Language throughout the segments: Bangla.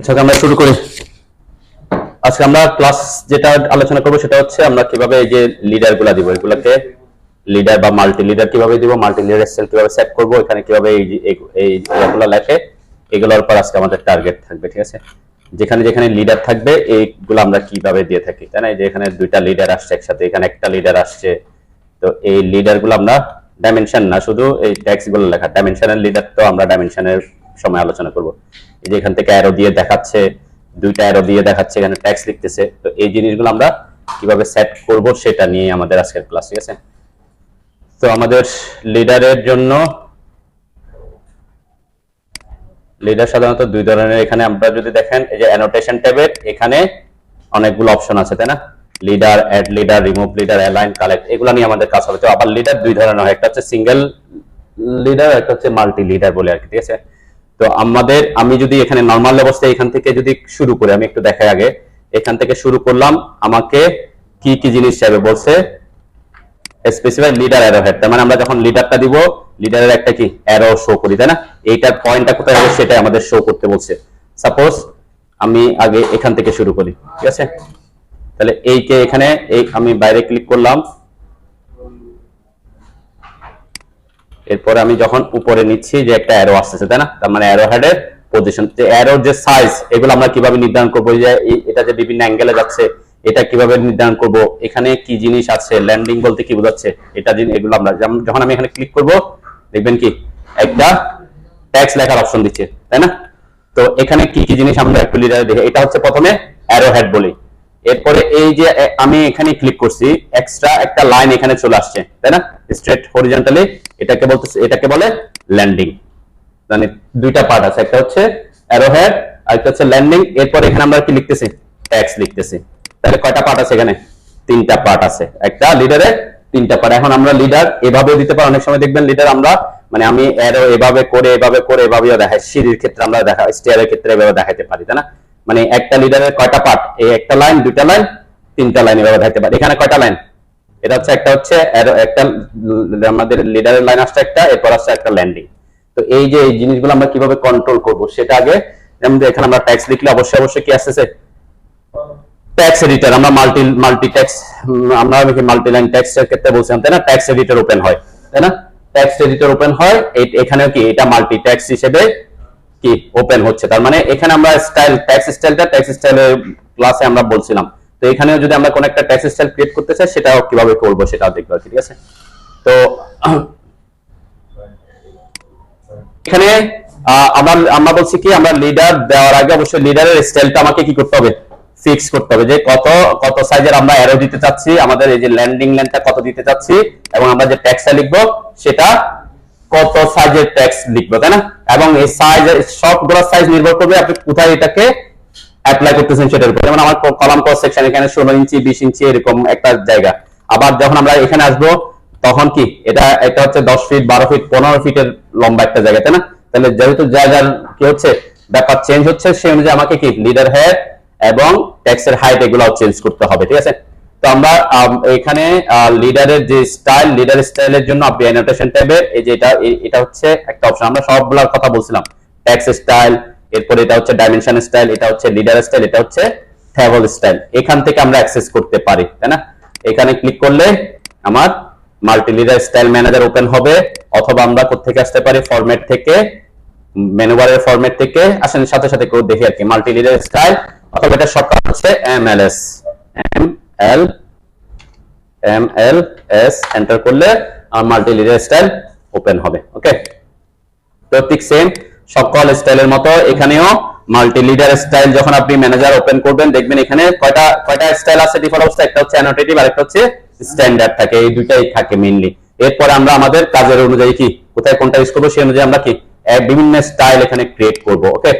আচ্ছা, আমরা শুরু করি। আজকে আমরা ক্লাস যেটা আলোচনা করব সেটা হচ্ছে আমরা কিভাবে এই যে লিডার গুলা দিব, এগুলাকে লিডার বা মাল্টি লিডার কিভাবে দিব, মাল্টি লিডার সেল কিভাবে সেট করব, এখানে কিভাবে এই এগুলো লেখে, এগুলোর উপর আজকে আমাদের টার্গেট থাকবে। ঠিক আছে, যেখানে যেখানে লিডার থাকবে এইগুলো আমরা কিভাবে দিয়ে থাকি, তাই না? এই যে এখানে দুইটা লিডার আসছে একসাথে, এখানে একটা লিডার আসছে, তো এই লিডার গুলো আমরা ডাইমেনশন না, শুধু এই ট্যাক্স গুলো লেখা, ডাইমেনশনের লিডার তো আমরা ডাইমেনশনের সময় আলোচনা করব। এই যে এখান থেকে অ্যারো দিয়ে দেখাচ্ছে, দুইটা অ্যারো দিয়ে দেখাচ্ছে, এখানে ট্যাক্স লিখতেছে, তো এই জিনিসগুলো আমরা কিভাবে সেট করব সেটা নিয়ে আমাদের আজকের ক্লাস। ঠিক আছে, তো আমাদের লিডারের জন্য লিডার সাধারণত দুই ধরনের। এখানে আমরা যদি দেখেন এই যে অ্যানোটেশন ট্যাবের এখানে অনেকগুলো অপশন আছে, তাই না? Leader, add leader, remove leader, align, collect, এগুলো নিয়ে আমাদের কাজ হবে। তো আবার লিডার দুই ধরনের হয়, একটা হচ্ছে সিঙ্গেল লিডার, একটা হচ্ছে মাল্টি লিডার বলে আর কি। ঠিক আছে, তো আমি যদি এখানে নরমাল অবস্থায় এখান থেকে যদি শুরু করি, আমি একটু দেখাই আগে, এখান থেকে শুরু করলাম, আমাকে কি কি জিনিস চাইবে বলছে, স্পেসিফাই লিডার অ্যারো হেড। তার মানে আমরা যখন লিডারটা দিব, লিডারের একটা কি অ্যারো শো করি, তাই না? এইটার পয়েন্টটা কোথায় হবে সেটাই আমাদের শো করতে বলছে। সাপোজ আমি আগে এখান থেকে শুরু করি, ঠিক আছে? তাহলে এইকে এখানে আমি বাইরে ক্লিক করলাম, এরপরে আমি যখন উপরে নিচ্ছি যে একটা অ্যারো আসতেছে, তাই না? তার মানে অ্যারো হেডের পজিশন, যে অ্যারোর যে সাইজ, এগুলো আমরা কিভাবে নির্ধারণ করবো, যে এটা যে বিভিন্ন অ্যাঙ্গেলে যাচ্ছে এটা কিভাবে নির্ধারণ করব, এখানে কি জিনিস আছে, ল্যান্ডিং বলতে কি বোঝাচ্ছে, এটা এগুলো আমরা যখন আমি এখানে ক্লিক করব দেখবেন কি একটা ট্যাক্স লেখার অপশন দিচ্ছে, তাই না? তো এখানে কি কি জিনিস আমরা একটু লিডারে দেখি। এটা হচ্ছে প্রথমে অ্যারো হেড বলি, এরপরে এই যে আমি এখানে ক্লিক করছি, এক্সট্রা একটা লাইন এখানে চলে আসছে, তাই না? স্ট্রেট হরিজন্টালি, এটাকে বলে ল্যান্ডিং। মানে দুইটা পার্ট আছে, একটা হচ্ছে অ্যারো হেড আর একটা হচ্ছে ল্যান্ডিং। এরপর এখানে আমরা কি লিখতেছি, ট্যাক্স লিখতেছি। তাহলে কয়টা পার্ট আছে এখানে? তিনটা পার্ট আছে, একটা লিডারে তিনটা পার্ট। এখন আমরা লিডার এভাবে দিতে পারি, অনেক সময় দেখবেন লিডার আমরা মানে আমি অ্যারো এভাবে করে এভাবেও দেখাই, সিঁড়ির ক্ষেত্রে আমরা দেখা, স্টেয়ারের ক্ষেত্রে এভাবে দেখাতে পারি, তাই না? মানে একটা লিডারের কয়টা পার্ট, এই একটা লাইন, দুইটা লাইন, তিনটা লাইন এভাবে দেখাতে পারি। এখানে কয়টা লাইন? এটা হচ্ছে একটা হচ্ছে একটা আমাদের লিডারের লাইন আসছে একটা, এরপর আসছে একটা ল্যান্ডিং। তো এই যে এই জিনিসগুলো আমরা কিভাবে কন্ট্রোল করব সেটা আগে, যেমন এখানে আমরা ট্যাক্স লিখলে অবশ্যই কি আসতেছে, ট্যাক্স এডিটর। আমরা মাল্টি ট্যাক্স, আমরা মাল্টি লাইন ট্যাক্সের ক্ষেত্রে বলছিলাম, তাই না? ট্যাক্স এডিটর ওপেন হয়, তাই না? ট্যাক্স এডিটর ওপেন হয়, এখানেও কি এটা মাল্টি ট্যাক্স হিসেবে কি ওপেন হচ্ছে। তার মানে এখানে আমরা ট্যাক্স স্টাইলের ক্লাসে আমরা বলছিলাম, তো এখানেও যদি আমরা কোন একটা ট্যাক্স স্টাইল ক্রিয়েট করতে চাই সেটাও কিভাবে করব সেটাও দেখবো, ঠিক আছে? তো এখানে আমরা বলছি কি, আমরা লিডার দেওয়ার আগে অবশ্যই লিডারের স্টাইলটা আমাকে কি করতে হবে, ফিক্স করতে হবে, যে কত সাইজের আমরা অ্যারো দিতে চাচ্ছি, আমাদের এই যে ল্যান্ডিং লেন্থটা কত দিতে চাচ্ছি, এবং আমরা যে ট্যাক্সটা লিখবো সেটা কত সাইজের ট্যাক্স লিখবো, তাই না? এবং এই সাইজ, সবগুলো সাইজ নির্ভর করবে আপনি কোথায় এটাকে অ্যাপ্লাই করতেছেন সেটার উপর। যেমন আমার কলাম ক্রস সেকশন এখানে 16 ইঞ্চি 20 ইঞ্চি এরকম একটা জায়গা। আবার যখন আমরা এখানে আসবো তখন কি এটা হচ্ছে 10 ফিট 12 ফিট 15 ফিটের লম্বা একটা জায়গা, তাই না? তাহলে যেহেতু জায়গার কি হচ্ছে ব্যাপার চেঞ্জ হচ্ছে, সেই অনুযায়ী আমাকে কি লিডার হেড এবং ট্যাক্সের হাইট এগুলো চেঞ্জ করতে হবে, ঠিক আছে? তো আমরা এখানে লিডারের যে স্টাইল, লিডার স্টাইলের জন্য আপনি অ্যানোটেশন ট্যাবে এই যে এটা হচ্ছে একটা অপশন। আমরা সবগুলোর কথা বলছিলাম, ট্যাক্স স্টাইল, এরপরে এটা হচ্ছে ডাইমেনশন স্টাইল, এটা হচ্ছে লিডার স্টাইল, এটা হচ্ছে ট্যাবল স্টাইল। এখান থেকে আমরা অ্যাক্সেস করতে পারি, তাই না? এখানে ক্লিক করলে আমার multi leader style manager open হবে, অথবা আমরা কোথেকে আসতে পারি, ফরম্যাট থেকে, মেনু বারের ফরম্যাট থেকে আসেন, সাথে সাথে কেউ দেখি আর কি, মাল্টি লিডার স্টাইল, অথবা এটা শর্টকাট হচ্ছে MLS এন্টার করলে মাল্টি লিডার স্টাইল ওপেন হবে। ওকে, তো ঠিক সেম সকল স্টাইলের মতো এখানেও মাল্টি লিডার স্টাইল যখন আপনি ম্যানেজার ওপেন করবেন দেখবেন এখানে কয়টা স্টাইল আছে ডিফল্ট অবস্থায়, একটা হচ্ছে অ্যানোটেটিভ আর একটা হচ্ছে স্ট্যান্ডার্ড থাকে, এই দুইটাই থাকে মেইনলি। এরপর আমরা আমাদের কাজের অনুযায়ী কি কোথায় কোনটা ইউজ করবো সেই অনুযায়ী আমরা কি বিভিন্ন স্টাইল এখানে ক্রিয়েট করব। ওকে,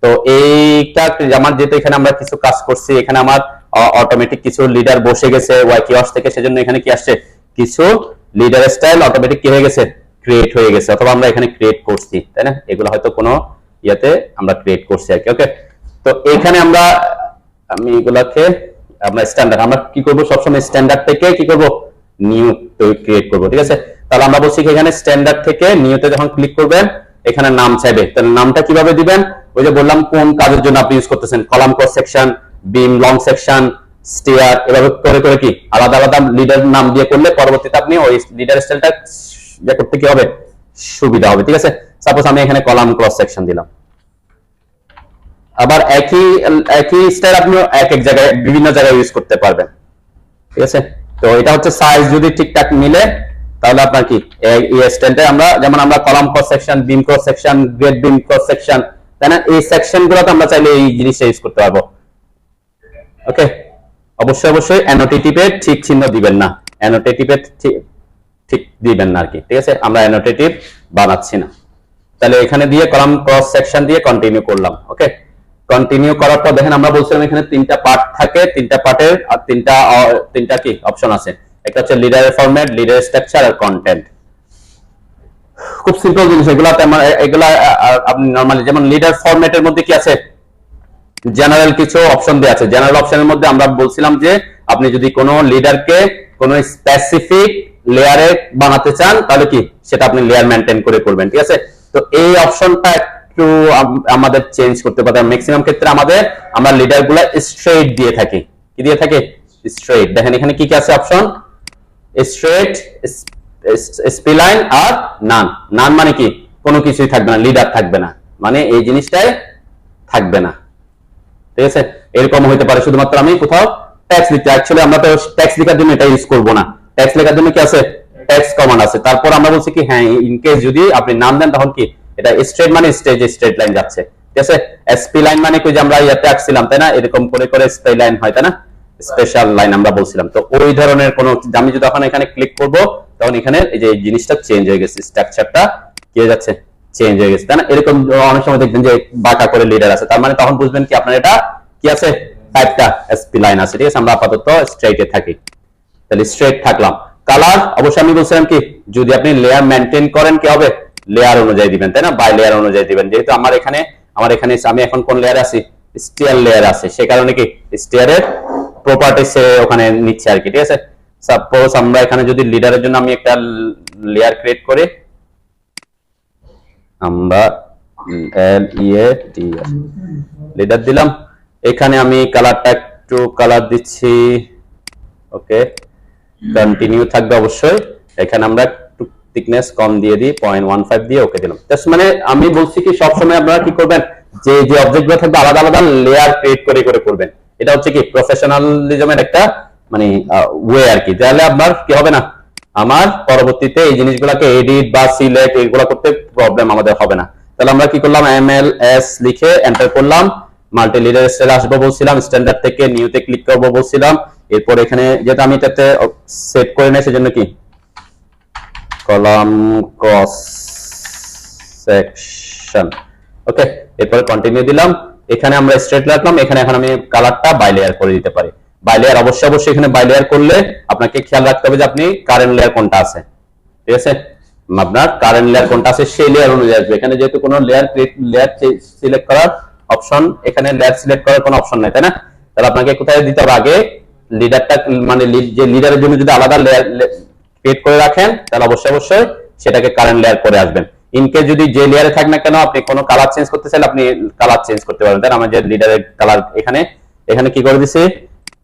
তো এইটা আমার যেহেতু এখানে আমরা কিছু কাজ করছি, এখানে আমার অটোমেটিক কিছু লিডার বসে গেছে ওয়াই কিওয়ার্ড থেকে, সেজন্য এখানে কি আসছে, কিছু লিডার স্টাইল অটোমেটিক কি হয়ে গেছে, ক্রিয়েট হয়ে গেছে, অথবা আমরা এখানে ক্রিয়েট করছি, তাই না? এগুলো হয়তো কোনো ইয়াতে আমরা ক্রিয়েট করছি আর কি। ওকে, তো এখানে আমি এগুলাকে আমরা স্ট্যান্ডার্ড, আমরা কি করব সবসময় স্ট্যান্ডার্ড থেকে কি করব, নিউ ক্রিয়েট করব, ঠিক আছে? তাহলে আমরা বলছি কি এখানে স্ট্যান্ডার্ড থেকে নিউতে যখন ক্লিক করবেন এখানে নাম চাইবে, তাহলে নামটা কিভাবে দিবেন, ওই যে বললাম কোন কাজের জন্য আপনি ইউজ করতেছেন, কলাম ক্রস সেকশন, বিম লং সেকশন, স্টিয়ার, এভাবে করে করে কি আলাদা আলাদা লিডার নাম দিয়ে করলে পরবর্তীতে আপনি ওই লিডার স্টাইলটা যে করতে কি হবে, সুবিধা হবে। ঠিক আছে, সাপোজ আমি এখানে কলাম ক্রস সেকশন দিলাম। আবার একই একই স্টাইল আপনি এক এক জায়গায় বিভিন্ন জায়গায় ইউজ করতে পারবেন। ঠিক আছে, তো এটা হচ্ছে সাইজ যদি ঠিকঠাক মিলে তাহলে আপনার কি এই স্টাইলটা আমরা যেমন আমরা column cross section, beam cross section, grade beam cross section, তাই না, এই সেকশন গুলোতে আমরা চাইলে এই জিনিসটা ইউজ করতে পারবো। ওকে, অবশ্যই অবশ্যই অ্যানোটেটিভে ঠিক চিহ্ন দিবেন না, অ্যানোটেটিভে ঠিক দিবেন না আর কি। ঠিক আছে, আমরা অ্যানোটেটিভ বানাচ্ছি না। তাহলে এখানে দিয়ে কলাম ক্রস সেকশন দিয়ে কন্টিনিউ করলাম। ওকে, কন্টিনিউ করার পর দেখেন আমরা বলছিলাম এখানে তিনটা পার্ট থাকে, তিনটা পার্টের আর তিনটা কি অপশন আছে, একটা হচ্ছে লিডারের ফরম্যাট, লিডার স্ট্রাকচার আর কন্টেন্ট। খুব সিম্পল জিনিস এগুলা, এগুলা আপনি নরমালি যেমন লিডার ফরম্যাটের মধ্যে কি আছে, জেনারেল কিছু অপশন দেওয়া আছে। জেনারেল অপশনের মধ্যে আমরা বলছিলাম যে আপনি যদি কোনো লিডারকে কোনো স্পেসিফিক লেয়ারে বানাতে চান তাহলে কি সেটা আপনি লেয়ার মেইনটেইন করে করবেন। ঠিক আছে, তো এই অপশনটা একটু আমাদের চেঞ্জ করতে পারতাম। ম্যাক্সিমাম ক্ষেত্রে আমরা লিডার গুলা স্ট্রেট দিয়ে থাকি। কি দিয়ে থাকে? স্ট্রেট। দেখেন এখানে কি কি আছে অপশন, স্ট্রেট, স্প্লাইন আর নান। নান মানে কি কোনো কিছুই থাকবে না, লিডার থাকবে না, মানে এই জিনিসটাই থাকবে না। ঠিক আছে, এরকম হইতে পারে শুধুমাত্র আমি কোথাও ট্যাক্স লিখতে, অ্যাকচুয়ালি আমরা তো ট্যাক্স লেখার জন্য এটা ইউজ করব না। ট্যাক্স লেখার জন্য কি আছে, ট্যাক্স কমান্ড আছে। তারপর আমরা বলছি কি হ্যাঁ ইন কেস যদি আপনি নাম দেন তখন কি এটা স্ট্রেট মানে স্ট্রেট লাইন যাচ্ছে। ঠিক আছে, এসপি লাইন মানে কি যে আমরা ইয়াতে আঁকছিলাম তাই না, এরকম করে করে স্পেল লাইন হয় তাই না, স্পেশাল লাইন আমরা বলছিলাম। তো ওই ধরনের কোন আমি যদি তখন এখানে ক্লিক করব তখন এখানে এই যে জিনিসটা চেঞ্জ হয়ে গেছে, স্ট্রাকচারটা কি হয়ে যাচ্ছে, চেঞ্জ হয়ে গেছে তাই না। এরকম অনেক সময় দেখবেন যে বাঁকা করে লিডার আছে, তার মানে তখন বুঝবেন কি আপনার এটা কি আছে, টাইপটা এসপি লাইন আছে। ঠিক আছে, আমরা আপাতত স্ট্রেটে থাকি, তাহলে স্ট্রেট থাকলাম। কালার অবশ্যই আমি বলছিলাম কি যদি আপনি লেয়ার মেইনটেইন করেন কি হবে, লেয়ার অনুযায়ী দিবেন তাই না, বাই লেয়ার অনুযায়ী দিবেন। যেহেতু আমার এখানে আমি এখন কোন লেয়ারে আছি, স্টিয়ার লেয়ার আছে, সে কারণে কি স্টিয়ারের প্রপার্টিস ওখানে নিচ্ছে আর কি। ঠিক আছে, সাপোজ আমরা এখানে যদি লিডারের জন্য আমি একটা লেয়ার ক্রিয়েট করি, আমরা লিডার দিলাম, এখানে আমি কালারটা একটু কালার দিচ্ছি। ওকে, কন্টিনিউ থাকবে অবশ্যই। এখানে আমরা একটু থিকনেস কম দিয়ে দিই, 0.15 দিয়ে ওকে দিলাম। জাস্ট মানে আমি বলছি কি সবসময় আপনারা কি করবেন, যে যে অবজেক্টগুলো থাকবে আলাদা আলাদা লেয়ার ক্রিয়েট করে করে করবেন। এটা হচ্ছে কি প্রফেশনালিজমের একটা মানে ওয়ে আর কি। তাহলে আপনার কি হবে না, আমার পরবর্তীতে এই জিনিসগুলোকে এডিট বা সিলেক্ট এগুলো করতে প্রবলেম আমাদের হবে না। তাহলে আমরা কি করলাম, MLS লিখে এন্টার করলাম, মাল্টি লিডার স্টাইল আসবো বলছিলাম, স্ট্যান্ডার্ড থেকে নিউতে ক্লিক করবো বলছিলাম। এরপর এখানে যেটা আমি এটাতে সেট করে নেই সেজন্য কি কলাম ক্রস সেকশন। ওকে, এরপরে কন্টিনিউ দিলাম, এখানে আমরা স্ট্রেট রাখলাম, এখানে এখন আমি কালারটা বাই লেয়ার করে দিতে পারি। বাই লেয়ার অবশ্যই এখানে বাই লেয়ার করলে আপনাকে খেয়াল রাখতে হবে যে আপনি কারেন্ট লেয়ার কোনটা আছে। ঠিক আছে, আপনার কারেন্ট লেয়ার কোনটা আছে সেই লেয়ার অনুযায়ী আসবে। এখানে যেহেতু কোনো লেয়ার সিলেক্ট করার অপশন, এখানে লেয়ার সিলেক্ট করার কোনো অপশন নাই তাই না, তাহলে আপনাকে কোথায় দিতে হবে, আগে লিডারটা মানে যে লিডারের জন্য যদি আলাদা লেয়ার ক্রিয়েট করে রাখেন তাহলে অবশ্যই সেটাকে কারেন্ট লেয়ার করে আসবেন। ইনকেস যদি যে লেয়ারে থাক না কেন আপনি কোনো কালার চেঞ্জ করতে চাইলে আপনি কালার চেঞ্জ করতে পারবেন। তাই আমাদের লিডারের কালার এখানে কি করে দিছি,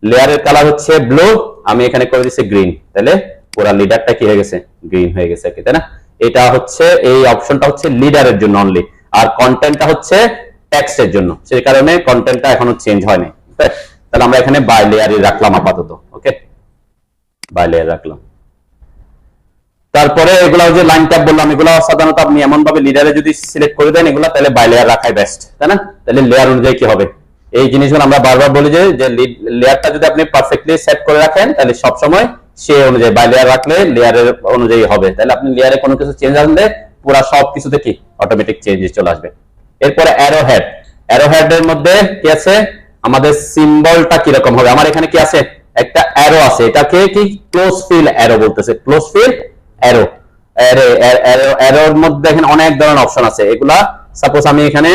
লেয়ারের কালার হচ্ছে ব্লু, আমি এখানে করে দিছি গ্রিন, তাহলে পুরো লিডারটা কি হয়ে গেছে, গ্রিন হয়ে গেছে তাই না। এটা হচ্ছে এই অপশনটা হচ্ছে লিডারের জন্য অনলি, আর কন্টেন্টটা হচ্ছে টেক্সটের জন্য, সেই কারণে কন্টেন্টটা এখনো চেঞ্জ হয়নি। তাহলে আমরা এখানে বাই লেয়ারই রাখলাম আপাতত। ওকে, বাই লেয়ার রাখলাম। তারপরে এগুলা যে লাইন ট্যাব বললাম, এগুলা সাধারণত আপনি এমন ভাবে লিডারে যদি সিলেক্ট করে দেন এগুলা, তাহলে বাই লেয়ার রাখাই বেস্ট তাই না। তাহলে লেয়ার অনুযায়ী কি হবে, এই জিনিসগুলো আমরা বারবার বলি যে লেয়ারটা যদি আপনি পারফেক্টলি সেট করে রাখেন তাহলে সব সময় সে অনুযায়ী বাই লেয়ার রাখলে লেয়ারের অনুযায়ী হবে। তাহলে আপনি লেয়ারে কোনো কিছু চেঞ্জ আনলে পুরো সব কিছুতে কি অটোমেটিক চেঞ্জেস চলে আসবে। এরপরে অ্যারো হেড এর মধ্যে কি আছে, আমাদের সিম্বলটা কি রকম হবে, আমার এখানে কি আছে, একটা অ্যারো আছে, এটাকে কি ক্লোজ ফিল অ্যারো বলতেছে, ক্লোজ ফিল অ্যারো। অ্যারোর মধ্যে দেখেন অনেক ধরনের অপশন আছে, এগুলা সাপোজ আমি এখানে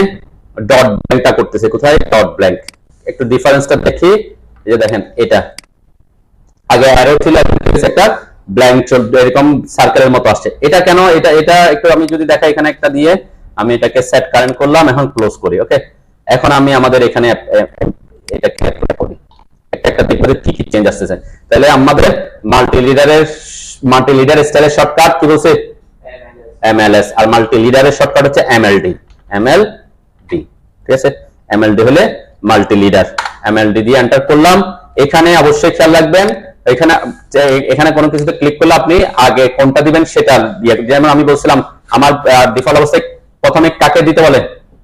ডট ব্ল্যাঙ্কটা করতেছি, কোথায় ডট ব্ল্যাঙ্ক, একটু ডিফারেন্সটা দেখি। এই যে দেখেন এটা আগে অ্যারো ছিল, একটা ব্ল্যাঙ্ক চলবে এরকম সার্কেলের মতো আসছে, এটা কেন, এটা একটু আমি যদি দেখাই এখানে একটা দিয়ে আমি এটাকে সেট কারেন্ট করলাম, এখন ক্লোজ করি। ওকে, এখন আমি আমাদের এখানে এটা ক্লিয়ার করে পড়ি, একটা দেখবো কি কি চেঞ্জ আসতেছে। তাহলে আমাদের মাল্টি লিডার স্টাইলের শর্টকাট কি বলছে? MLS। আর মাল্টি লিডারের শর্টকাট হচ্ছে MLD। ঠিক আছে, MLD হলে মাল্টি লিডার। MLD দিয়ে এন্টার করলাম। এখানে অবশ্যই খেয়াল রাখবেন, এখানে কোনো কিছুতে ক্লিক করলে আপনি আগে কোনটা দিবেন সেটা, যেমন আমি বলছিলাম আমার ডিফল্ট অবস্থায় প্রথমে কাকে দিতে বলে?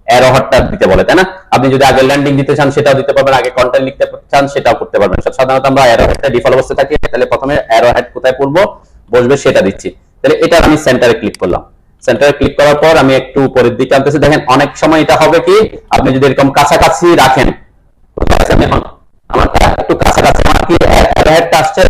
অ্যারো হেডটা দিতে বলে, তাই না? আপনি যদি আগে ল্যান্ডিং দিতে চান সেটাও দিতে পারবেন, আগে কন্টেন্ট লিখতে চান সেটাও করতে পারবেন। সাধারণত আমরা অ্যারো হেডটা ডিফল্ট অবস্থায় থাকি, তাহলে প্রথমে অ্যারো হেড কোথায় পড়বো বসবে সেটা দিচ্ছি। তাহলে এটা আমি সেন্টারে ক্লিক করলাম। সেন্টারে ক্লিক করার পর আমি একটু উপরের দিকে আনতেছি। দেখেন অনেক সময় এটা হবে কি, আপনি যদি এরকম কাছাকাছি রাখেন, এখন আমার একটু কাছাকাছি, আমার কি অ্যারো হেডটা আসছে,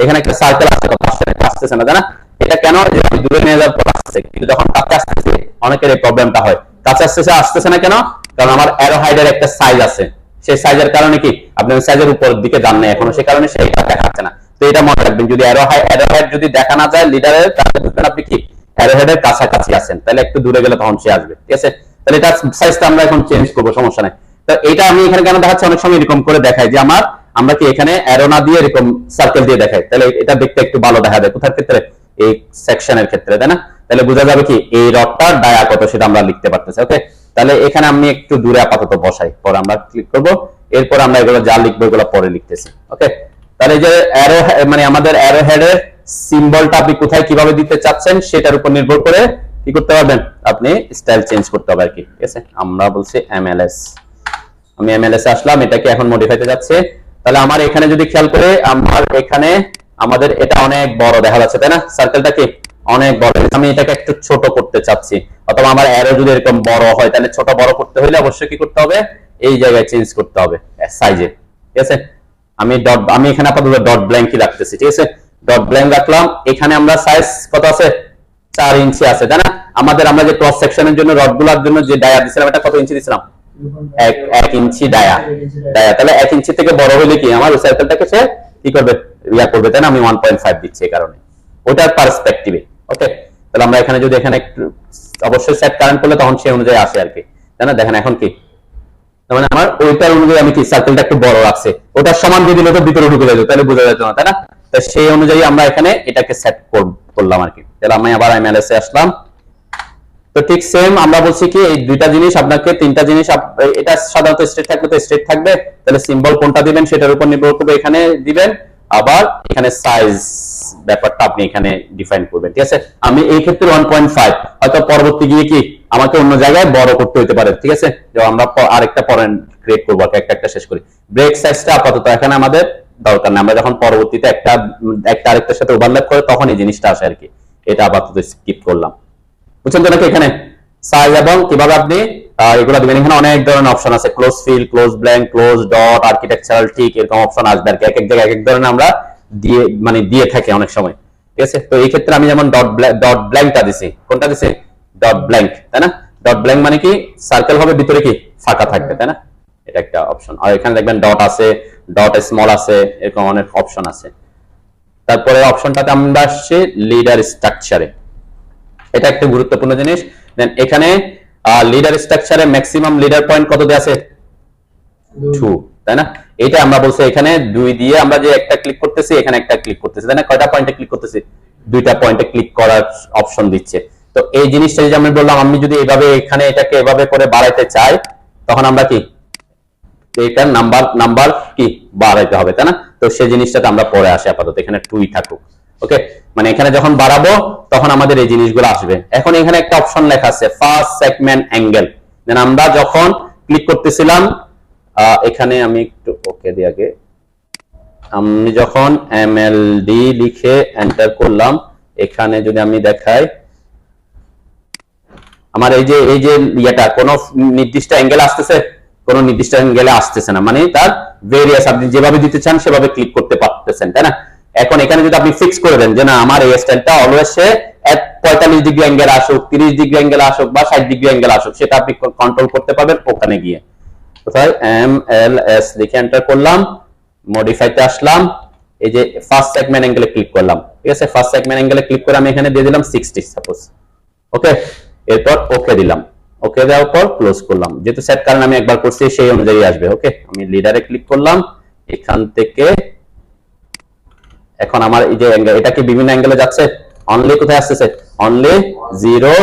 এখানে একটা সার্কেল আসছে, কত আসতেছে না, তাই না? এটা কেন? যে আমি দূরে নিয়ে যাওয়ার পর আসছে, কিন্তু যখন কাছে আসতেছে অনেকের এই প্রবলেমটা হয়। কাছে আসতেছে না কেন? কারণ আমার অ্যারো হাইডের একটা সাইজ আছে, সেই সাইজের কারণে কি আপনি সাইজের উপরের দিকে যান না এখনো, সেই কারণে সেইটা দেখাচ্ছে না। তো এটা মনে রাখবেন, যদি অ্যারো হাইড যদি দেখা না যায় লিডারের, তাহলে বুঝবেন আপনি কি অ্যারো হেডের কাছাকাছি আছেন, তাহলে একটু দূরে গেলে তখন সে আসবে। ঠিক আছে, তাহলে এটা সাইজটা আমরা এখন চেঞ্জ করবো, সমস্যা নাই। তো এটা আমি এখানে কেন দেখাচ্ছি, অনেক সময় এরকম করে দেখাই যে আমরা কি এখানে অ্যারো না দিয়ে এরকম সার্কেল দিয়ে দেখাই, তাহলে এটা দেখতে একটু ভালো দেখা যায়। কোথার ক্ষেত্রে? এই সেকশনের ক্ষেত্রে, তাই না? তাহলে বোঝা যাবে কি এই রডটার ডায়া কত সেটা আমরা লিখতে পারতেছি। ওকে, তাহলে এখানে আমি একটু দূরে আপাতত বসাই, পরে আমরা ক্লিক করব, এরপর আমরা এগুলো যা লিখবো এগুলো পরে লিখতেছি। ওকে, তাহলে যে অ্যারো মানে আমাদের অ্যারো হেডের সিম্বলটা আপনি কোথায় কিভাবে দিতে চাচ্ছেন সেটার উপর নির্ভর করে কি করতে পারবেন, আপনি স্টাইল চেঞ্জ করতে হবে আর কি। ঠিক আছে, আমরা বলছি MLS। আমি MLS এ আসলাম, এটাকে এখন মডিফাইতে যাচ্ছে। তাহলে আমার এখানে যদি খেয়াল করে, আমার এখানে আমাদের এটা অনেক বড় দেখা যাচ্ছে, তাই না? সার্কেলটা কি অনেক বড়, আমি এটাকে একটু ছোট করতে চাচ্ছি, অথবা আমার অ্যারো যদি এরকম বড় হয়, তাহলে ছোট বড় করতে হলে অবশ্যই কি করতে হবে, এই জায়গায় চেঞ্জ করতে হবে সাইজে। ঠিক আছে, আমি এখানে আপাতত ডট ব্ল্যাঙ্কই রাখতেছি। ঠিক আছে, ডট ব্ল্যাঙ্ক রাখলাম। এখানে আমরা সাইজ কত আছে? 4 ইঞ্চি আছে, তাই না? আমরা যে ক্রস সেকশনের জন্য রডগুলোর জন্য যে ডায়া দিছিলাম, এটা কত ইঞ্চি দিছিলাম? 1 ইঞ্চি ডায়া। তাহলে 1 ইঞ্চি থেকে বড় হলে কি আমার ওই সার্কেলটাকে সে কি করবে, করবে, তাই না? আমি 1.5 দিচ্ছি এই কারণে, ওটার পার্সপেক্টিভে। ওকে, তাহলে আমরা এখানে যদি এখানে অবশ্যই সেট কারেন্ট করলে তখন সেই অনুযায়ী আসে আর কি, তাই না? দেখেন এখন কি, মানে আমার ওইটার অনুযায়ী আমি কি সার্কেলটা একটু বড় রাখছি, ওটার সমান দিয়ে দিলে তো ভিতরে ঢুকে যেত, তাহলে বোঝা যেত না, তাই না? তো সেই অনুযায়ী আমরা এখানে এটাকে সেট করলাম আর কি। তাহলে আমি আবার MLS এ আসলাম। তো ঠিক সেম আমরা বলছি কি এই দুইটা জিনিস আপনাকে, তিনটা জিনিস, এটা সাধারণত স্ট্রেট থাকলে তো স্ট্রেট থাকবে, তাহলে সিম্বল কোনটা দিবেন সেটার উপর নির্ভর করবে, এখানে দিবেন। আবার এখানে সাইজ ব্যাপারটা আপনি এখানে ডিফাইন করবেন। ঠিক আছে, আমি এই ক্ষেত্রে 1.5, হয়তো পরবর্তী গিয়ে কি আমাকে অন্য জায়গায় বড় করতে হতে পারে। ঠিক আছে, যে আমরা আরেকটা পয়েন্ট ক্রিয়েট করবো, একটা শেষ করি। ব্রেক সাইজটা আপাতত এখানে আমাদের দরকার নেই, আমরা যখন পরবর্তীতে একটা আরেকটার সাথে ওভারল্যাপ করে তখন এই জিনিসটা আসে আর কি। এটা আপাতত স্কিপ করলাম, বুঝছেন তো নাকি? এখানে সাইজ এবং কিভাবে আপনি এগুলো দিবেন, এখানে অনেক ধরনের অপশন আছে, close fill, close blank, close dot, architectural ঠিক, এরকম অপশন আসবে আর কি। এক এক জায়গায় এক এক ধরনের আমরা দিয়ে থাকি অনেক সময়। ঠিক আছে, তো এই ক্ষেত্রে আমি যেমন ডট ব্ল্যাঙ্কটা দিছি, কোনটা দিছি? ডট ব্ল্যাঙ্ক, তাই না? ডট ব্ল্যাঙ্ক মানে কি সার্কেল হবে, ভিতরে কি ফাঁকা থাকবে, তাই না? এটা একটা অপশন। আর এখানে দেখবেন ডট আছে, ডট স্মল আছে, এরকম অনেক অপশন আছে। তারপরে অপশনটাতে আমরা আসছি লিডার স্ট্রাকচারে, এটা একটা গুরুত্বপূর্ণ জিনিস। দেন এখানে লিডার স্ট্রাকচারে ম্যাক্সিমাম লিডার পয়েন্ট কত দেয়া আছে? 2, তাই না? এটা আমরা বলছি এখানে 2 দিয়ে আমরা যে একটা ক্লিক করতেছি, এখানে একটা ক্লিক করতেছি, তাই না? কয়টা পয়েন্টে ক্লিক করতেছি? 2টা পয়েন্টে ক্লিক করার অপশন দিচ্ছে। তো এই জিনিসটা যে আমি বললাম, আমি যদি এভাবে এখানে এটাকে এভাবে করে বাড়াইতে চাই, তখন আমরা কি এটার নাম্বার কি বাড়াইতে হবে, তাই না? তো সেই জিনিসটাতে আমরা পরে আসি, আপাতত এখানে 2ই থাকুক। ওকে, মানে এখানে যখন বাড়াবো তখন আমাদের এই জিনিসগুলো আসবে। এখন এখানে একটা অপশন লেখা আছে ফার্স্ট সেগমেন্ট অ্যাঙ্গেল, দেন আমরা যখন ক্লিক করতেছিলাম, এখানে আমি একটু ওকে দিয়ে আগে, আমি যখন MLD লিখে এন্টার করলাম, এখানে যদি আমি দেখাই, আমার এই যে ইয়েটা কোনো নির্দিষ্ট অ্যাঙ্গেল আসতেছে, কোনো নির্দিষ্ট অ্যাঙ্গেলে আসতেছে না, মানে তার ভেরিয়াস, আপনি যেভাবে দিতে চান সেভাবে ক্লিক করতে পারতেছেন, তাই না? এখন এখানে যদি আপনি ফিক্স করে দেন যে না আমার এই স্টাইলটা অলওয়েজ 45 ডিগ্রি অ্যাঙ্গেল আসুক, 30 ডিগ্রি অ্যাঙ্গেল আসুক বা 60 ডিগ্রি অ্যাঙ্গেল আসুক, সেটা আপনি কন্ট্রোল করতে পারবেন ওখানে গিয়ে। কোথায়? MLS লিখে এন্টার করলাম, মডিফাইতে আসলাম, এই যে ফার্স্ট সেগমেন্ট অ্যাঙ্গেলে ক্লিক করলাম। ঠিক আছে, ফার্স্ট সেগমেন্ট অ্যাঙ্গেলে ক্লিক করে আমি এখানে দিয়ে দিলাম 60 সাপোজ। ওকে, এরপর ওকে দিলাম। ওকে দেওয়ার পর ক্লোজ করলাম, যেহেতু সেট কারণ আমি একবার করছি সেই অনুযায়ী আসবে। ওকে, আমি লিডারে ক্লিক করলাম, এখান থেকে এখন আমার এই যে অ্যাঙ্গেল, এটা কি বিভিন্ন অ্যাঙ্গেলে যাচ্ছে? অনলি কোথায় আসতেছে? অনলি 0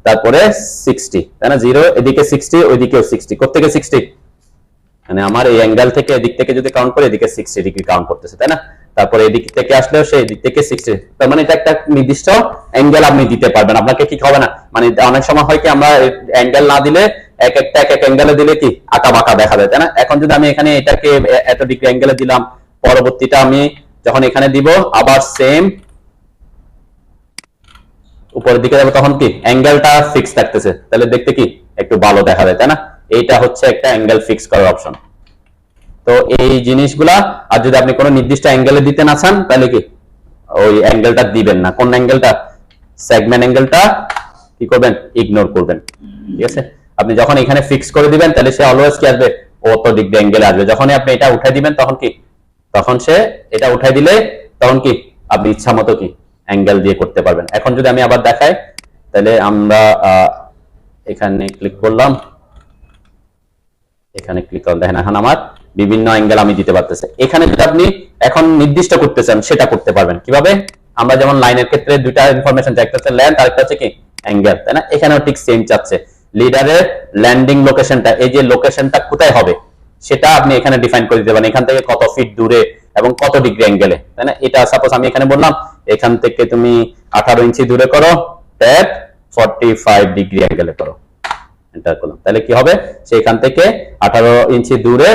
তারপরে 60, তাই না? 0 এদিকে 60 ওইদিকেও 60, কোত্থেকে 60? মানে আমার এই অ্যাঙ্গেল থেকে এদিক থেকে যদি কাউন্ট করে এদিকে 60 ডিগ্রি কাউন্ট করতেছে, তাই না? তারপরে এদিক থেকে আসলেও সেই দিক থেকে 60, তার মানে এটা একটা নির্দিষ্ট অ্যাঙ্গেল আপনি দিতে পারবেন। আপনাকে কি হবে না, মানে অনেক সময় হয় কি আমরা অ্যাঙ্গেল না দিলে এক একটা এক এক অ্যাঙ্গেলে দিলে কি আঁকা বাঁকা দেখা যায়, তাই না? এখন যদি আমি এখানে এটাকে এত ডিগ্রি অ্যাঙ্গেলে দিলাম, পরবর্তীটা আমি যখন এখানে দিব আবার সেম উপরের দিকে যাবো, তখন কি অ্যাঙ্গেলটা ফিক্স থাকতেছে, তাহলে দেখতে কি একটু ভালো দেখা যায়, তাই না? এইটা হচ্ছে একটা অ্যাঙ্গেল ফিক্স করার অপশন। তো এই জিনিসগুলা, আর যদি আপনি কোনো নির্দিষ্ট অ্যাঙ্গেলে দিতে না চান তাহলে কি ওই অ্যাঙ্গেলটা দিবেন না। কোন অ্যাঙ্গেলটা? সেগমেন্ট অ্যাঙ্গেলটা কি করবেন? ইগনোর করবেন, ঠিক আছে? আপনি যখন এখানে ফিক্স করে দিবেন তাহলে সে অলওয়েজ কি আসবে? অত ডিগ্রি অ্যাঙ্গেলে আসবে। যখনই আপনি এটা উঠাই দিবেন তখন কি, তখন সে এটা উঠাই দিলে তখন কি আপনি ইচ্ছা মতো কি অ্যাঙ্গেল দিয়ে করতে পারবেন। এখন যদি আমি আবার দেখাই, তাহলে আমরা এখানে ক্লিক করলাম, এখানে ক্লিক করলাম, দেখেন এখন আমার বিভিন্ন অ্যাঙ্গেল আমি দিতে পারতেছি। এখানে যদি আপনি এখন নির্দিষ্ট করতে চান সেটা করতে পারবেন কিভাবে? আমরা যেমন লাইনের ক্ষেত্রে দুইটা ইনফরমেশন চাই, একটা হচ্ছে লেন্থ আর একটা হচ্ছে কি অ্যাঙ্গেল, তাই না? এখানেও ঠিক সেম চাচ্ছে। লিডারের ল্যান্ডিং লোকেশনটা, এই যে লোকেশনটা কোথায় হবে সেটা আপনি এখানে ডিফাইন করে দিতে পারেন, এখান থেকে কত ফিট দূরে এবং কত ডিগ্রি অ্যাঙ্গেলে, তাই না? এটা সাপোজ আমি এখানে বললাম এখান থেকে তুমি 18 ইঞ্চি দূরে করো, ট্যাপ 45 ডিগ্রি অ্যাঙ্গেলে করো, এন্টার করলাম, তাহলে কি হবে? সেখান থেকে 18 ইঞ্চি দূরে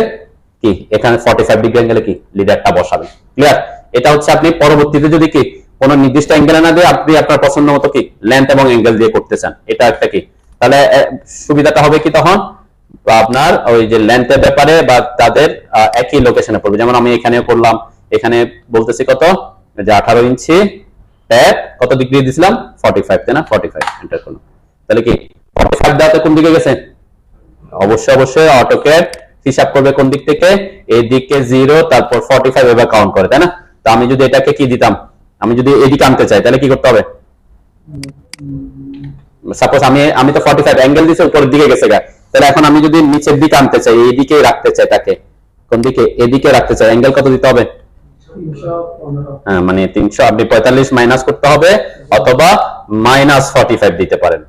কি এখানে 45 ডিগ্রি অ্যাঙ্গেলে কি লিডারটা বসাবেন। ক্লিয়ার? এটা হচ্ছে আপনি পরবর্তীতে যদি কি কোনো নির্দিষ্ট অ্যাঙ্গেলে না দিয়ে আপনি আপনার পছন্দ মতো কি লেন্থ এবং অ্যাঙ্গেল দিয়ে করতে চান, এটা একটা কি, তাহলে সুবিধাটা হবে কি তখন আপনার ওই যে লেন্থের ব্যাপারে বা তাদের একই লোকেশনে পড়বে। যেমন আমি এখানেও করলাম, এখানে বলতেছি কত, যে 18 ইঞ্চি ট্যাপ কত ডিগ্রি দিছিলাম? 45, তাই না? 45 এন্টার করলাম, তাহলে কি 45 দেওয়াতে কোন দিকে গেছে? অবশ্যই অবশ্যই অটোক্যাড হিসাব করবে কোন দিক থেকে, এদিকে 0 তারপর 45 এভাবে কাউন্ট করে, তাই না? তো আমি যদি এটাকে কি দিতাম, আমি যদি এদিকে আনতে চাই তাহলে কি করতে হবে? সাপোজ আমি তো 45 অ্যাঙ্গেল দিছি উপরের দিকে গেছে গা, তাহলে এখন আমি যদি নিচের দিকে আনতে চাই, এইদিকে রাখতে চাই তাকে, কোন দিকে? এদিকে রাখতে চাই, অ্যাঙ্গেল কত দিতে হবে? হ্যাঁ, মানে 300, আপনি 45 মাইনাস করতে হবে অথবা -45 দিতে পারেন,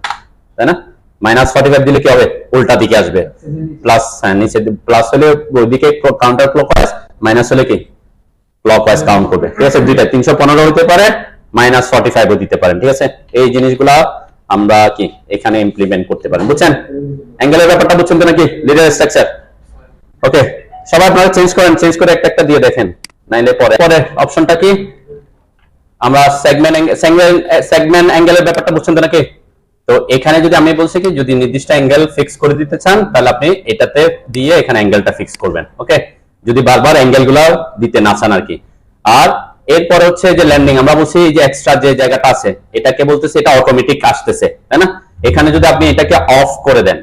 তাই না? -45 দিলে কি হবে? উল্টা দিকে আসবে, প্লাস, হ্যাঁ নিচে প্লাস হলে ওইদিকে কাউন্টার ক্লকওয়াইজ, মাইনাস হলে কি ক্লকওয়াইজ কাউন্ট করবে, ঠিক আছে? দুইটা 315 হতে পারে, -45 ও দিতে পারেন, ঠিক আছে? এই জিনিসগুলা আমরা কি এখানে ইমপ্লিমেন্ট করতে পারেন, বুঝছেন? অ্যাঙ্গেলের ব্যাপারটা বুঝছেন তো নাকি? লিডার স্ট্রাকচার, ওকে? সবাই আপনারা চেঞ্জ করেন, চেঞ্জ করে একটা একটা দিয়ে দেখেন, নাইলে পরে অপশনটা কি আমরা সেগমেন্ট অ্যাঙ্গেলের ব্যাপারটা বুঝছেন তো নাকি? তো এখানে যদি আমি বলছি কি যদি নির্দিষ্ট অ্যাঙ্গেল ফিক্স করে দিতে চান তাহলে আপনি এটাতে দিয়ে এখানে অ্যাঙ্গেলটা ফিক্স করবেন, ওকে? যদি বারবার অ্যাঙ্গেলগুলো দিতে না চান আর কি। আর এরপর হচ্ছে যে ল্যান্ডিং, আমরা বলছি যে এক্সট্রা যে জায়গাটা আছে এটাকে বলতেছি এটা অটোমেটিক আসতেছে, তাই না? এখানে যদি আপনি এটাকে অফ করে দেন,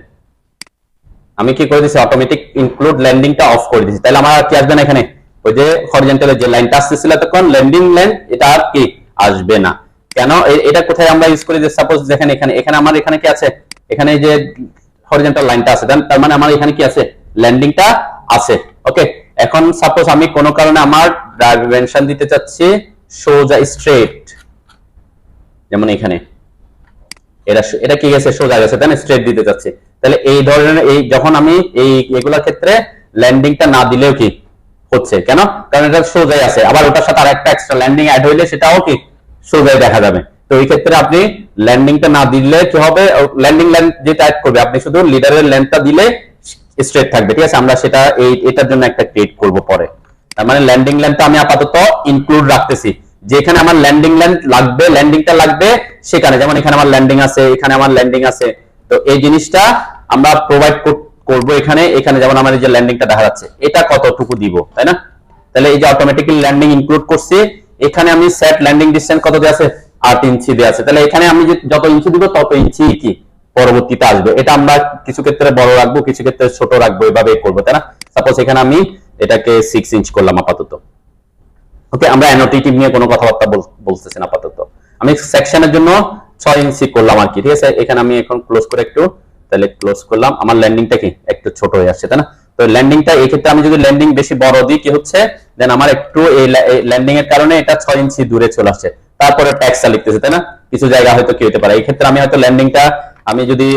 আমি কি করে দিছি অটোমেটিক ইনক্লুড ল্যান্ডিংটা অফ করে দিছি, তাহলে আমার আর কি আসবে না এখানে? ওই যে হরিজন্টালের যে লাইনটা আসতেছিল তখন ল্যান্ডিং লাইন, এটা আর কি আসবে না। কেন? এটা কোথায় আমরা ইউজ করি? যে সাপোজ দেখেন এখানে আমার এখানে কি আছে, এখানে যে হরিজন্টাল লাইনটা আছে, তার মানে আমার এখানে কি আছে? ল্যান্ডিংটা আছে, ওকে? এখন সাপোজ আমি কোনো কারণে আমার ডাইমেনশন দিতে চাচ্ছি সোজা স্ট্রেট, যেমন এখানে এটা কি গেছে? সোজা গেছে, তাই না? স্ট্রেট দিতে চাচ্ছি, তাহলে এই ধরনের এই যখন আমি এই এগুলোর ক্ষেত্রে ল্যান্ডিংটা না দিলেও কি হচ্ছে, কেন? কারণ এটা সোজাই আছে, আবার ওটার সাথে আরেকটা এক্সট্রা ল্যান্ডিং অ্যাড হইলে সেটাও কি সোজাই দেখা যাবে। তো এই ক্ষেত্রে আপনি ল্যান্ডিংটা না দিলে কি হবে? ল্যান্ডিং লেন্থ যেটা অ্যাড করবে, আপনি শুধু লিডারের লেন্থটা দিলে স্ট্রেট থাকবে, ঠিক আছে? আমরা সেটা এটার জন্য একটা ক্রিয়েট করব পরে। তার মানে ল্যান্ডিং লেন্থটা আমি আপাতত ইনক্লুড রাখতেছি, যেখানে আমার ল্যান্ডিং লেন্থ লাগবে, ল্যান্ডিংটা লাগবে সেখানে, যেমন এখানে আমার ল্যান্ডিং আছে, এখানে আমার ল্যান্ডিং আছে, তো এই জিনিসটা আমরা প্রোভাইড করব এখানে। এখানে যেমন আমার এই যে ল্যান্ডিংটা দেখা যাচ্ছে এটা কতটুকু দিব, তাই না? তাহলে এই যে অটোমেটিক্যালি ল্যান্ডিং ইনক্লুড করছি, এখানে আমি সেট ল্যান্ডিং ডিসটেন্স কত দেয়া আছে? 8 ইঞ্চি দেয়া আছে, তাহলে এখানে আমি যত ইঞ্চি দিব তত ইঞ্চি কি পরবর্তীতে আসবে। এটা আমরা কিছু ক্ষেত্রে বড় রাখবো, কিছু ক্ষেত্রে ছোট রাখবো, এভাবে করবো, তাই না? সাপোজ এখানে আমি এটাকে 6 ইঞ্চ করলাম আপাতত, ওকে? আমরা অ্যানোটেটিভ নিয়ে কোনো কথাবার্তা বলতেছি না আপাতত। আমি সেকশনের জন্য 6 ইঞ্চি করলাম আর কি, ঠিক আছে? এখানে আমি এখন ক্লোজ করে একটু তাহলে ক্লোজ করলাম। আমার ল্যান্ডিংটা কি একটু ছোট হয়ে আসছে, তাই না? তো ল্যান্ডিংটা এই ক্ষেত্রে আমি যদি ল্যান্ডিং বেশি বড় দিই কি হচ্ছে, দেন আমার একটু এই ল্যান্ডিং এর কারণে এটা 6 ইঞ্চি দূরে চলে আসছে। তারপরে ট্যাক্সটা লিখতেছে, তাই না? কিছু জায়গা হয়তো কি হতে পারে, এই ক্ষেত্রে আমি হয়তো ল্যান্ডিংটা আমি যদি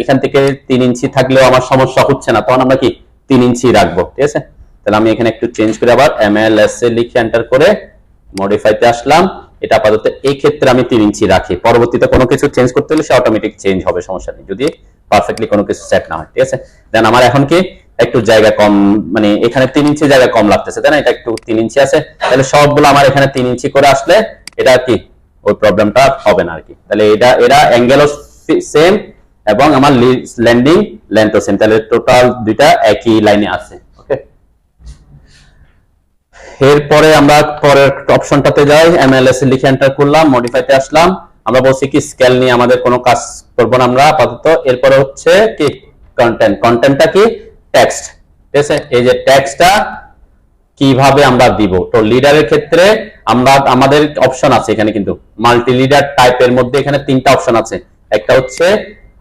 এখান থেকে 3 ইঞ্চি থাকলেও আমার সমস্যা হচ্ছে না, তখন আমরা কি 3 ইঞ্চি রাখবো, ঠিক আছে? তাহলে আমি এখানে একটু চেঞ্জ করে আবার MLS লিখে এন্টার করে মডিফাইতে আসলাম। এটা আপাতত এই ক্ষেত্রে আমি 3 ইঞ্চি রাখি, পরবর্তীতে কোনো কিছু চেঞ্জ করতে হলে সে অটোমেটিক চেঞ্জ হবে, সমস্যা নেই, যদি পারফেক্টলি কোনো কিছু সেট না হয়, ঠিক আছে? দেন আমার এখন কি একটু জায়গা কম, মানে এখানে 3 ইঞ্চি জায়গা কম লাগতেছে, তাই না? এটা একটু 3 ইঞ্চি আছে, তাহলে সবগুলো আমার এখানে 3 ইঞ্চি করে আসলে এটা কি ওই প্রবলেমটা হবে না আর কি। তাহলে এরা অ্যাঙ্গেলও সেম এবং আমার ল্যান্ডিং লেন্থও সেম, তাহলে টোটাল দুইটা একই লাইনে আছে। ওকে, এরপরে আমরা পরের অপশনটাতে যাই, MLS লিখে এন্টার করলাম, মডিফাইতে আসলাম। আমরা বলছি কি স্কেল নিয়ে আমাদের কোনো কাজ করব না আমরা আপাতত। এরপরে হচ্ছে কি কন্টেন্ট, কন্টেন্টটা কি টেক্সট, ঠিক আছে? এই যে টেক্সটটা কিভাবে আমরা দিব, তো লিডারের ক্ষেত্রে আমরা আমাদের অপশন আছে এখানে, কিন্তু মাল্টি লিডার টাইপের মধ্যে এখানে 3টা অপশন আছে। একটা হচ্ছে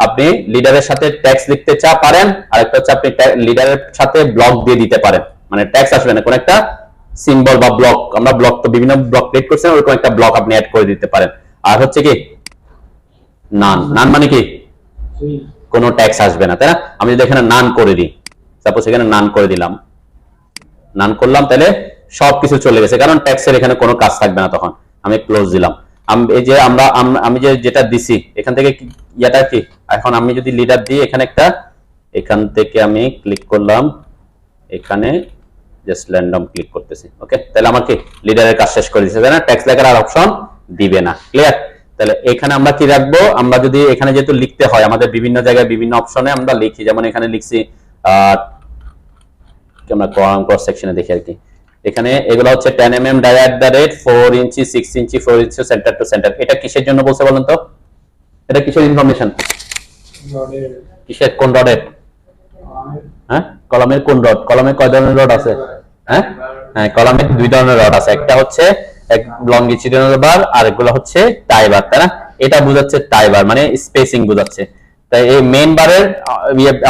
আপনি লিডারের সাথে টেক্সট লিখতে পারেন, আর একটা হচ্ছে আপনি লিডারের সাথে ব্লক দিয়ে দিতে পারেন, মানে টেক্সট আসবে না, কোন একটা সিম্বল বা ব্লক, আমরা ব্লক তো বিভিন্ন ব্লক ক্রিয়েট করছি, ওরকম একটা ব্লক আপনি অ্যাড করে দিতে পারেন। আর হচ্ছে কি নান, নান মানে কি কোনো ট্যাক্স আসবে না, তাই না? আমি যদি এখানে নান করে দিই, সাপোজ এখানে নান করে দিলাম, নান করলাম, তাহলে সবকিছু চলে গেছে, কারণ ট্যাক্সের এখানে কোনো কাজ থাকবে না। তখন আমি ক্লোজ দিলাম। এই যে আমি যেটা দিছি এখান থেকে ইয়াটা কি, এখন আমি যদি লিডার দিই এখানে একটা, এখান থেকে আমি ক্লিক করলাম, এখানে জাস্ট র্যান্ডম ক্লিক করতেছি। ওকে, তাহলে আমাকে লিডারের কাজ শেষ করে দিচ্ছে, তাই না? ট্যাক্স লেখার আর অপশন দিবে না। ক্লিয়ার? তাহলে এখানে আমরা কি রাখবো, আমরা যদি এখানে যেহেতু লিখতে হয় আমাদের বিভিন্ন জায়গায় বিভিন্ন অপশনে আমরা লিখি, যেমন এখানে লিখছি আমরা ক্রস সেকশনে দেখি আর কি, এখানে এগুলো হচ্ছে 10 mm dia at the rate 4 inch 6 inch 4 inch center to center. এটা কিসের জন্য বলছে বলেন তো? এটা কিসের ইনফরমেশন? কিসের, কোন রডের? হ্যাঁ, কলামের কোন রড? কলামে কয় ধরনের রড আছে? হ্যাঁ হ্যাঁ, কলামে 2 ধরনের রড আছে, একটা হচ্ছে এক লংগিটিউডিনাল বার, আর এগুলো হচ্ছে টাই বার, তাই না? এটা বোঝাচ্ছে টাই বার মানে স্পেসিং বোঝাচ্ছে। তাই এই মেইন বারের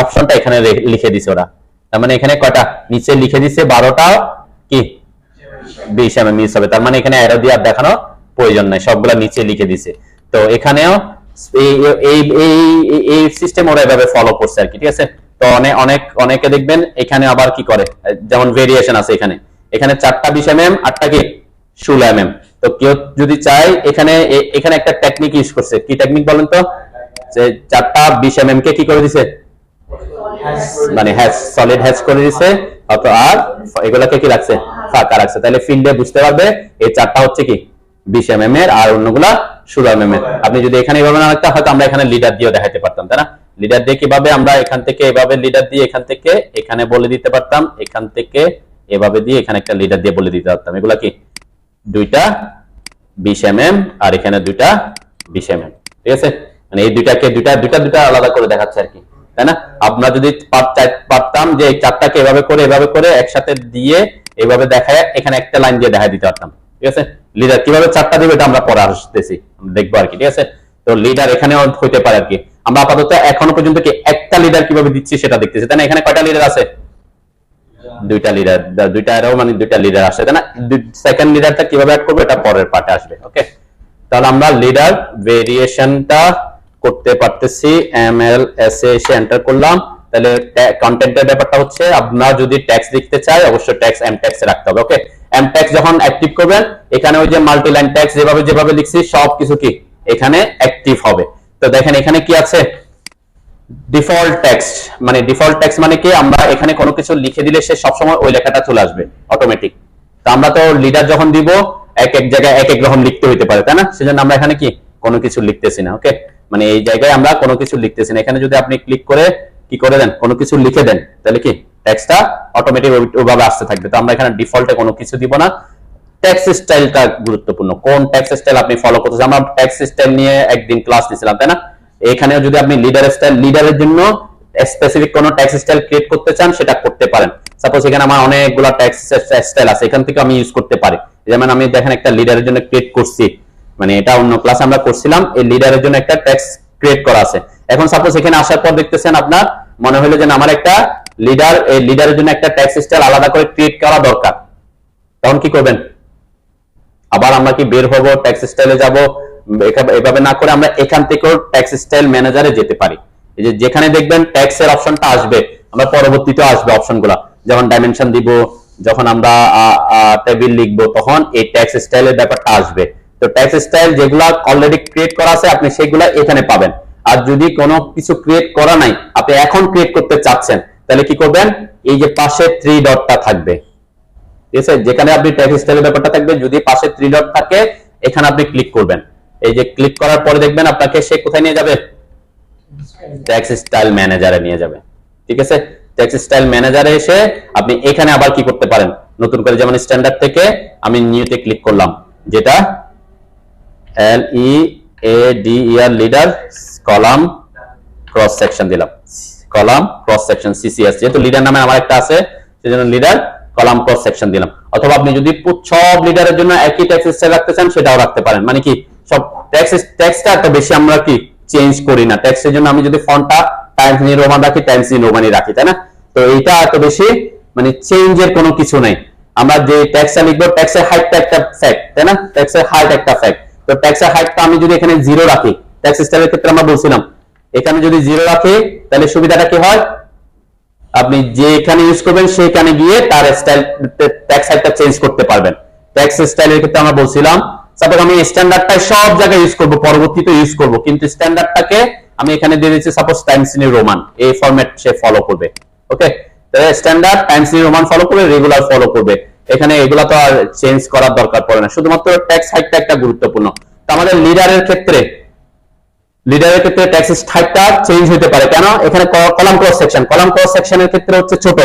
অপশনটা এখানে লিখে দিছে ওরা, তার মানে এখানে কয়টা নিচে লিখে দিছে 12টা কি 20 mm মিস হবে, তার মানে এখানে অ্যারো দিয়ে আর দেখানো প্রয়োজন নাই, সবগুলা নিচে লিখে দিছে। তো এখানেও এই সিস্টেম ওরা এভাবে ফলো করছে আর কি, ঠিক আছে? তো অনেকে দেখবেন এখানে আবার কি করে, যেমন ভেরিয়েশন আছে এখানে, এখানে 4টা 20 mm 8টা কি 16 mm। তো কেউ যদি চায় এখানে একটা টেকনিক ইউজ করছে, কি টেকনিক বলেন তো? যে 4টা 20 mm কে কি করে দিছে, মানে হ্যাশ, সলিড হ্যাশ করে দিছে, আর এগুলাকে কি রাখছে, ফাঁকা রাখছে। তাহলে ফিল্ডে বুঝতে পারবে এই 4টা হচ্ছে কি 20 mm এর, আর অন্যগুলা 16 mm এর। আপনি যদি এখানে এভাবে না রাখতে, হয়তো আমরা এখানে লিডার দিয়েও দেখাতে পারতাম, তাই না? লিডার দিয়ে কিভাবে আমরা এখান থেকে এভাবে লিডার দিয়ে এখান থেকে এখানে বলে দিতে পারতাম, এখান থেকে এভাবে দিয়ে এখানে একটা লিডার দিয়ে বলে দিতে পারতাম। এগুলা কি 2টা 20 mm আর এখানে 2টা 20 mm, ঠিক আছে? মানে এই দুইটাকে দুইটা আলাদা করে দেখাচ্ছে আর কি, তাই না? আমরা যদি পারতাম যে এই 4টাকে এভাবে করে একসাথে দিয়ে এভাবে দেখায় এখানে একটা লাইন দিয়ে দেখাই দিতে পারতাম, ঠিক আছে? লিডার কিভাবে 4টা দিবে এটা আমরা পরে আসতেছি, দেখবো আর কি, ঠিক আছে? তো লিডার এখানেও হইতে পারে আর কি। আমরা আপাতত এখনো পর্যন্ত কি একটা লিডার কিভাবে দিচ্ছি সেটা দেখতেছি, তাই না? এখানে কয়টা লিডার আছে? 2টা লিডার, 2টা এরও মানে 2টা লিডার আসে, তাই না? সেকেন্ড লিডারটা কিভাবে অ্যাড করবো এটা পরের পার্টে আসবে। ওকে, তাহলে আমরা লিডার ভেরিয়েশনটা করতে পারতেছি, MLS এ এসে এন্টার করলাম। তাহলে কন্টেন্টের ব্যাপারটা হচ্ছে আপনারা যদি ট্যাক্স লিখতে চাই অবশ্যই ট্যাক্স এম ট্যাক্স রাখতে হবে। ওকে, এম ট্যাক্স যখন অ্যাক্টিভ করবেন এখানে ওই যে মাল্টি লাইন ট্যাক্স যেভাবে লিখছি সবকিছু কি এখানে অ্যাক্টিভ হবে। তো দেখেন এখানে কি আছে, ডিফল্ট টেক্সট, মানে ডিফল্ট টেক্সট মানে কি আমরা এখানে কোনো কিছু লিখে দিলে সে সবসময় ওই লেখাটা চলে আসবে অটোমেটিক। তো আমরা তো লিডার যখন দিব এক জায়গায় এক রকম লিখতে হইতে পারে, তাই না? সেজন্য আমরা এখানে কি কোনো কিছু লিখতেছি না। ওকে, মানে এই জায়গায় আমরা কোনো কিছু লিখতেছি না। এখানে যদি আপনি ক্লিক করে কি করে দেন, কোনো কিছু লিখে দেন, তাহলে কি টেক্সটটা অটোমেটিক ওইভাবে আসতে থাকবে। তো আমরা এখানে ডিফল্টে কোনো কিছু দিব না। টেক্সট স্টাইলটা গুরুত্বপূর্ণ, কোন টেক্সট স্টাইল আপনি ফলো করতেছেন। আমরা টেক্সট স্টাইল নিয়ে একদিন ক্লাস নিয়েছিলাম, তাই না? এখানেও যদি আপনি লিডার স্টাইল, লিডারের জন্য স্পেসিফিক কোনো টেক্সট স্টাইল ক্রিয়েট করতে চান সেটা করতে পারেন। সাপোজ এখানে আমার অনেকগুলো টেক্সট স্টাইল আছে, এখান থেকে আমি ইউজ করতে পারি। যেমন আমি দেখেন একটা লিডারের জন্য ক্রিয়েট করছি, মানে এটা অন্য ক্লাসে আমরা করছিলাম, এই লিডারের জন্য একটা টেক্সট ক্রিয়েট করা আছে। এখন সাপোজ এখানে আসার পর দেখতেছেন আপনার মনে হলো যে আমার একটা লিডার, এই লিডারের জন্য একটা ট্যাক্স স্টাইল আলাদা করে ক্রিয়েট করা দরকার, তখন কি করবেন? আবার আমরা কি বের হবো, ট্যাক্স স্টাইলে যাব? এভাবে না করে আমরা এখান থেকেও ট্যাক্স স্টাইল ম্যানেজারে যেতে পারি। এই যে যেখানে দেখবেন ট্যাক্স এর অপশনটা আসবে, আমরা পরবর্তীতে আসবে অপশনগুলো, যখন ডাইমেনশন দিব, যখন আমরা টেবিল লিখবো, তখন এই ট্যাক্স স্টাইলের ব্যাপারটা আসবে। তো ট্যাক্স স্টাইল যেগুলা অলরেডি ক্রিয়েট করা আছে আপনি সেগুলা এখানে পাবেন। আর যদি কোনো কিছু ক্রিয়েট করা নাই, আপনি এখন ক্রিয়েট করতে চাচ্ছেন, তাহলে কি করবেন? এই যে পাশে 3 ডটটা থাকবে, ঠিক আছে, যেখানে আপনি ট্যাক্স স্টাইলের ব্যাপারটা থাকবে, যদি পাশে 3 ডট থাকে এখানে আপনি ক্লিক করবেন। এই যে ক্লিক করার পরে দেখবেন আপনাকে সে কোথায় নিয়ে যাবে? ট্যাক্স স্টাইল ম্যানেজারে নিয়ে যাবে। ঠিক আছে, ট্যাক্স স্টাইল ম্যানেজারে এসে আপনি এখানে আবার কি করতে পারেন, নতুন করে যেমন স্ট্যান্ডার্ড থেকে আমি নিউতে ক্লিক করলাম, যেটা LEADER leader column cross section দিলাম, কলাম ক্রস সেকশন CCS, যেহেতু লিডার নামে আমার একটা আছে সেজন্য লিডার কলাম ক্রস সেকশন দিলাম। অথবা আপনি যদি সব লিডারের জন্য একই ট্যাক্স স্টাইল রাখতে চান সেটাও রাখতে পারেন। মানে কি সব ট্যাক্সটা এত বেশি আমরা কি চেঞ্জ করি না, ট্যাক্সের জন্য আমি যদি ফন্টটা টাইমস নিউ রোমান রাখি, টাইমস নিউ রোমানই রাখি, তাই না? তো এইটা এত বেশি মানে চেঞ্জের কোনো কিছু নাই। আমরা যে ট্যাক্সটা লিখবো, ট্যাক্সের হাইটটা একটা ফ্যাক্ট, তাই না? ট্যাক্সের হাইট একটা ফ্যাক্ট। তো ট্যাক্সের হাইটটা আমি যদি এখানে 0 রাখি, ট্যাক্স স্টাইলের ক্ষেত্রে আমরা বলছিলাম এখানে যদি 0 রাখি তাহলে সুবিধাটা কি হয়, আপনি যেখানে ইউজ করবেন সেখানে গিয়ে তার স্টাইল ট্যাক্স হাইটটা চেঞ্জ করতে পারবেন। ট্যাক্স স্টাইলের ক্ষেত্রে আমরা বলছিলাম সাপোজ আমি স্ট্যান্ডার্ডটাই সব জায়গায় ইউজ করব, পরবর্তীতে ইউজ করব, কিন্তু স্ট্যান্ডার্ডটাকে আমি এখানে দিয়ে দিচ্ছি সাপোজ টাইমস নিউ রোমান, এই ফরম্যাট সে ফলো করবে। ওকে, তাহলে standard Times new Roman follow করবে, রেগুলার ফলো করবে, এখানে এগুলা তো আর চেঞ্জ করার দরকার পড়ে না, শুধুমাত্র ট্যাক্স হাইটটা একটা গুরুত্বপূর্ণ। তো আমাদের লিডারের ক্ষেত্রে ট্যাক্স হাইটটা চেঞ্জ হতে পারে কেন? এখানে column cross section, column cross সেকশনের ক্ষেত্রে হচ্ছে ছোট,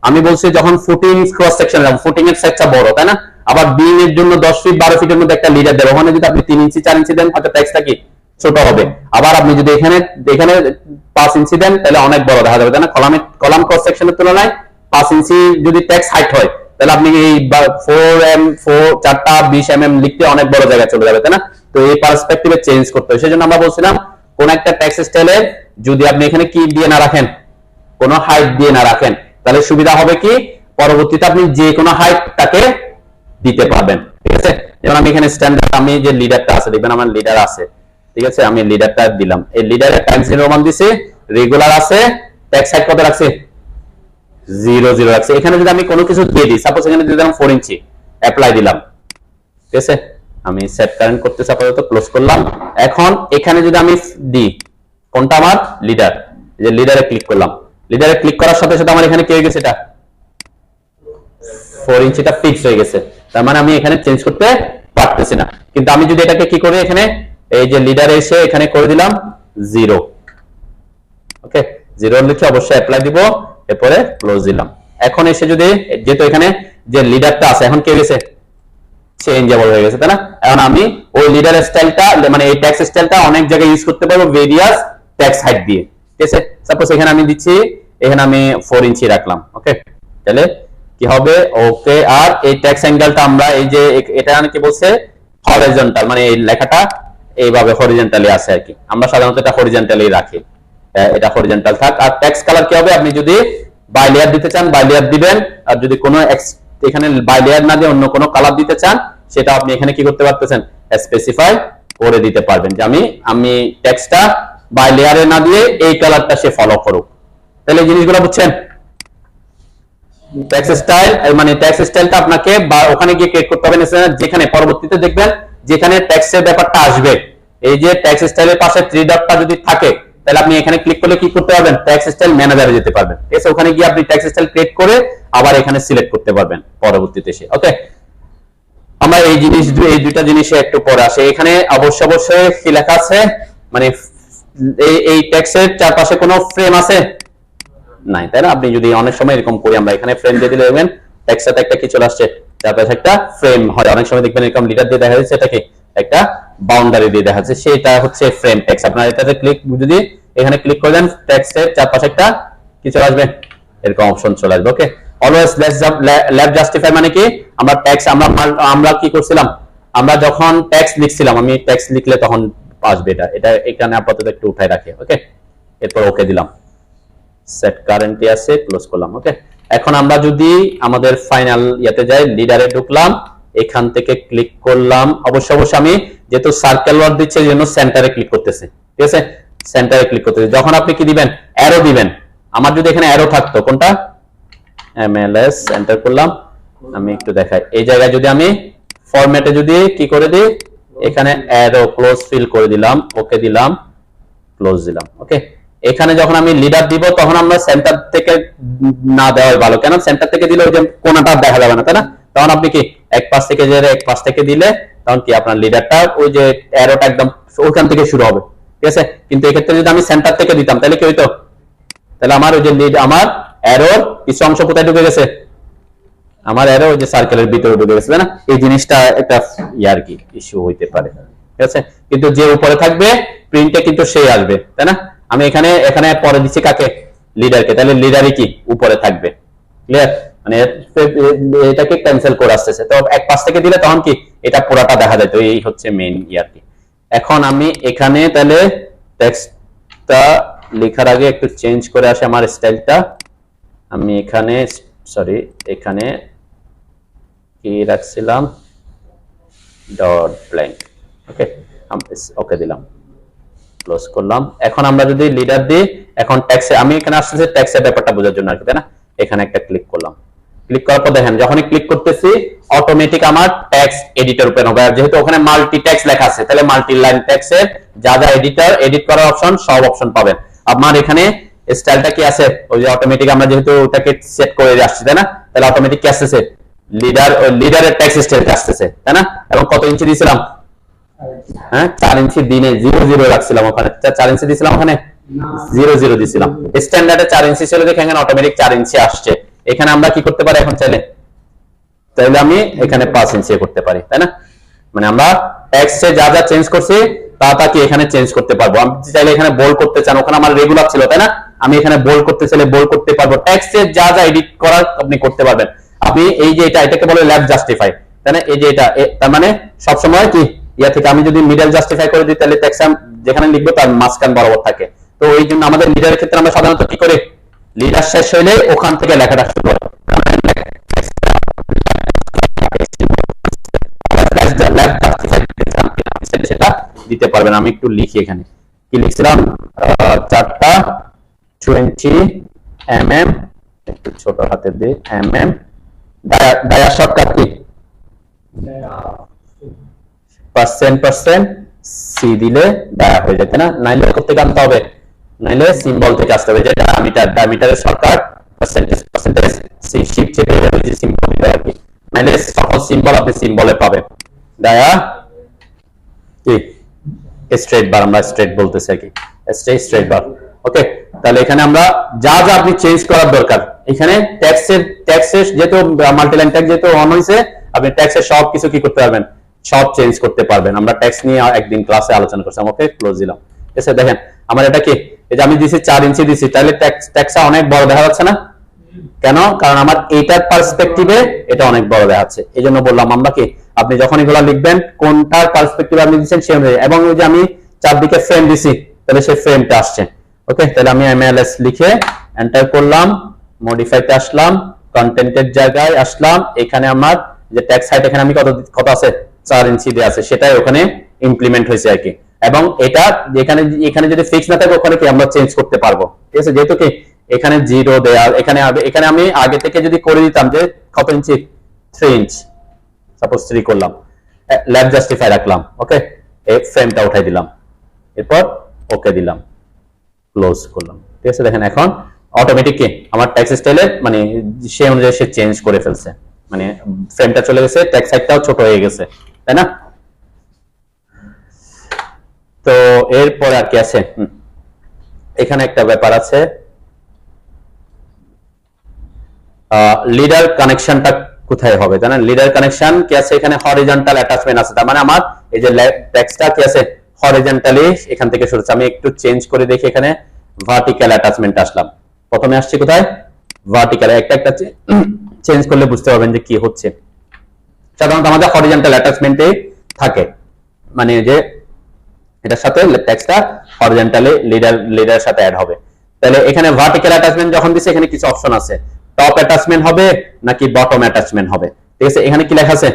আমি বলছি যখন ফুটিং ক্রস সেকশন, ফুটিং এর সাইজটা বড়, তাই না? আবার বিম এর জন্য 10 ফিট 12 ফিটের মধ্যে একটা লিডার দেবো, ওখানে যদি আপনি 3 ইঞ্চি 4 ইঞ্চি দেন হয়তো ট্যাক্সটা কি ছোট হবে। আবার আপনি যদি এখানে 5 ইঞ্চি দেন তাহলে অনেক বড় দেখা যাবে, তাই না? কলাম ক্রস সেকশনের তুলনায় 5 ইঞ্চি যদি ট্যাক্স হাইট হয় তাহলে আপনি এই 4 20 লিখতে অনেক বড় জায়গা চলে যাবে, তাই না? তো এই পার্সপেক্টিভে চেঞ্জ করতে হয়। সেজন্য আমরা বলছিলাম কোন একটা ট্যাক্স স্টাইলে যদি আপনি এখানে কি দিয়ে না রাখেন, কোন হাইট দিয়ে না রাখেন, তাহলে সুবিধা হবে কি পরবর্তীতে আপনি যে কোনো হাইট তাকে দিতে পারবেন। ঠিক আছে, যেমন আমি এখানে স্ট্যান্ডার্ড, আমি যে লিডারটা আছে দেখবেন আমার লিডার আছে, ঠিক আছে, আমি লিডারটা দিলাম, এই লিডারের টাইমস নিউ রোমান দিছি, রেগুলার আছে, ট্যাক্স হাইট কত রাখছি 0 রাখছি। এখানে যদি আমি কোনো কিছু দিয়ে দিই, সাপোজ এখানে দিয়ে দিলাম 4 ইঞ্চি, অ্যাপ্লাই দিলাম, ঠিক আছে, আমি সেট কারেন্ট করতেছি আপাতত, ক্লোজ করলাম। এখন এখানে যদি আমি দিই কোনটা, আমার লিডার, যে লিডারে ক্লিক করলাম, লিডারে ক্লিক করার সাথে সাথে আমার এখানে কি হয়ে গেছে, এটা 4 ইঞ্চিটা ফিক্স হয়ে গেছে, তার মানে আমি এখানে চেঞ্জ করতে পারতেছি না। কিন্তু আমি যদি এটাকে কি করি, এখানে এই যে লিডারে এসে এখানে করে দিলাম 0, ওকে, 0 লিখে অবশ্যই অ্যাপ্লাই দিব, এরপরে ক্লোজ দিলাম। এখন এসে যদি যেহেতু এখানে যে লিডারটা আছে এখন কি হয়ে গেছে, চেঞ্জেবল হয়ে গেছে, তাই না? এখন আমি ওই লিডার স্টাইলটা মানে এই ট্যাক্স স্টাইলটা অনেক জায়গায় ইউজ করতে পারবো ভেরিয়াস ট্যাক্স হাইট দিয়ে। ঠিক আছে, সাপোজ এখানে আমি দিচ্ছি, এখানে আমি 4 ইঞ্চি রাখলাম, ওকে, তাহলে কি হবে, ওকে। আর এই ট্যাক্স অ্যাঙ্গেলটা আমরা এই যে এটা কি বলছে হরিজন্টাল, মানে এই লেখাটা এইভাবে হরিজন্টালি আছে আর কি, আমরা সাধারণত এটা হরিজন্টালি রাখি, এটা হরিজন্টাল থাক। আর ট্যাক্স কালার কি হবে, আপনি যদি বাই লেয়ার দিতে চান বাই লেয়ার দিবেন, আর যদি কোনো এখানে বাই লেয়ার না দিয়ে অন্য কোনো কালার দিতে চান সেটা আপনি এখানে কি করতে পারতেছেন, স্পেসিফাই করে দিতে পারবেন যে আমি টেক্সটটা বাই লেয়ারে না দিয়ে এই কালারটা সে ফলো করুক। তাহলে এই জিনিসগুলো বুঝছেন? ট্যাক্স স্টাইল মানে ট্যাক্স স্টাইলটা আপনাকে ওখানে গিয়ে ক্রিয়েট করতে হবে না, যেখানে পরবর্তীতে দেখবেন যেখানে ট্যাক্সের ব্যাপারটা আসবে, এই যে ট্যাক্স স্টাইলের পাশে 3 ডটটা যদি থাকে তাহলে আপনি এখানে ক্লিক করলে কি করতে পারবেন, ট্যাক্স স্টাইল ম্যানেজারে যেতে পারবেন। ঠিক আছে, ওখানে গিয়ে আপনি ট্যাক্স স্টাইল ক্রিয়েট করে আবার এখানে সিলেক্ট করতে পারবেন পরবর্তীতে এসে। ওকে, আমরা এই দুইটা জিনিসে একটু পরে আসে। এখানে অবশ্যই কি লেখা আছে, মানে এই ট্যাক্সের চারপাশে কোনো ফ্রেম আছে নাই, তাই না? আপনি যদি অনেক সময় এরকম করি, আমরা এখানে ফ্রেম দিয়ে দিলে দেখবেন ট্যাক্সের সাথে একটা কি চলে আসছে, চারপাশে একটা ফ্রেম হয়। অনেক সময় দেখবেন এরকম লিডার দিয়ে দেখা যাচ্ছে, এটাকে একটা বাউন্ডারি দিয়ে দেখা যাচ্ছে, সেটা হচ্ছে ফ্রেম ট্যাক্স। আপনারা এটাতে ক্লিক যদি এখানে ক্লিক করে দেন, ট্যাক্সের চারপাশে একটা কি চলে আসবে, এরকম অপশন চলে আসবে। ওকে, অলওয়েজ লেফট জাস্টিফাই মানে কি, আমরা ট্যাক্স আমরা কি করছিলাম, আমরা যখন ট্যাক্স লিখছিলাম, আমি ট্যাক্স লিখলে তখন আসবে এটা এখানে আপাতত একটু উঠাই রাখি। ওকে, এরপর ওকে দিলাম, সেট কারেন্টলি আছে, ক্লোজ করলাম। ওকে, এখন আমরা যদি আমাদের ফাইনাল ইয়াতে যাই, লিডারে ঢুকলাম, এখান থেকে ক্লিক করলাম। অবশ্যই আমি যেহেতু সার্কেল ওয়ার্ড দিচ্ছে এই জন্য সেন্টারে ক্লিক করতেছি, ঠিক আছে, সেন্টারে ক্লিক করতেছি। যখন আপনি কি দিবেন, অ্যারো দিবেন, আমার যদি এখানে অ্যারো থাকতো, কোনটা, MLS এন্টার করলাম, আমি একটু দেখাই, এই জায়গায় যদি আমি ফরম্যাটে যদি কি করে দিই, এখানে অ্যারো ক্লোজ ফিল করে দিলাম, ওকে দিলাম, ক্লোজ দিলাম। ওকে, এখানে যখন আমি লিডার দিব তখন আমরা সেন্টার থেকে না দেওয়াই ভালো, কেন সেন্টার থেকে দিলে ওই যে কোণাটা দেখা যাবে না, তাই না? তখন আপনি কি এক পাশ থেকে যে এক পাশ থেকে দিলে তখন কি আপনার লিডারটা ওই যে অ্যারোটা একদম ওখান থেকে শুরু হবে, ঠিক আছে। কিন্তু এক্ষেত্রে যদি আমি সেন্টার থেকে দিতাম তাহলে কি হইতো, তাহলে আমার ওই যে লিড, আমার অ্যারোর কিছু অংশ কোথায় ঢুকে গেছে, আমার অ্যারো ওই যে সার্কেলের ভিতরে ঢুকে গেছে, তাই না? এই জিনিসটা একটা ইয়ার কি ইস্যু হইতে পারে, ঠিক আছে। কিন্তু যে উপরে থাকবে প্রিন্টে কিন্তু সেই আসবে, তাই না? আমি এখানে এখানে পরে দিচ্ছি কাকে, লিডারকে, তাহলে লিডারই কি উপরে থাকবে, ক্লিয়ার? মানে এটাকে ক্যান্সেল করে আসতেছে, তো এক পাশ থেকে দিলে তখন কি এটা পুরাটা দেখা যায়। তো এই হচ্ছে মেইন ইয়ার কি। এখন আমি এখানে তাহলে টেক্সটটা লেখার আগে একটু চেঞ্জ করে আসি আমার স্টাইলটা। আমি এখানে সরি এখানে কি রাখছিলাম, ডট ব্ল্যাঙ্ক। ওকে, ওকে দিলাম, ক্লোজ করলাম। এখন আমরা যদি লিডার দিই, এখন ট্যাক্সে আমি এখানে আসতেছি ট্যাক্সের ব্যাপারটা বোঝার জন্য আর কি, তাই না? এখানে একটা ক্লিক করলাম, ক্লিক করার পর দেখেন যখনই ক্লিক করতেছি অটোমেটিক আমার ট্যাক্স এডিটর ওপেন হবে। আর যেহেতু ওখানে মাল্টি ট্যাক্স লেখা আছে তাহলে মাল্টি লাইন ট্যাক্সের যা যা এডিটর এডিট করার অপশন সব অপশন পাবেন। আমার এখানে স্টাইলটা কি আছে, ওই যে অটোমেটিক আমরা যেহেতু ওটাকে সেট করে আসছি, তাই না? তাহলে অটোমেটিক কি আসতেছে, লিডারের ট্যাক্স স্টাইল আসতেছে, তাই না? এবং কত ইঞ্চি দিয়েছিলাম, হ্যাঁ 4 ইঞ্চি দিনে 00 রাখছিলাম, ওখানে 4 ইঞ্চি দিয়েছিলাম, ওখানে 00 দিয়েছিলাম। স্ট্যান্ডার্ডে 4 ইঞ্চি ছিল, দেখে এখানে অটোমেটিক 4 ইঞ্চি আসছে। এখানে আমরা কি করতে পারি এখন চাইলে, তাহলে আমি এখানে 5 ইঞ্চি করতে পারি, তাই না? মানে আমরা টেক্সটে যা যা চেঞ্জ করছি তা কি এখানে চেঞ্জ করতে পারবো। আমি চাইলে এখানে বোল্ড করতে চান, ওখানে আমার রেগুলার ছিল, তাই না? আমি এখানে বোল্ড করতে চাইলে বোল্ড করতে পারবো। টেক্সটে যা যা এডিট করার আপনি করতে পারবেন। আপনি এই যে এটাকে বলে ল্যাব জাস্টিফাই, তাই না? এই যে এটা তার মানে সবসময় কি ইয়া থেকে আমি যদি মিডল জাস্টিফাই করে দিই তাহলে টেক্সট যেখানে লিখবো তার মাঝখান বরাবর থাকে। তো এই জন্য আমাদের লিডারের ক্ষেত্রে আমরা সাধারণত কি করি, লিডার শেষ হইলে ওখান থেকে লেখাটা শুরু হয়, সেটা দিতে পারবেন। আমি একটু লিখি, এখানে কি লিখছিলাম, 4টা 20 mm, একটু ছোট হাতে দিই, mm dia shortcut key % C দিলে ডায়া হয়ে যায়, তাই না? নাইলে করতে আনতে হবে, নাইলে সিম্বল থেকে আসতে হবে, যেটা ডায়ামিটারের শর্টকাট পার্সেন্টেজ সি শিফট চেপে যে সিম্বল দিতে আর কি, নাইলে সকল সিম্বল আপনি সিম্বলে পাবেন। ডায়া কি স্ট্রেট বার, আমরা স্ট্রেট বলতেছি আর কি, স্ট্রেট বার। ওকে, তাহলে এখানে আমরা যা যা আপনি চেঞ্জ করার দরকার, এখানে ট্যাক্সের যেহেতু মাল্টিলাইন ট্যাক্স যেহেতু অন হয়েছে, আপনি ট্যাক্সের সব কিছু কি করতে পারবেন, সব চেঞ্জ করতে পারবেন। আমরা ট্যাক্স নিয়ে একদিন ক্লাসে আলোচনা করছিলাম। ওকে, ক্লোজ দিলাম। এসে দেখেন আমার এটা কি, এই যে আমি দিছি 4 ইঞ্চি দিছি, তাহলে ট্যাক্সটা অনেক বড় দেখা যাচ্ছে না? কেন? কারণ আমার এইটার পার্সপেক্টিভে এটা অনেক বড় দেখাচ্ছে। এই জন্য বললাম আমরা কি, আপনি যখন এগুলো লিখবেন কোনটার পার্সপেক্টিভ আপনি দিচ্ছেন সেই অনুযায়ী, এবং ওই যে আমি চারদিকে ফ্রেম দিছি তাহলে সেই ফ্রেমটা আসছে। ওকে, তাহলে আমি MLS লিখে এন্টার করলাম, মডিফাইতে আসলাম, কন্টেন্টের জায়গায় আসলাম, এখানে আমার যে ট্যাক্স হাইট এখানে আমি কত আছে 4 ইঞ্চি দিয়ে আছে, সেটাই ওখানে ইমপ্লিমেন্ট হয়েছে আর কি। এবং এটা এখানে যদি ফিক্স না থাকে ওখানে কি আমরা চেঞ্জ করতে পারবো, ঠিক আছে? যেহেতু কি এখানে 0 দেয়া, এখানে আমি আগে থেকে যদি করে দিতাম যে কত ইঞ্চি 3 ইঞ্চ, সাপোজ 3 করলাম, ল্যাব জাস্টিফাই রাখলাম। ওকে, এই ফ্রেমটা উঠাই দিলাম, এরপর ওকে দিলাম, ক্লোজ করলাম, ঠিক আছে? দেখেন এখন অটোমেটিক কি আমার ট্যাক্স স্টাইলে মানে সেই অনুযায়ী সে চেঞ্জ করে ফেলছে, মানে ফ্রেমটা চলে গেছে, ট্যাক্স সাইজটাও ছোট হয়ে গেছে, তাই না? তো এরপর আর কি আছে, এখানে একটা ব্যাপার আছে, লিডার কানেকশনটা কোথায় হবে জানেন? লিডার কানেকশন কি আছে, এখানে হরিজন্টাল অ্যাটাচমেন্ট আছে, তার মানে আমার এই যে টেক্সটটা কি আছে হরিজন্টালি এখান থেকে শুরু হচ্ছে। আমি একটু চেঞ্জ করে দেখি, এখানে ভার্টিক্যাল অ্যাটাচমেন্ট আসলাম, প্রথমে আসছি কোথায়, ভার্টিক্যাল। একটা চেঞ্জ করলে বুঝতে পারবেন যে কি হচ্ছে। সাধারণত আমাদের হরিজন্টাল অ্যাটাচমেন্টে থাকে, মানে যে এটার সাথে টেক্সটটা হরিজন্টালি লিডারের সাথে অ্যাড হবে। তাহলে এখানে ভার্টিক্যাল অ্যাটাচমেন্ট যখন দিছে এখানে কিছু অপশন আছে, টপ অ্যাটাচমেন্ট হবে নাকি বটম অ্যাটাচমেন্ট হবে। ঠিক আছে, এখানে কি লেখা আছে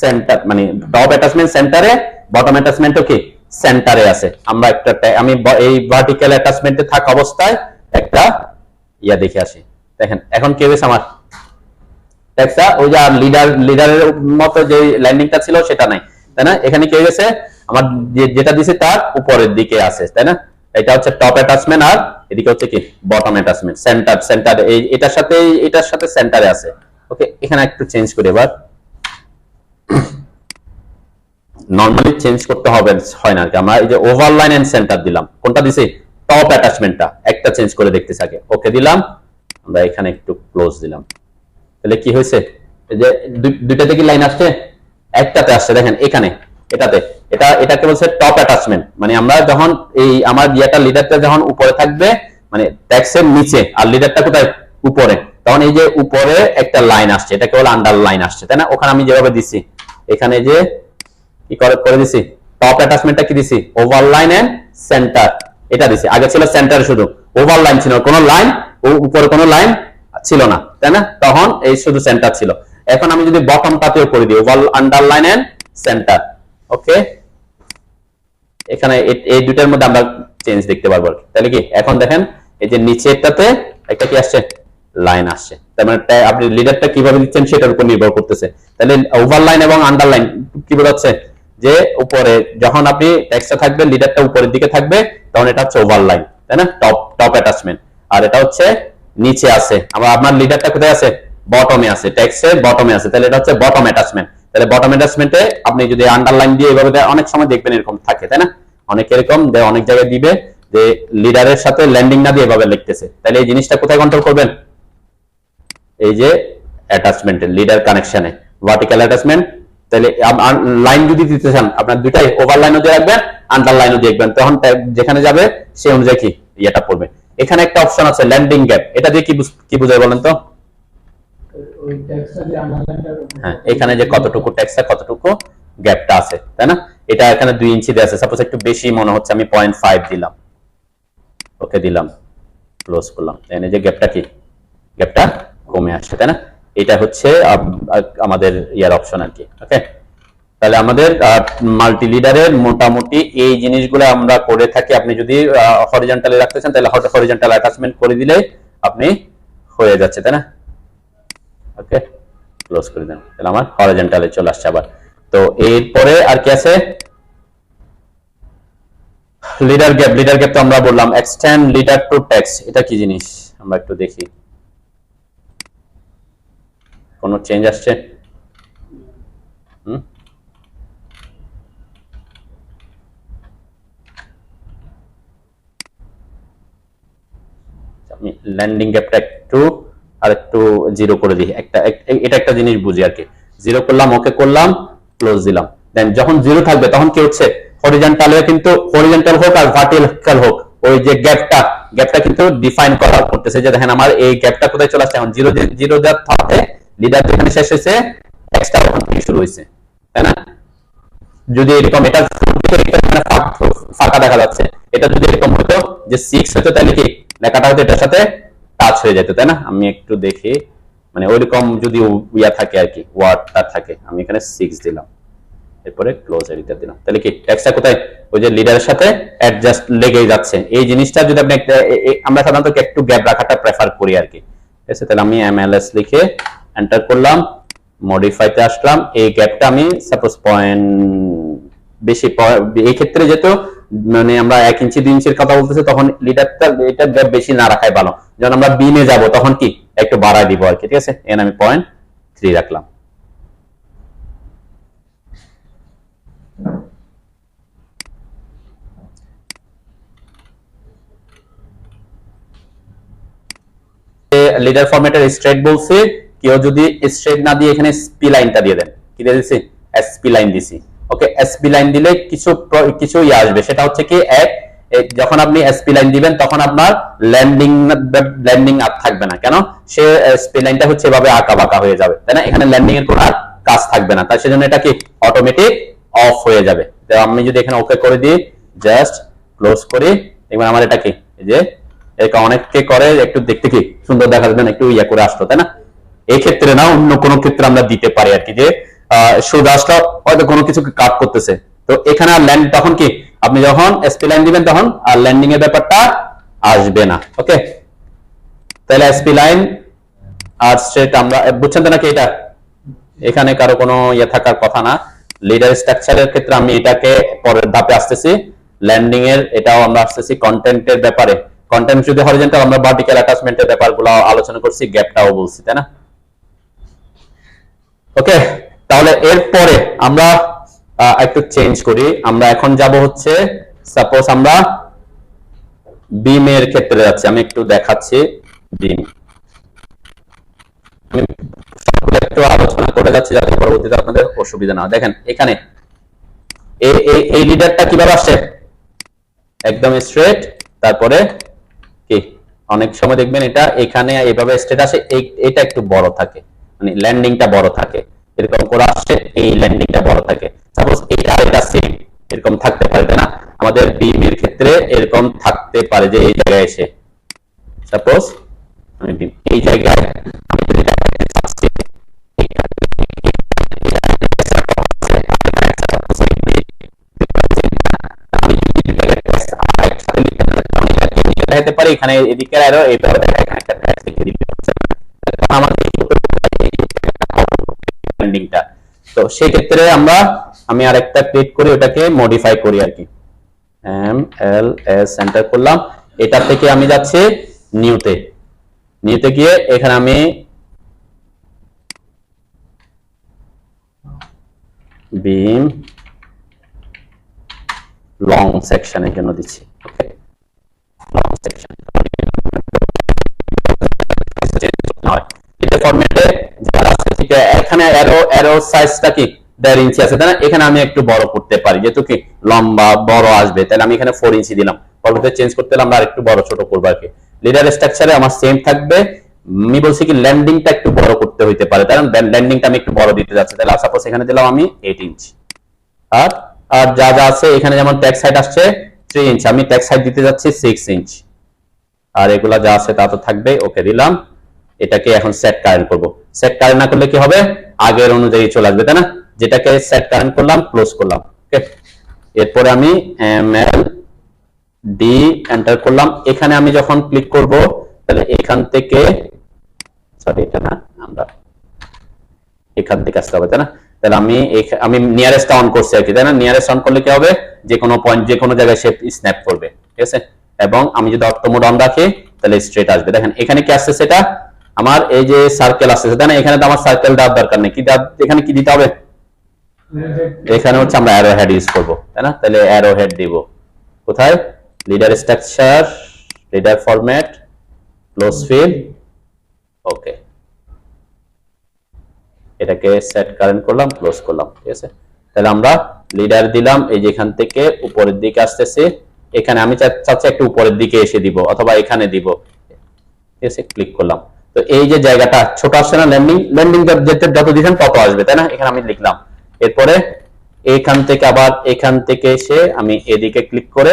সেন্টার, মানে টপ অ্যাটাচমেন্ট সেন্টারে, বটম অ্যাটাচমেন্টও কি সেন্টারে আছে। আমরা একটা আমি এই ভার্টিক্যাল অ্যাটাচমেন্টে থাকা অবস্থায় একটা ইয়া দেখে আসি। দেখেন এখন কি হয়েছে আমার টেক্সটটা, ওই যে লিডারের মতো যে ল্যান্ডিংটা ছিল সেটা নাই, তাই না। এখানে কি হয়ে গেছে আমার যেটা দিছে তার উপরের দিকে আছে, তাই না। এটা হচ্ছে টপ অ্যাটাচমেন্ট আর এদিকে হচ্ছে কি বটম অ্যাটাচমেন্ট। সেন্টার এই এটার সাথে সেন্টারে আছে। ওকে, এখানে একটু চেঞ্জ করি এবার। নরমালি চেঞ্জ করতে হবে, হয় না আর কি। আমরা এই যে ওভারলাইন এন্ড সেন্টার দিলাম, কোনটা দিছি টপ অ্যাটাচমেন্টটা, একটা চেঞ্জ করে দেখতেছি আগে। ওকে দিলাম, আমরা এখানে একটু ক্লোজ দিলাম। তাহলে কি হয়েছে, এই যে দুইটাতে কি লাইন আসছে, একটাতে আসছে। দেখেন এখানে এটাতে এটাকে বলছে টপ অ্যাটাচমেন্ট, মানে আমরা যখন এই আমার ইয়েটা লিডারটা যখন উপরে থাকবে, মানে ট্যাক্সের নিচে আর লিডারটা কোথায় উপরে, তখন এই যে উপরে একটা লাইন আসছে, এটা কেবল আন্ডারলাইন আসছে, তাই না। ওখানে আমি যেভাবে দিছি, এখানে যে কি করে দিছি টপ অ্যাটাচমেন্টটা কি দিছি ওভারলাইন এন্ড সেন্টার, এটা দিছি। আগে ছিল সেন্টার, শুধু ওভারলাইন ছিল, কোনো লাইন উপরে কোনো লাইন ছিল না, তাই না। তখন এই শুধু সেন্টার ছিল। এখন আমি যদি বটমটাতেও করে দিই ওভার আন্ডারলাইন এন্ড সেন্টার, ওকে, এখানে এই দুটার মধ্যে আমরা চেঞ্জ দেখতে পারবো। তাহলে কি এখন দেখেন এই যে নিচেরটাতে একটা কি আসছে লাইন আসছে, তার মানে আপনি লিডারটা কিভাবে দিচ্ছেন সেটার উপর নির্ভর করতেছে। তাহলে ওভারলাইন এবং আন্ডারলাইন কি বোঝাচ্ছে, যে উপরে যখন আপনি টেক্সটটা থাকবে লিডারটা উপরের দিকে থাকবে, তখন এটা হচ্ছে ওভারলাইন, তাই না, টপ অ্যাটাচমেন্ট। আর এটা হচ্ছে নিচে আছে, আপনার লিডারটা কোথায় আছে বটমে আছে, টেক্সটের বটমে আছে, তাহলে এটা হচ্ছে বটম অ্যাটাচমেন্ট। তাহলে বটম অ্যাটাচমেন্টে আপনি যদি আন্ডারলাইন দিয়ে এভাবে অনেক সময় দেখবেন এরকম থাকে, তাই না, অনেক এরকম অনেক জায়গায় দিবে যে লিডারের সাথে ল্যান্ডিং না দিয়ে এভাবে লিখতেছে। তাহলে এই জিনিসটা কোথায় কন্ট্রোল করবেন, এই যে অ্যাটাচমেন্টে লিডার কানেকশনে ভার্টিক্যাল অ্যাটাচমেন্ট। তাহলে লাইন যদি দিতে চান আপনার দুইটাই ওভারলাইনও দিয়ে রাখবেন, আন্ডারলাইনও দিয়ে রাখবেন, তখন যেখানে যাবে সেই অনুযায়ী কি ইয়েটা পড়বে। এখানে একটা অপশন আছে ল্যান্ডিং গ্যাপ, এটা দিয়ে কি বোঝায় বলেন তো। হ্যাঁ, এখানে যে কতটুকু টেক্সটটা কতটুকু গ্যাপটা আছে, তাই না। এটা এখানে 2 ইঞ্চি দিয়ে আছে, সাপোজ একটু বেশি মনে হচ্ছে, আমি 0.5 দিলাম, ওকে দিলাম, ক্লোজ করলাম। এখানে যে গ্যাপটা কি গ্যাপটা কমে আসছে, তাই না। এটা হচ্ছে আমাদের ইয়ার অপশন আর কি। ওকে, তাহলে আমাদের মাল্টি লিডারের মোটামুটি এই জিনিসগুলো আমরা করে থাকি। আপনি যদি হরিজন্টালি রাখতে চান তাহলে হরিজন্টাল অ্যাটাচমেন্ট করে দিলে আপনি হয়ে যাচ্ছে, তাই না। ওকে, ক্লোজ করে দেন, তাহলে আমার হরিজন্টালে চলে আসছে আবার। তো এরপরে আর কি আছে, লিডার গ্যাপ তো আমরা বললাম। এক্সটেন্ড লিডার টু টেক্সট, এটা কি জিনিস আমরা একটু দেখি, কোনো চেঞ্জ আসছে। আমি ল্যান্ডিং গ্যাপটা একটু আর একটু জিরো করে দিই, এটা একটা জিনিস বুঝি আর কি। জিরো করলাম, ওকে করলাম, ক্লোজ দিলাম। দেন যখন জিরো থাকবে তখন কি হচ্ছে, হরিজন্টালে কিন্তু হরিজন্টাল হোক আর ভার্টিক্যাল হোক, ওই যে গ্যাপটা কিন্তু ডিফাইন করা করতেছে। যে দেখেন আমার এই গ্যাপটা কোথায় চলে আসছে, এখন জিরো দেওয়ার থাকে লিডার যেখানে শেষ হয়েছে টেক্সটটা ওখান থেকে শুরু হয়েছে, তাই না। যদি এরকম এটা ফাঁকা দেখা যাচ্ছে, এটা যদি এরকম হতো যে 6 হতো, তাহলে কি লেখাটা হতো এটার সাথে টাচ হয়ে যেত, তাই না। আমি একটু দেখি, মানে ওইরকম যদি ইয়া থাকে আর কি, ওয়ার্ডটা থাকে, আমি এখানে 6 দিলাম, এরপরে ক্লোজ এডিটর দিলাম। তাহলে কি টেক্সটটা কোথায় ওই যে লিডারের সাথে অ্যাডজাস্ট লেগেই যাচ্ছে। এই জিনিসটা যদি আপনি আমরা সাধারণত একটু গ্যাপ রাখাটা প্রেফার করি আর কি। ঠিক আছে, তাহলে আমি MLS লিখে এন্টার করলাম, মডিফাইতে আসলাম, এই গ্যাপটা আমি সাপোজ বেশি, এই ক্ষেত্রে যেহেতু মানে আমরা 1 ইঞ্চি 2 ইঞ্চির কথা বলতেছি, তখন লিডারটা এটা গ্যাপ বেশি না রাখাই ভালো। যখন আমরা বিনে যাব তখন কি একটু বাড়ায় দিব আর কি। ঠিক আছে, এখানে আমি 0.3 রাখলাম। লিডার ফরম্যাটের স্ট্রেট বলছে, কেউ যদি স্ট্রেট না দিয়ে এখানে এসপি লাইনটা দিয়ে দেন, কি দিয়ে দিছি এসপি লাইন দিছি। ওকে, এসপি লাইন দিলে কিছু আসবে, সেটা হচ্ছে কি যখন আপনি এসপি লাইন দিবেন তখন আপনার ল্যান্ডিং আর থাকবে না। কেন, সে এসপি লাইনটা হচ্ছে এভাবে আঁকা বাঁকা হয়ে যাবে, তাই না। এখানে ল্যান্ডিং এর কোনো কাজ থাকবে না, তাই সেজন্য এটা কি অটোমেটিক অফ হয়ে যাবে। তো আমি যদি এখানে ওকে করে দিই, জাস্ট ক্লোজ করি, দেখবেন আমার এটা কি এই যে এটা অনেককে করে একটু দেখতে কি সুন্দর দেখার জন্য একটু ইয়া করে আসতো, তাই না? এই ক্ষেত্রে না, অন্য কোনো ক্ষেত্রে আমরা দিতে পারি আর কি, যে শুধু আসলে হয়তো কোনো কিছু কাট করতেছে, তো এখানে আর ল্যান্ড তখন কি আপনি যখন এসপি লাইন দিবেন তখন আর ল্যান্ডিং এর ব্যাপারটা আসবে না। ওকে, তাহলে এসপি লাইন আর স্ট্রেট আমরা বুঝছেন তো নাকি? এটা এখানে কারো কোনো ইয়ে থাকার কথা না। লিডার স্ট্রাকচারের ক্ষেত্রে আমি এটাকে পরের ধাপে আসতেছি, ল্যান্ডিং এর এটাও আমরা আসতেছি কন্টেন্টের ব্যাপারে। কন্টেন্ট যদি হরিজন্টাল, আমরা ভার্টিক্যাল অ্যাটাচমেন্টের ব্যাপারগুলো আলোচনা করছি, গ্যাপটাও বলছি, তাই না? ওকে, তাহলে এরপরে আমরা একটু চেঞ্জ করি। আমরা এখন যাব হচ্ছে সাপোজ আমরা বিমের ক্ষেত্রে যাচ্ছি। আমি একটু দেখাচ্ছি বিম, আমি সবগুলো একটু আলোচনা করে যাচ্ছি যাতে পরবর্তীতে আপনাদের অসুবিধা না। দেখেন এখানে এই লিডারটা কিভাবে আসছে, একদম স্ট্রেট, তারপরে কি অনেক সময় দেখবেন এটা এখানে এইভাবে স্ট্রেট আসে, এটা একটু বড় থাকে, মানে ল্যান্ডিংটা বড় থাকে, এরকম করে আসছে, এই ল্যান্ডিংটা বড় থাকে। সাপোজ এটা সেম এরকম থাকতে পারে, তাই না? আমাদের বিম এর ক্ষেত্রে এরকম থাকতে পারে যে এই জায়গায় এসে সাপোজ আমি এই জায়গায় আমি যদি দেখাতে চাচ্ছি দেখাতে পারি, এখানে এদিকে আরো এইভাবে দেখা, এখানে একটা ট্যাক্স লিখে দিতে হচ্ছে আমাদের ল্যান্ডিংটা। তো সেই ক্ষেত্রে আমি আরেকটা ক্লিক করি, ওটাকে মডিফাই করি আর কি, MLS এন্টার করলাম। এটা থেকে আমি যাচ্ছি নিউতে গিয়ে এখানে আমি বিম লং সেকশনের জন্য দিচ্ছি। ওকে, লং সেকশন এটা ফরম্যাটে যারা আছে, ঠিক আছে, এখানে অ্যারো সাইজটা কি 1.5 ইঞ্চি আছে, তাই না? এখানে আমি একটু বড় করতে পারি, যেহেতু কি লম্বা বড় আসবে, তাহলে আমি এখানে 4 ইঞ্চি দিলাম। পরবর্তীতে চেঞ্জ করতে হলে আমরা আরেকটু বড় ছোট করব আর কি। লিডার স্ট্রাকচারে আমার সেম থাকবে, আমি বলছি কি ল্যান্ডিংটা একটু বড় করতে হইতে পারে, কারণ ল্যান্ডিংটা আমি একটু বড় দিতে যাচ্ছি, তাহলে সাপোজ এখানে দিলাম আমি 8 ইঞ্চি। আর আর যা যা আছে এখানে, যেমন ট্যাক্স হাইট আসছে 3 ইঞ্চি, আমি ট্যাক্স হাইট দিতে যাচ্ছি 6 ইঞ্চি। আর এগুলা যা আছে তা তো থাকবে। ওকে দিলাম, এটাকে এখন সেট কারেন্ট করব। সেট কারেন্ট না করলে কি হবে, আগের অনুযায়ী চলে আসবে, তাই না? যেটাকে সেট কারেন্ট করলাম, ক্লোজ করলাম। ওকে, এরপরে আমি MLD এন্টার করলাম। এখানে আমি যখন ক্লিক করব, তাহলে এখান থেকে সরি এটা না, আমরা এখান থেকে আসতে হবে, তাই না? তাহলে আমি নিয়ারেস্ট অন করছি আর কি, তাই না? নিয়ারেস্ট অন করলে কি হবে, যে কোনো পয়েন্ট যে কোনো জায়গায় সে স্ন্যাপ করবে, ঠিক আছে? এবং আমি যদি অটো মোড অন রাখি তাহলে স্ট্রেট আসবে। দেখেন এখানে কি আসছে, সেটা আমার এই যে সার্কেল আসছে, তাই না? এখানে তো আমার সার্কেল দেওয়ার দরকার নেই, কি এখানে কি দিতে হবে, এখানে হচ্ছে আমরা অ্যারো হেড ইউজ করব, তাই না? তাহলে অ্যারো হেড দিব কোথায়, leader structure, leader format, close fill. Okay, এটাকে সেট কারেন্ট করলাম, ক্লোজ করলাম, ঠিক আছে? তাহলে আমরা লিডার দিলাম, এই যে এখান থেকে উপরের দিকে আসতেছে, এখানে আমি চাচ্ছি একটু উপরের দিকে এসে দিব, অথবা এখানে দিব, ঠিক আছে? ক্লিক করলাম, তো এই যে জায়গাটা ছোট আসছে না, ল্যান্ডিং যত দিবেন তত আসবে, তাই না? এখানে আমি লিখলাম। এরপরে এখান থেকে আবার এখান থেকে এসে আমি এদিকে ক্লিক করে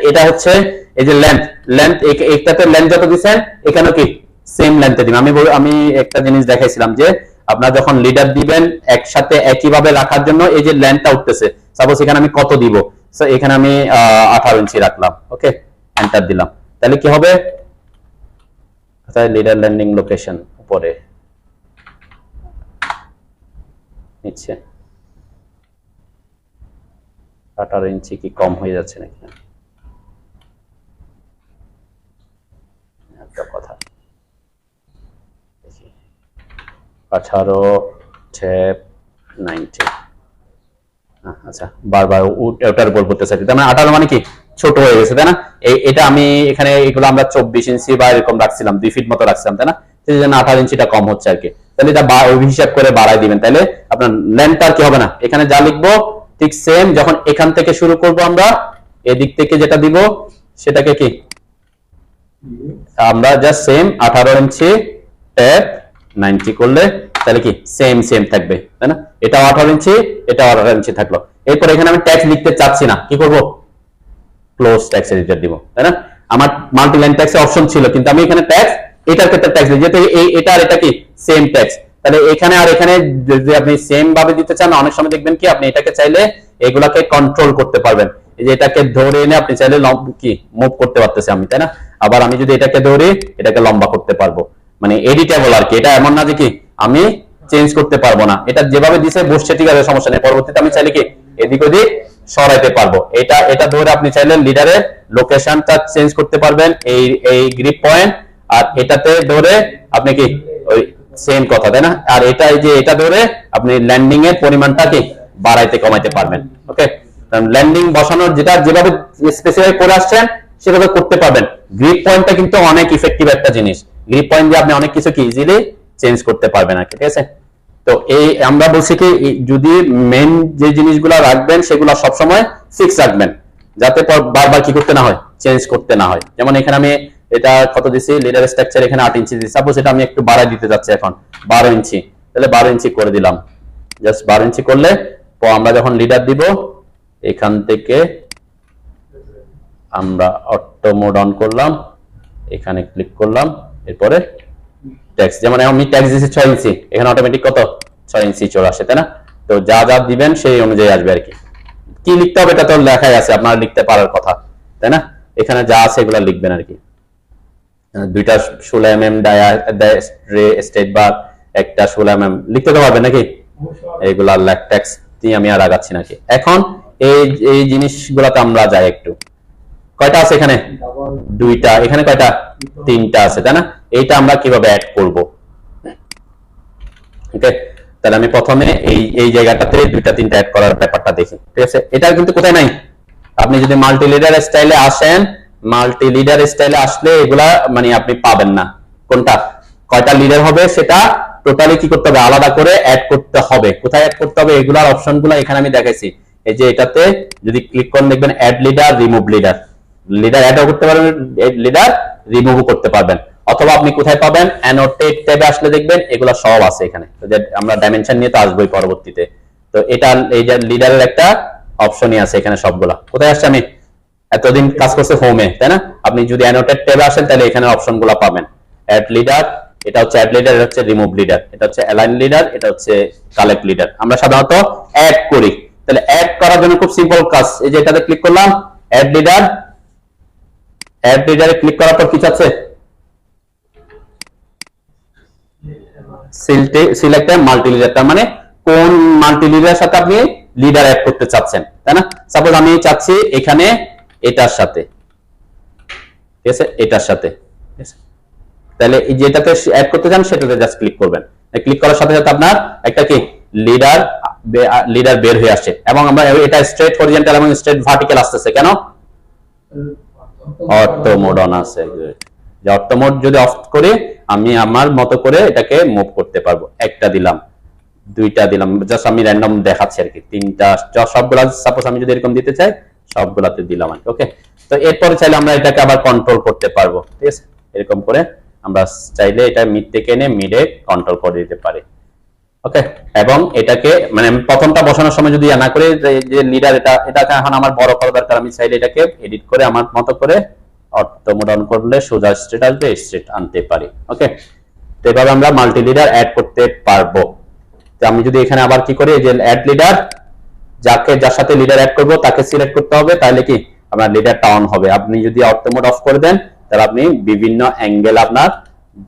এটা হচ্ছে এই যে লেন্থ একটাতে লেন্থ যত দিবেন এখানেও কি সেম লেন্থে দিবেন। আমি একটা জিনিস দেখাইছিলাম যে আপনারা যখন লিডার দিবেন একসাথে একইভাবে রাখার জন্য এই যে লেন্থটা উঠতেছে, সাপোজ এখানে আমি কত দিব, সো এখানে আমি 18 ইঞ্চি রাখলাম। ওকে, এন্টার দিলাম, তাহলে কি হবে, লিডার ল্যান্ডিং লোকেশন উপরে নিচে 18 ইঞ্চি কি কম হয়ে যাচ্ছে নাকি? একটা কথা 18 ট্যাপ 90, আচ্ছা বারবার ওটার উপর বলতে চাইছি, তার মানে 18 মানে কি ছোট হয়ে গেছে, তাই না? এটা আমি এখানে এগুলো আমরা 24 ইঞ্চি বা এরকম রাখছিলাম, 2 ফিট মতো রাখছিলাম, তাই না? সেই জন্য 18 ইঞ্চিটা কম হচ্ছে আর কি। তাহলে এটা হিসাব করে বাড়াই দিবেন, তাহলে আপনার লেন্থটা আর কি হবে না। এখানে যা লিখবো ঠিক সেম, যখন এখান থেকে শুরু করব আমরা এদিক থেকে যেটা দিব সেটাকে কি আমরা জাস্ট সেম 18 ইঞ্চি ট্যাপ 90 করলে তাহলে কি সেম থাকবে, তাই না? এটা 18 ইঞ্চি, এটা 18 ইঞ্চি থাকলো। এরপর এখানে আমি ট্যাক্স লিখতে চাচ্ছি না, কি করব, ক্লোজ ট্যাক্স এডিটর দিব, তাই না? আমার মাল্টি লাইন ট্যাক্সের অপশন ছিল, কিন্তু আমি এখানে ট্যাক্স, এটার ক্ষেত্রে ট্যাক্স দিই, যেহেতু এটা আর এটা কি সেম ট্যাক্স, তাহলে এখানে আর এখানে যদি আপনি সেম ভাবে দিতে চান, অনেক সময় দেখবেন কি আপনি এটাকে চাইলে এগুলাকে কন্ট্রোল করতে পারবেন, এই যে এটাকে ধরে এনে আপনি চাইলে কি মুভ করতে পারতেছি আমি, তাই না? আবার আমি যদি এটাকে ধরে এটাকে লম্বা করতে পারবো, মানে এডিটেবল আর কি, এটা এমন না যে কি আমি চেঞ্জ করতে পারবো না, এটা যেভাবে দিছে বসছে ঠিক আছে, সমস্যা নেই, পরবর্তীতে আমি চাইলে কি এদিক ওদিক সরাইতে পারবো। এটা ধরে আপনি চাইলে লিডারের লোকেশনটা চেঞ্জ করতে পারবেন, এই গ্রিপ পয়েন্ট, আর এটাতে ধরে আপনি কি ওই সেম কথা, তাই না? আর এটা এই যে এটা ধরে আপনি ল্যান্ডিং এর পরিমাণটা কি বাড়াইতে কমাইতে পারবেন। ওকে, ল্যান্ডিং বসানোর যেটা যেভাবে স্পেসিফাই করে আসছেন সেভাবে করতে পারবেন। গ্রিপ পয়েন্টটা কিন্তু অনেক ইফেক্টিভ একটা জিনিস, গ্রিপ পয়েন্ট দিয়ে আপনি অনেক কিছু কি ইজিলি চেঞ্জ করতে পারবেন আর কি, ঠিক আছে? তো এই আমরা বলছি কি যদি মেইন যে জিনিসগুলো রাখবেন সেগুলো সবসময় ফিক্স রাখবেন, যাতে বারবার কি করতে না হয়, চেঞ্জ করতে না হয়। যেমন এখানে আমি এটা কত দিছি, লিডার স্ট্রাকচার এখানে 8 ইঞ্চি দিছি, সাপোজ এটা আমি একটু বাড়াই দিতে যাচ্ছি এখন 12 ইঞ্চি, তাহলে 12 ইঞ্চি করে দিলাম, জাস্ট 12 ইঞ্চি করলে আমরা যখন লিডার দিব এখান থেকে আমরা অটো মোড অন করলাম, এখানে ক্লিক করলাম, এরপরে ট্যাক্স, যেমন আমি ট্যাক্স দিয়েছি 6 ইঞ্চি, এখানে অটোমেটিক কত 6 ইঞ্চি চলে আসে, তাই না? তো যা যা দিবেন সেই অনুযায়ী আসবে আর কি। কি লিখতে হবে এটা তো লেখাই আছে, আপনারা লিখতে পারার কথা, তাই না? এখানে যা আছে এগুলো লিখবেন আর কি। দুইটা 16 mm স্টেট বার, একটা 16 mm লিখতে তো পারবেন নাকি? এইগুলা ট্যাক্স দিয়ে আমি আর আগাচ্ছি নাকি। এখন এই জিনিসগুলাতে আমরা যাই একটু। কয়টা আছে এখানে? দুইটা। এখানে কয়টা? তিনটা আছে, তাই না? এইটা আমরা কিভাবে অ্যাড করব? ওকে, তাহলে আমি প্রথমে এই জায়গাটাতে দুইটা তিনটা অ্যাড করার ব্যাপারটা দেখি, ঠিক আছে? এটা কিন্তু কোথায় নাই, আপনি যদি মাল্টি লিডার স্টাইলে আসেন, মাল্টি লিডার স্টাইলে আসলে এগুলা মানে আপনি পাবেন না। কোনটা কয়টা লিডার হবে সেটা টোটালি কি করতে হবে, আলাদা করে অ্যাড করতে হবে। কোথায় অ্যাড করতে হবে এগুলার অপশনগুলো এখানে আমি দেখাইছি। এই যে এটাতে যদি ক্লিক করেন দেখবেন add leader, remove leader, leader অ্যাডও করতে পারবেন, লিডার রিমুভও করতে পারবেন। অথবা আপনি কোথায় পাবেন, অ্যানোটেট ট্যাবে আসলে দেখবেন এগুলো সব আছে এখানে। তো যে আমরা ডাইমেনশন নিয়ে তো আসবোই পরবর্তীতে, তো এটা এই যে লিডারের একটা অপশনই আছে এখানে সবগুলা। কোথায় আসছে, আমি এতদিন কাজ করছে হোমে, তাই না? আপনি যদি অ্যানোটেট ট্যাবে আসেন তাহলে এখানে অপশনগুলো পাবেন। অ্যাড লিডার, এটা হচ্ছে অ্যাড লিডার, এটা হচ্ছে রিমুভ লিডার, এটা হচ্ছে অ্যালাইন লিডার, এটা হচ্ছে কালেক্ট লিডার। আমরা সাধারণত অ্যাড করি, তাহলে অ্যাড করার জন্য খুব সিম্পল কাজ, এই যে এটাতে ক্লিক করলাম, অ্যাড লিডার, অ্যাড লিডারে ক্লিক করার পর কি চাচ্ছে, সিলেক্ট মাল্টি লিডার, তার মানে কোন মাল্টি লিডারের সাথে আপনি লিডার অ্যাড করতে চাচ্ছেন, তাই না? সাপোজ আমি চাচ্ছি এখানে এটার সাথে, ঠিক আছে, এটার সাথে, ঠিক আছে? তাহলে এই যেটাতে অ্যাড করতে চান সেটাতে জাস্ট ক্লিক করবেন, ক্লিক করার সাথে সাথে আপনার একটা কি লিডার বের হয়ে আসছে। এবং আমরা এটা স্ট্রেট হরিজন্টাল এবং স্ট্রেট ভার্টিক্যাল আসতেছে কেন, অটো মোড অন আছে। যে অটো মোড যদি অফ করে আমি আমার মতো করে এটাকে মুভ করতে পারবো। একটা দিলাম, দুইটা দিলাম, জাস্ট আমি র্যান্ডম দেখাচ্ছি আর কি। তিনটা, সবগুলা সাপোজ আমি যদি এরকম দিতে চাই সবগুলাতে দিলাম আর কি। ওকে, তো এরপরে চাইলে আমরা এটাকে আবার কন্ট্রোল করতে পারবো, ঠিক আছে? এরকম করে আমরা চাইলে এটা মিড থেকে এনে মিডে কন্ট্রোল করে দিতে পারি। ওকে, এবং এটাকে মানে প্রথমটা বসানোর সময় যদি না করে যে লিডার এটাকে এখন আমার বড় করা দরকার, আমি চাইলে এটাকে এডিট করে আমার মতো করে অটো মোড অন করলে সোজা স্ট্রেট আসবে, স্ট্রেট আনতে পারি। ওকে, তো এভাবে আমরা মাল্টি লিডার অ্যাড করতে পারবো। তো আমি যদি এখানে আবার কি করি, যে অ্যাড লিডার, যার সাথে লিডার অ্যাড করব তাকে সিলেক্ট করতে হবে, তাহলে কি আপনার লিডারটা অন হবে। আপনি যদি অটো মোড অফ করে দেন তাহলে আপনি বিভিন্ন অ্যাঙ্গেল আপনার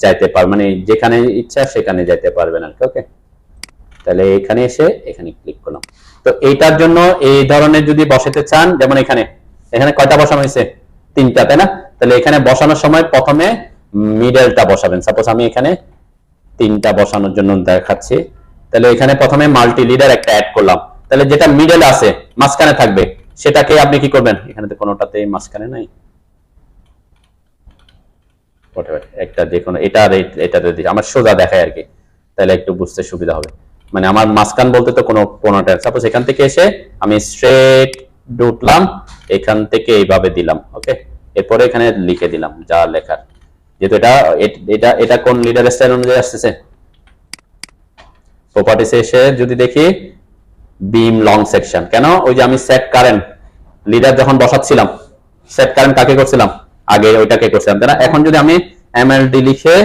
যাইতে পারবেন, মানে যেখানে ইচ্ছা সেখানে যাইতে পারবেন আর কি। ওকে, তাহলে এখানে এসে এখানে ক্লিক করলাম। তো এইটার জন্য এই ধরনের যদি বসাতে চান, যেমন এখানে কয়টা বসানো হয়েছে, তিনটা, তাই না? তাহলে এখানে বসানোর সময় প্রথমে মিডলটা বসাবেন। সাপোজ আমি এখানে তিনটা বসানোর জন্য দেখাচ্ছি, তাহলে এখানে প্রথমে মাল্টি লিডার একটা অ্যাড করলাম, তাহলে যেটা মিডল আছে মাঝখানে থাকবে সেটাকে আপনি কি করবেন, এখানে তো কোনোটাতেই মাঝখানে নাই, একটা যে কোনো এটা এটাতে আমার সোজা দেখায় আর কি, তাহলে একটু বুঝতে সুবিধা হবে। মানে আমার মাঝখান বলতে তো কোনোটা, সাপোজ এখান থেকে এসে আমি স্ট্রেট উঠলাম, এখান থেকে এইভাবে দিলাম। ওকে, এরপরে এখানে লিখে দিলাম যা লেখার, যেহেতু এটা কোন লিডার স্টাইল অনুযায়ী আসতেছে। প্রপার্টিসে এসে যদি দেখি বিম লং সেকশন। কেন? ওই যে আমি সেট কারেন্ট লিডার যখন বসাচ্ছিলাম, সেট কারেন্ট কাকে করছিলাম? আগে ওইটাকে করছিলাম, তাই না? এখন যদি আমি এমএলডি লিখে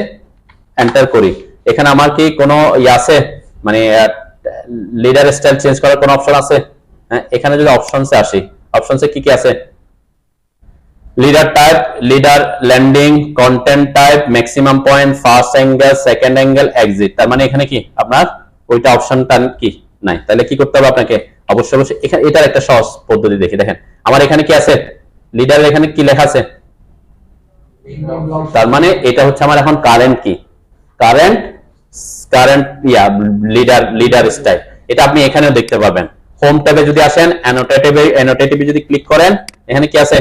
এন্টার করি, এখানে আমার কি কোনো আছে মানে লিডার স্টাইল চেঞ্জ করার কোনো অপশন আছে? হ্যাঁ, এখানে যদি অপশনসে আসি, অপশনসে কি কি আছে? Leader type, leader landing, content type, maximum point, first angle, second angle, exit. তার মানে এখানে কি আপনার ওইটা অপশনটা কি নাই? তাহলে কি করতে হবে আপনাকে? অবশ্যই অবশ্যই এখানে এটার একটা সহজ পদ্ধতি দেখি। দেখেন আমার এখানে কি আছে, লিডারের এখানে কি লেখা আছে? তার মানে এটা হচ্ছে আমার এখন কারেন্ট কি, কারেন্ট কারেন্ট লিডার স্টাইল। এটা আপনি এখানেও দেখতে পাবেন। হোম ট্যাবে যদি আসেন, অ্যানোটেটিভে যদি ক্লিক করেন, এখানে কি আছে?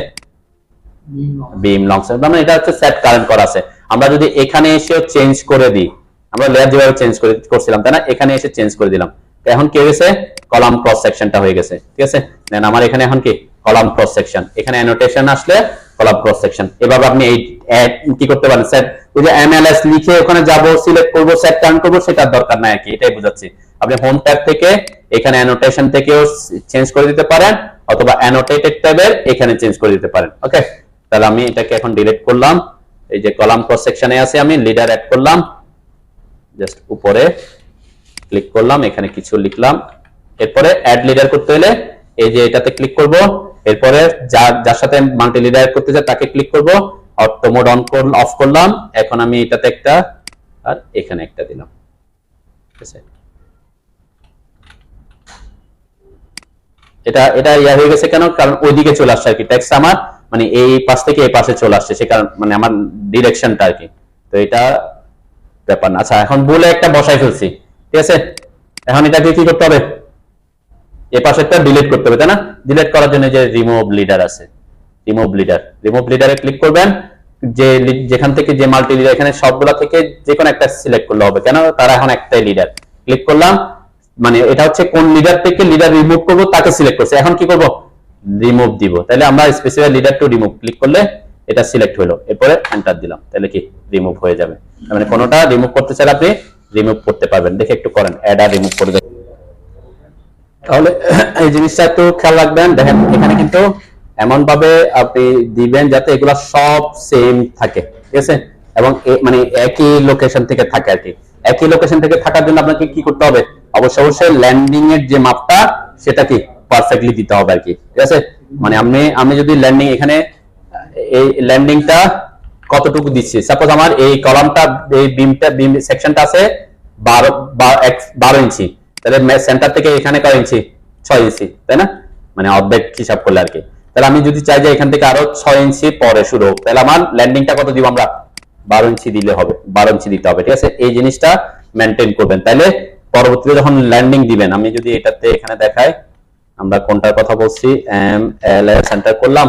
বিম লং সেট। মানে এটা হচ্ছে সেট কারেন্ট করা আছে। আমরা যদি এখানে এসে চেঞ্জ করে দিই, আমরা লেয়ার যেভাবে চেঞ্জ করছিলাম, তাই না? এখানে এসে চেঞ্জ করে দিলাম, এখন কি হয়ে গেছে? কলাম ক্রস সেকশনটা হয়ে গেছে। ঠিক আছে, দেন আমার এখানে এখন কি কলাম ক্রস সেকশন, এখানে অ্যানোটেশন আসলে কলাম ক্রস সেকশন। এভাবে আপনি এই কি করতে পারেন? সেট ওই যে এমএলএস লিখে ওখানে যাব, সিলেক্ট করব, সেট কারেন্ট করব, সেটার দরকার নাই আর কি। এটাই বুঝাচ্ছি। আপনি হোম ট্যাব থেকে এখানে অ্যানোটেশন থেকেও চেঞ্জ করে দিতে পারেন, অথবা অ্যানোটেটেড ট্যাবের এখানে চেঞ্জ করে দিতে পারেন। ওকে, তাহলে আমি এটাকে এখন ডিলিট করলাম। এই যে কলাম ক্রস সেকশনে আছে, আমি লিডার অ্যাড করলাম, জাস্ট উপরে ক্লিক করলাম, এখানে কিছু লিখলাম। এরপরে অ্যাড লিডার করতে হলে এই যে এটাতে ক্লিক করব, এরপরে যার সাথে মাল্টি লিডার করতে চাই তাকে ক্লিক করব, অটো মোড অফ করলাম। এখন আমি এটাতে একটা আর এখানে একটা দিলাম। ঠিক আছে, এটা ইয়া হয়ে গেছে কেন? কারণ ওইদিকে চলে আসছে আর কি, টেক্সট আমার মানে এই পাশ থেকে এই পাশে চলে আসছে, সে কারণ মানে আমার ডিরেকশনটা আর কি। তো এটা ব্যাপার না। আচ্ছা, এখন বলে একটা বসাই ফেলছি, ঠিক আছে। এখন এটাকে কি করতে হবে? এই পাশেরটা ডিলিট করতে হবে, তাই না? ডিলিট করার জন্য যে রিমুভ লিডার আছে, রিমুভ লিডারে ক্লিক করবেন। যে যেখান থেকে যে মাল্টি লিডার, এখানে সবগুলা থেকে যে কোনো একটা সিলেক্ট করলে হবে। কেন? তারা এখন একটাই লিডার। ক্লিক করলাম, মানে এটা হচ্ছে কোন লিডার থেকে লিডার রিমুভ করবো তাকে সিলেক্ট করছে। এখন কি করব? রিমুভ দিব। তাহলে আমরা specify leader to remove click করলে এটা সিলেক্ট হলো, এরপরে এন্টার দিলাম, তাহলে কি রিমুভ হয়ে যাবে। মানে কোনোটা রিমুভ করতে চাইলে আপনি রিমুভ করতে পারবেন। দেখে একটু করেন, অ্যাড আর রিমুভ করে দেবেন। তাহলে এই জিনিসটা একটু খেয়াল রাখবেন। দেখেন এখানে কিন্তু এমন ভাবে আপনি দিবেন যাতে এগুলা সব সেম থাকে, ঠিক আছে, এবং মানে একই লোকেশন থেকে থাকে আর কি। একই লোকেশন থেকে থাকার জন্য আপনাকে কি করতে হবে? অবশ্যই ল্যান্ডিং এর যে মাপটা সেটা কি পারফেক্টলি দিতে হবে আর কি। ঠিক আছে, মানে আমি যদি ল্যান্ডিং এখানে এই ল্যান্ডিংটা কতটুকু দিচ্ছি, সাপোজ আমার এই কলামটা এই বিম সেকশনটা আছে 12 ইঞ্চি, তাহলে সেন্টার থেকে এখানে কয় ইঞ্চি? 6 ইঞ্চি, তাই না? মানে অর্ধেক হিসাব করলে আর কি। তাহলে আমি যদি চাই যে এখান থেকে আরো 6 ইঞ্চি পরে শুরু হোক, তাহলে আমার ল্যান্ডিংটা কত দিব? আমরা 12 ইঞ্চি দিলে হবে, 12 ইঞ্চি দিতে হবে। ঠিক আছে, এই জিনিসটা মেনটেন করবেন। তাহলে পরবর্তীতে যখন ল্যান্ডিং দিবেন, আমি যদি এটাতে এখানে দেখাই, আমরা কোনটার কথা বলছি, এমএলএস সেন্টার করলাম,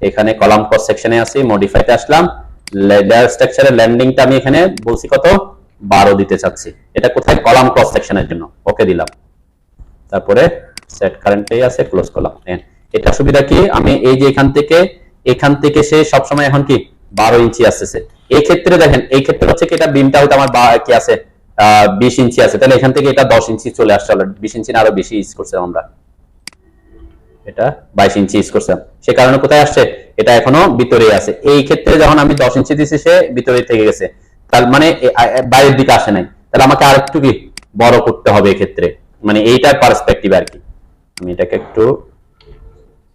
এখানে কলাম ক্রস সেকশনে আসি, মডিফাইতে আসলাম, লেয়ার স্ট্রাকচারের ল্যান্ডিংটা আমি এখানে বলছি কত? 12 দিতে চাচ্ছি। এটা কোথায়? কলাম ক্রস সেকশনের জন্য। ওকে দিলাম, তারপরে সেট কারেন্টই আছে, ক্লোজ করলাম। এটা সুবিধা কি? আমি এই যে এখান থেকে সে সবসময় এখন কি 12 ইঞ্চি আসতেছে। এই ক্ষেত্রে দেখেন, এই ক্ষেত্রে হচ্ছে কি এটা বিমটা হয়তো আমার কি আছে 20 ইঞ্চি আছে, তাহলে এখান থেকে এটা 10 ইঞ্চি চলে আসছে অলরেডি। 20 ইঞ্চি না আরো বেশি ইউজ করছিলাম আমরা, এটা 22 ইঞ্চি ইউজ করছিলাম। সে কারণে কোথায় আসছে? এটা এখনো ভিতরেই আছে। এই ক্ষেত্রে যখন আমি 10 ইঞ্চি দিছি, সে ভিতরে থেকে গেছে, তার মানে বাইরের দিকে আসে নাই। তাহলে আমাকে আরেকটু কি বড় করতে হবে এক্ষেত্রে, মানে এইটার পার্সপেক্টিভ আর কি। আমি এটাকে একটু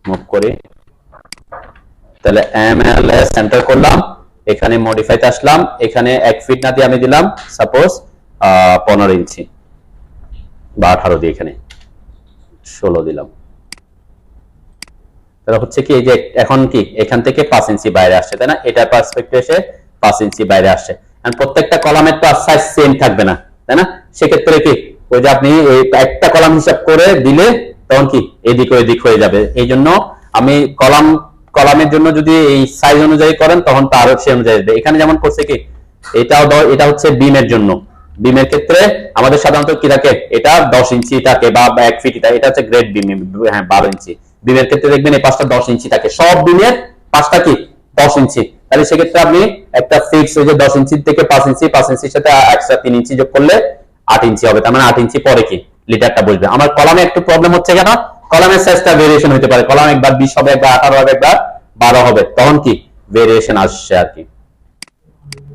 মুভ করি, তাহলে এমএলএস সেন্টার করলাম, এখানে মডিফাইতে আসলাম, এখানে 1 ফিট না দিয়ে আমি দিলাম সাপোজ 15 ইঞ্চি বা 18 দিয়ে এখানে 16 দিলাম। তাহলে হচ্ছে কি এই যে এখন কি এখান থেকে 5 ইঞ্চি বাইরে আসছে, তাই না? এটার পার্সপেক্টিভ এসে 5 ইঞ্চি বাইরে আসছে। আর প্রত্যেকটা কলামের তো সাইজ সেম থাকবে না, তাই না? সেক্ষেত্রে কি ওই যে আপনি একটা কলাম হিসাব করে দিলে তখন কি এদিক ওইদিক হয়ে যাবে। এই জন্য আমি কলামের জন্য যদি এই সাইজ অনুযায়ী করেন তখন তো আরো সে অনুযায়ী দেবে। এখানে যেমন করছে কি এটা হচ্ছে বিমের জন্য। বিমের ক্ষেত্রে আমাদের সাধারণত কি থাকে? এটা 10 ইঞ্চি থাকে বা 1 ফিট থাকে। এটা হচ্ছে গ্রেড বিম, হ্যাঁ 12 ইঞ্চি। বিমের ক্ষেত্রে দেখবেন এই পাঁচটা 10 ইঞ্চি থাকে, সব বিমের পাঁচটা কি 10 ইঞ্চি। তাহলে সেক্ষেত্রে আপনি একটা ফিক্স ওই যে 10 ইঞ্চি থেকে 5 ইঞ্চির সাথে এক্সট্রা 3 ইঞ্চি যোগ করলে 8 ইঞ্চি হবে। তার মানে 8 ইঞ্চি পরে কি লিডারটা বসবে। আমার কলামে একটু প্রবলেম হচ্ছে কেন, কলামের সাইজটা ভেরিয়েশন হতে পারে, কলাম একবার 20 হবে, একবার 18 হবে, একবার 12 হবে, তখন কি ভেরিয়েশন আসছে আর কি।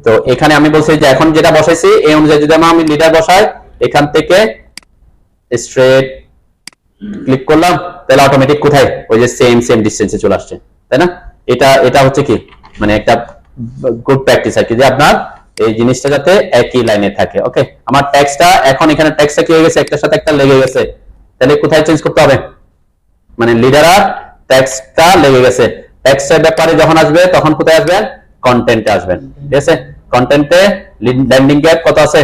তো এখানে আমি বলছি যে এখন যেটা বসাইছি এই অনুযায়ী যদি আমি লিডার বসাই, এখান থেকে স্ট্রেট ক্লিক করলাম, তাহলে অটোমেটিক কোথায় ওই যে সেম ডিসটেন্সে চলে আসছে, তাই না? এটা হচ্ছে কি মানে একটা গুড প্র্যাকটিস আর কি, যে আপনার এই জিনিসটা যাতে একই লাইনে থাকে। ওকে, আমার টেক্সটটা এখন এখানে টেক্সটটা কি হয়ে গেছে, একটার সাথে একটা লেগে গেছে, তাহলে কোথায় চেঞ্জ করতে হবে, মানে লিডার আর টেক্সটটা লেগে গেছে, টেক্সটের ব্যাপারে যখন আসবে তখন কোথায় আসবেন, কন্টেন্টে আসবেন। ঠিক আছে, কন্টেন্টে ল্যান্ডিং গ্যাপ কত আছে,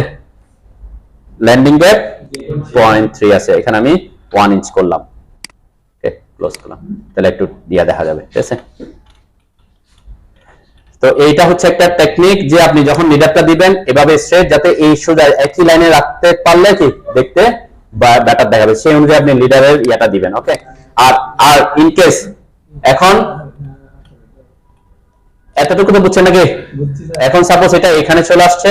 ল্যান্ডিং গ্যাপ 0.3 আছে, এখানে আমি 1 ইঞ্চ করলাম। ওকে, ক্লোজ করলাম, তাহলে একটু দিয়া দেখা যাবে। ঠিক আছে, তো এইটা হচ্ছে একটা টেকনিক যে আপনি যখন লিডারটা দিবেন এভাবে স্ট্রেট, যাতে এই সোজা একই লাইনে রাখতে পারলে কি দেখতে ব্যাটার দেখাবে, সেই অনুযায়ী আপনি লিডারের ইয়াটা দিবেন। ওকে, আর ইন কেস এখন এতটুকু তো বুঝছেন নাকি, এখন সাপোজ এটা এখানে চলে আসছে,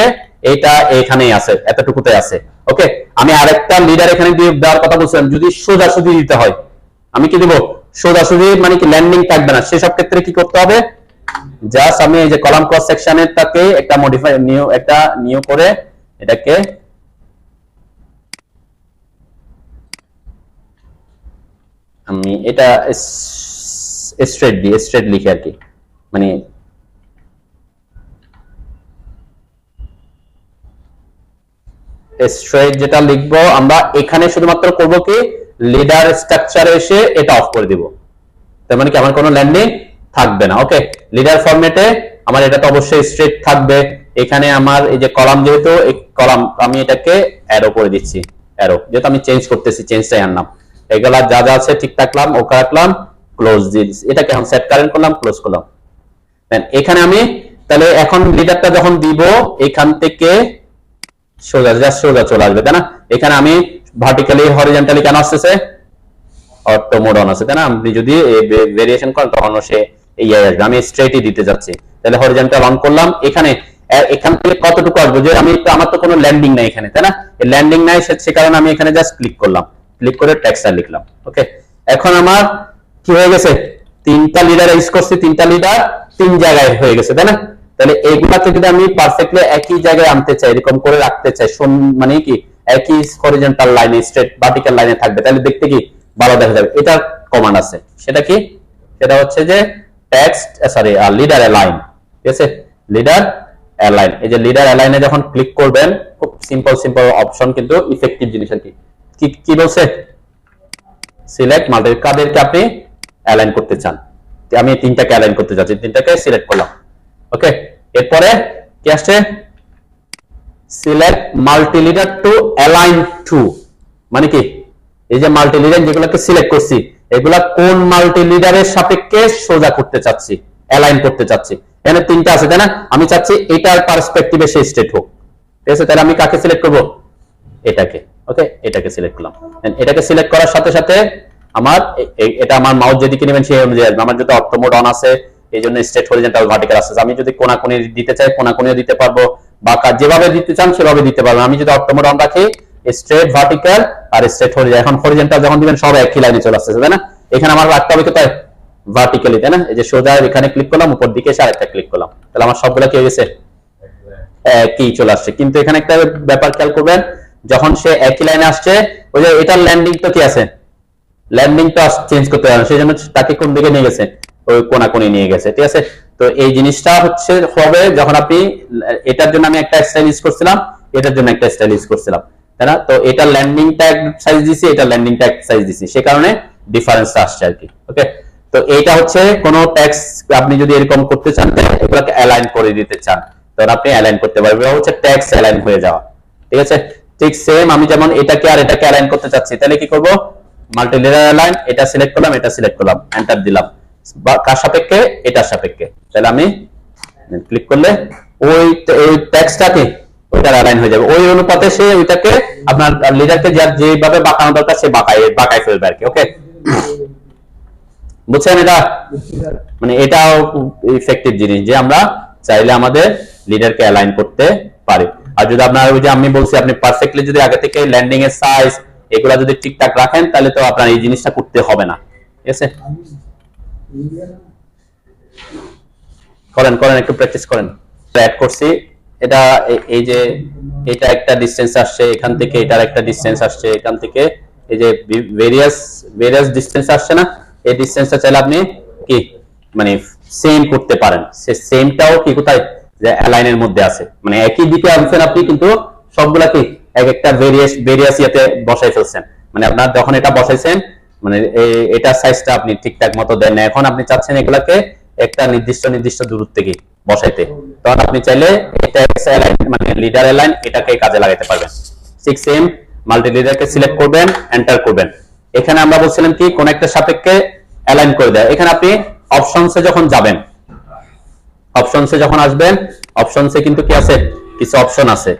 এটা এখানেই আছে, এতটুকুতে আছে। ওকে, আমি আরেকটা লিডার এখানে দিয়ে দেওয়ার কথা বলছিলাম, যদি সোজাসুজি দিতে হয় আমি কি দিব, সোজাসুজি মানে কি ল্যান্ডিং থাকবে না, সেসব ক্ষেত্রে কি করতে হবে, জাস্ট আমি এই যে কলাম ক্রস সেকশনের টাকে একটা মডিফাই নিউ করে এটাকে আমি এটা স্ট্রেট লিখে আর কি, মানে স্ট্রেট যেটা লিখবো আমরা এখানে শুধুমাত্র করব কি লিডার স্ট্রাকচারে এসে এটা অফ করে দিব, তার মানে কি আমার কোনো ল্যান্ডিং থাকবে না। ওকে, লিডার ফরম্যাটে আমার এটা তো অবশ্যই স্ট্রেট থাকবে, এখানে আমার এই যে কলাম, যেহেতু এই কলাম আমি এটাকে অ্যারো করে দিচ্ছি, অ্যারো যেহেতু আমি চেঞ্জ করতেছি, চেঞ্জটাই আনলাম, এগুলা যা যা আছে ঠিক রাখলাম, ওকে রাখলাম, ক্লোজ দিয়েছি, এটাকে এখন সেট কারেন্ট করলাম, ক্লোজ করলাম। এখানে আমি তাহলে এখন লিডারটা যখন দিব এখান থেকে সোজা চলে আসবে, তাই না? এখানে আমি ভার্টিক্যালি হরিজন্টালি কেন আসতেছে, অটো মোড অন আছে, তাই না? আপনি যদি ভেরিয়েশন করেন তখন সে এই আসবে, আমি স্ট্রেটই দিতে যাচ্ছি, তাহলে হরিজন্টাল অন করলাম। এখান থেকে কতটুকু আসবে, যে আমি তো আমার তো কোনো ল্যান্ডিং নাই এখানে, তাই না? এই ল্যান্ডিং নাই, সে কারণে আমি এখানে জাস্ট ক্লিক করলাম, ক্লিক করে টেক্সটটা লিখলাম। ওকে, এখন আমার কি হয়ে গেছে, তিনটা লিডার ইউজ করছি, তিনটা লিডার তিন জায়গায় হয়ে গেছে, তাই না? তাহলে এইগুলাকে যদি আমি পারফেক্টলি একই জায়গায় আনতে চাই, এরকম করে রাখতে চাই, মানে কি একই হরিজন্টাল লাইনে, স্ট্রেট ভার্টিক্যাল লাইনে থাকবে, তাহলে দেখতে কি ভালো দেখা যাবে। এটার কমান্ড আছে, সেটা কি, সেটা হচ্ছে যে টেক্সট লিডার অ্যালাইন। ঠিক আছে, লিডার অ্যালাইন, এই যে লিডার অ্যালাইনে যখন ক্লিক করবেন, খুব সিম্পল অপশন, কিন্তু ইফেক্টিভ জিনিস আর কি। কি বলছে, সিলেক্ট মাল্টি, কাদেরকে আপনি অ্যালাইন করতে চান, আমি তিনটাকে অ্যালাইন করতে চাচ্ছি, তিনটাকে সিলেক্ট করলাম। ওকে, এরপরে কি আসছে, select multi leader two align two, মানে কি এই যে মাল্টি লিডার যেগুলোকে সিলেক্ট করছি, এগুলা কোন মাল্টি লিডারের সাপেক্ষে সোজা করতে চাচ্ছি, অ্যালাইন করতে চাচ্ছি। এখানে তিনটা আছে, তাই না? আমি চাচ্ছি এটার পার্সপেক্টিভে সেই স্টেট হোক। ঠিক আছে, তাহলে আমি কাকে সিলেক্ট করব, এটাকে। ওকে, এটাকে সিলেক্ট করলাম, এটাকে সিলেক্ট করার সাথে সাথে আমার এটা আমার মাউস যেদিকে নেবেন সেই অনুযায়ী আসবে। আমার যদি অটো মোড অন আছে, এই জন্য স্ট্রেট হরিজন্টাল ভার্টিক্যাল আছে, আমি যদি কোনাকুনি দিতে চাই কোনাকুনিও দিতে পারবো, বা যেভাবে দিতে চান সেভাবে দিতে পারবো। আমি যদি অটো মোড অন রাখি, স্ট্রেট ভার্টিক্যাল আর স্ট্রেট হরিজন্টাল, এখন হরিজন্টাল যখন দিবেন সব একই লাইনে চলে আসছে, তাই না? এখানে আমার রাখতে হবে কোথায়, ভার্টিক্যালি, তাই না? এই যে সোজা এখানে ক্লিক করলাম, উপর দিকে এসে আরেকটা ক্লিক করলাম, তাহলে আমার সবগুলা কি হয়ে গেছে, একই চলে আসছে। কিন্তু এখানে একটা ব্যাপার খেয়াল করবেন, যখন সে একই লাইনে আসছে, ওই যে এটার ল্যান্ডিং তো কি আছে, ল্যান্ডিং তো চেঞ্জ করতে পারে, সেই জন্য তাকে কোন দিকে নিয়ে গেছে, ওই কোনাকুনি নিয়ে গেছে। ঠিক আছে, তো এই জিনিসটা হচ্ছে হবে যখন আপনি, এটার জন্য আমি একটা স্টাইল ইউজ করছিলাম, এটার জন্য একটা স্টাইল ইউজ করছিলাম, তাই না? তো এটা ল্যান্ডিং ট্যাগ সাইজ দিছি, এটা ল্যান্ডিং ট্যাগ সাইজ দিছি, সে কারণে ডিফারেন্সটা আসছে আর কি। ওকে, তো এইটা হচ্ছে কোনো ট্যাক্স আপনি যদি এরকম করতে চান, এগুলোকে অ্যালাইন করে দিতে চান, তখন আপনি অ্যালাইন করতে পারবেন, এটা হচ্ছে ট্যাক্স অ্যালাইন হয়ে যাওয়া। ঠিক আছে, ঠিক সেম আমি যেমন এটাকে আর এটাকে অ্যালাইন করতে চাচ্ছি, তাহলে কি করব, মাল্টি লিডার অ্যালাইন, এটা সিলেক্ট করলাম, এটা সিলেক্ট করলাম, এন্টার দিলাম, কার সাপেক্ষে, এটার সাপেক্ষে, তাহলে আমি ক্লিক করলে ওই ট্যাক্সটাকে ওইটার অ্যালাইন হয়ে যাবে, ওই অনুপাতে সে ওইটাকে আপনার লিডারকে যেভাবে বাঁকানো দরকার সে বাঁকায় ফেলবে আর কি। ওকে, বুঝছেন এটা, মানে এটাও ইফেক্টিভ জিনিস যে আমরা চাইলে আমাদের লিডারকে অ্যালাইন করতে পারি। আর যদি আপনার ওই যে আমি বলছি, আপনি পারফেক্টলি যদি আগে থেকে ল্যান্ডিং এর সাইজ এগুলা যদি ঠিকঠাক রাখেন তাহলে তো আপনার এই জিনিসটা করতে হবে না। ঠিক আছে, করেন করেন একটু প্র্যাকটিস করেন। অ্যাড করছি এটা, এই যে এটা একটা ডিসটেন্স আসছে এখান থেকে, এটার একটা ডিসটেন্স আসছে এখান থেকে, এই যে ভেরিয়াস ডিসটেন্স আসছে না, এই ডিসটেন্সটা চাইলে আপনি কি মানে সেম করতে পারেন। সে সেমটাও কি কোথায়, যে অ্যালাইনের মধ্যে আছে, মানে একই দিকে আনছেন আপনি কিন্তু সবগুলা কি এক একটা ভেরিয়াস ইয়াতে বসাই ফেলছেন। মানে আপনার যখন এটা বসাইছেন মানে এটা সাইজটা আপনি ঠিকঠাক মতো দেন না, এখন আপনি চাচ্ছেন এগুলাকে একটা নির্দিষ্ট দূরত্বে কি বসাইতে, তখন আপনি চাইলে এটা অ্যালাইন মানে লিডার অ্যালাইন এটাকে কাজে লাগাতে পারবেন। 6M মাল্টি লিডারকে সিলেক্ট করবেন, এন্টার করবেন। এখানে আমরা বলছিলাম কি কোন একটা সাপেক্ষে অ্যালাইন করে দেয়। এখানে আপনি অপশনসে যখন যাবেন, অপশনসে যখন আসবেন, অপশনসে কিন্তু কি আছে, কিছু অপশন আছে।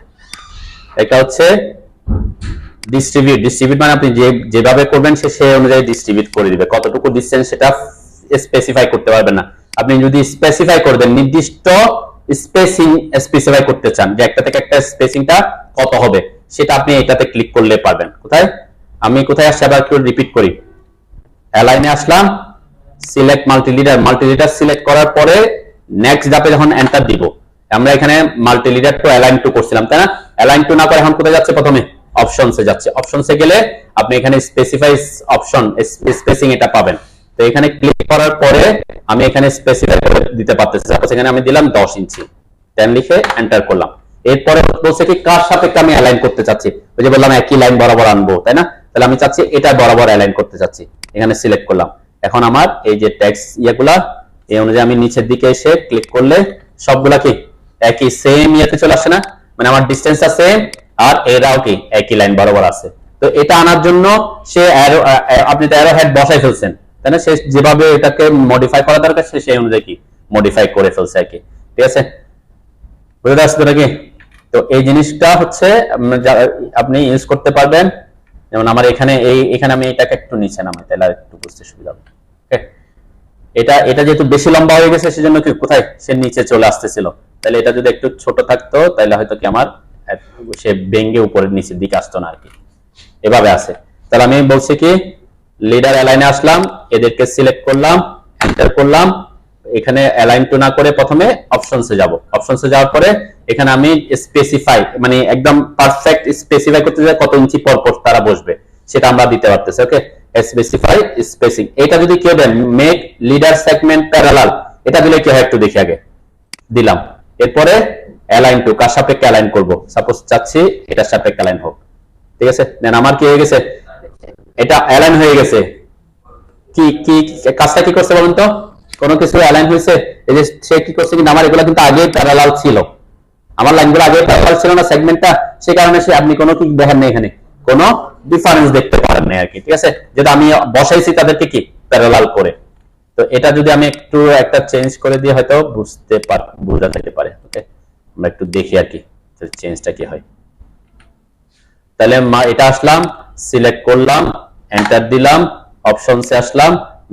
এটা হচ্ছে ডিস্ট্রিবিউট মানে আপনি যেভাবে করবেন সেই অনুযায়ী ডিস্ট্রিবিউট করে দিবে। কতটুকু ডিসটেন্স সেটা স্পেসিফাই করতে পারবেন না। আপনি যদি স্পেসিফাই করে দেন, নির্দিষ্ট স্পেসিং স্পেসিফাই করতে চান যে একটা থেকে একটা স্পেসিংটা কত হবে, সেটা আপনি এটাতে ক্লিক করলে পারবেন। কোথায় আমি কোথায় আসছি আবার একটু রিপিট করি। অ্যালাইনে আসলাম, সিলেক্ট মাল্টি লিডার সিলেক্ট করার পরে নেক্সট ধাপে যখন এন্টার দিব, আমরা এখানে multi leader two align two করছিলাম তাই না। অ্যালাইন টু না করে এখন কোথায় যাচ্ছে, প্রথমে অপশনসে যাচ্ছে। অপশনসে গেলে আপনি এখানে স্পেসিফাই অপশন স্পেসিং এটা পাবেন। তো এখানে ক্লিক করার পরে আমি এখানে স্পেসিফাই করে দিতে পারতেছি। সাপোজ এখানে আমি দিলাম 10 ইঞ্চি, 10 লিখে এন্টার করলাম। এরপরে বলছে কি কার সাপেক্ষে আমি অ্যালাইন করতে চাচ্ছি, ওই যে বললাম একই লাইন বরাবর আনবো তাই না। তাহলে আমি চাচ্ছি এটা বরাবর অ্যালাইন করতে চাচ্ছি, এখানে সিলেক্ট করলাম। এখন আমার এই যে টেক্সট ইয়েগুলা এই অনুযায়ী আমি নিচের দিকে এসে ক্লিক করলে সবগুলা কি একই সেম ইয়েতে চলে আসে না, মানে আমার ডিসটেন্সটা সেম আর এরাও কি একই লাইন বরাবর আছে। তো এটা আনার জন্য সে আপনি তো অ্যারো হেড বসাই ফেলছেন তাই না, সে যেভাবে এটাকে মডিফাই করা দরকার সে সেই অনুযায়ী কি মডিফাই করে ফেলছে আর কি। ঠিক আছে, বুঝতে আসছে নাকি? তো এই জিনিসটা হচ্ছে আপনি ইউজ করতে পারবেন। যেমন আমার এখানে এখানে আমি এটাকে একটু নিচে নামাই তাহলে আর একটু বুঝতে সুবিধা হবে। এটা যেহেতু বেশি লম্বা হয়ে গেছে সেজন্য কি কোথায় সে নিচে চলে আসতেছিল, তাহলে এটা যদি একটু ছোট থাকতো তাহলে হয়তো কি আমার সে ভেঙে উপরের নিচের দিকে আসতো না আর কি, এভাবে আছে। তাহলে আমি বলছি কি লিডার অ্যালাইনে আসলাম, এদেরকে সিলেক্ট করলাম, এন্টার করলাম। এখানে অ্যালাইন টু না করে প্রথমে অপশনসে যাব। অপশনসে যাওয়ার পরে এখানে আমি স্পেসিফাই মানে একদম পারফেক্ট স্পেসিফাই করতে চাই কত ইঞ্চি পর পর তারা বসবে সেটা আমরা দিতে পারতেছি। ওকে, স্পেসিফাই স্পেসিং এটা যদি কেউ দেন মেক লিডার সেগমেন্ট প্যারালাল, এটা দিলে কি হয় একটু দেখি আগে। দিলাম, এরপরে অ্যালাইন টু কার সাপেক্ষে অ্যালাইন করব, সাপোজ চাচ্ছি এটার সাপেক্ষে অ্যালাইন হোক। ঠিক আছে, দেন আমার কি হয়ে গেছে, এটা অ্যালাইন হয়ে গেছে। কি কি কাজটা কি করছে বলুন তো, কোনো কিছু অ্যালাইন হয়েছে। এই যে সে কি করছে কিন্তু আমার এগুলো কিন্তু আগে প্যারালাল ছিল, আমার লাইনগুলো আগে প্যারালাল ছিল না সেগমেন্টটা, সেই কারণে সে আপনি কোনো কি দেখেন না, এখানে কোনো ডিফারেন্স দেখতে পারেন না আর কি। ঠিক আছে, যেটা আমি বসাইছি তাদেরকে কি প্যারালাল করে। তো এটা যদি আমি একটু একটা চেঞ্জ করে দিয়ে হয়তো বোঝা যেতে পারে। ওকে, আমরা একটু দেখি আর কি চেঞ্জটা কি হয়। তাহলে এটা আসলাম, সিলেক্ট করলাম, এন্টার দিলাম, অপশনসে আসলাম,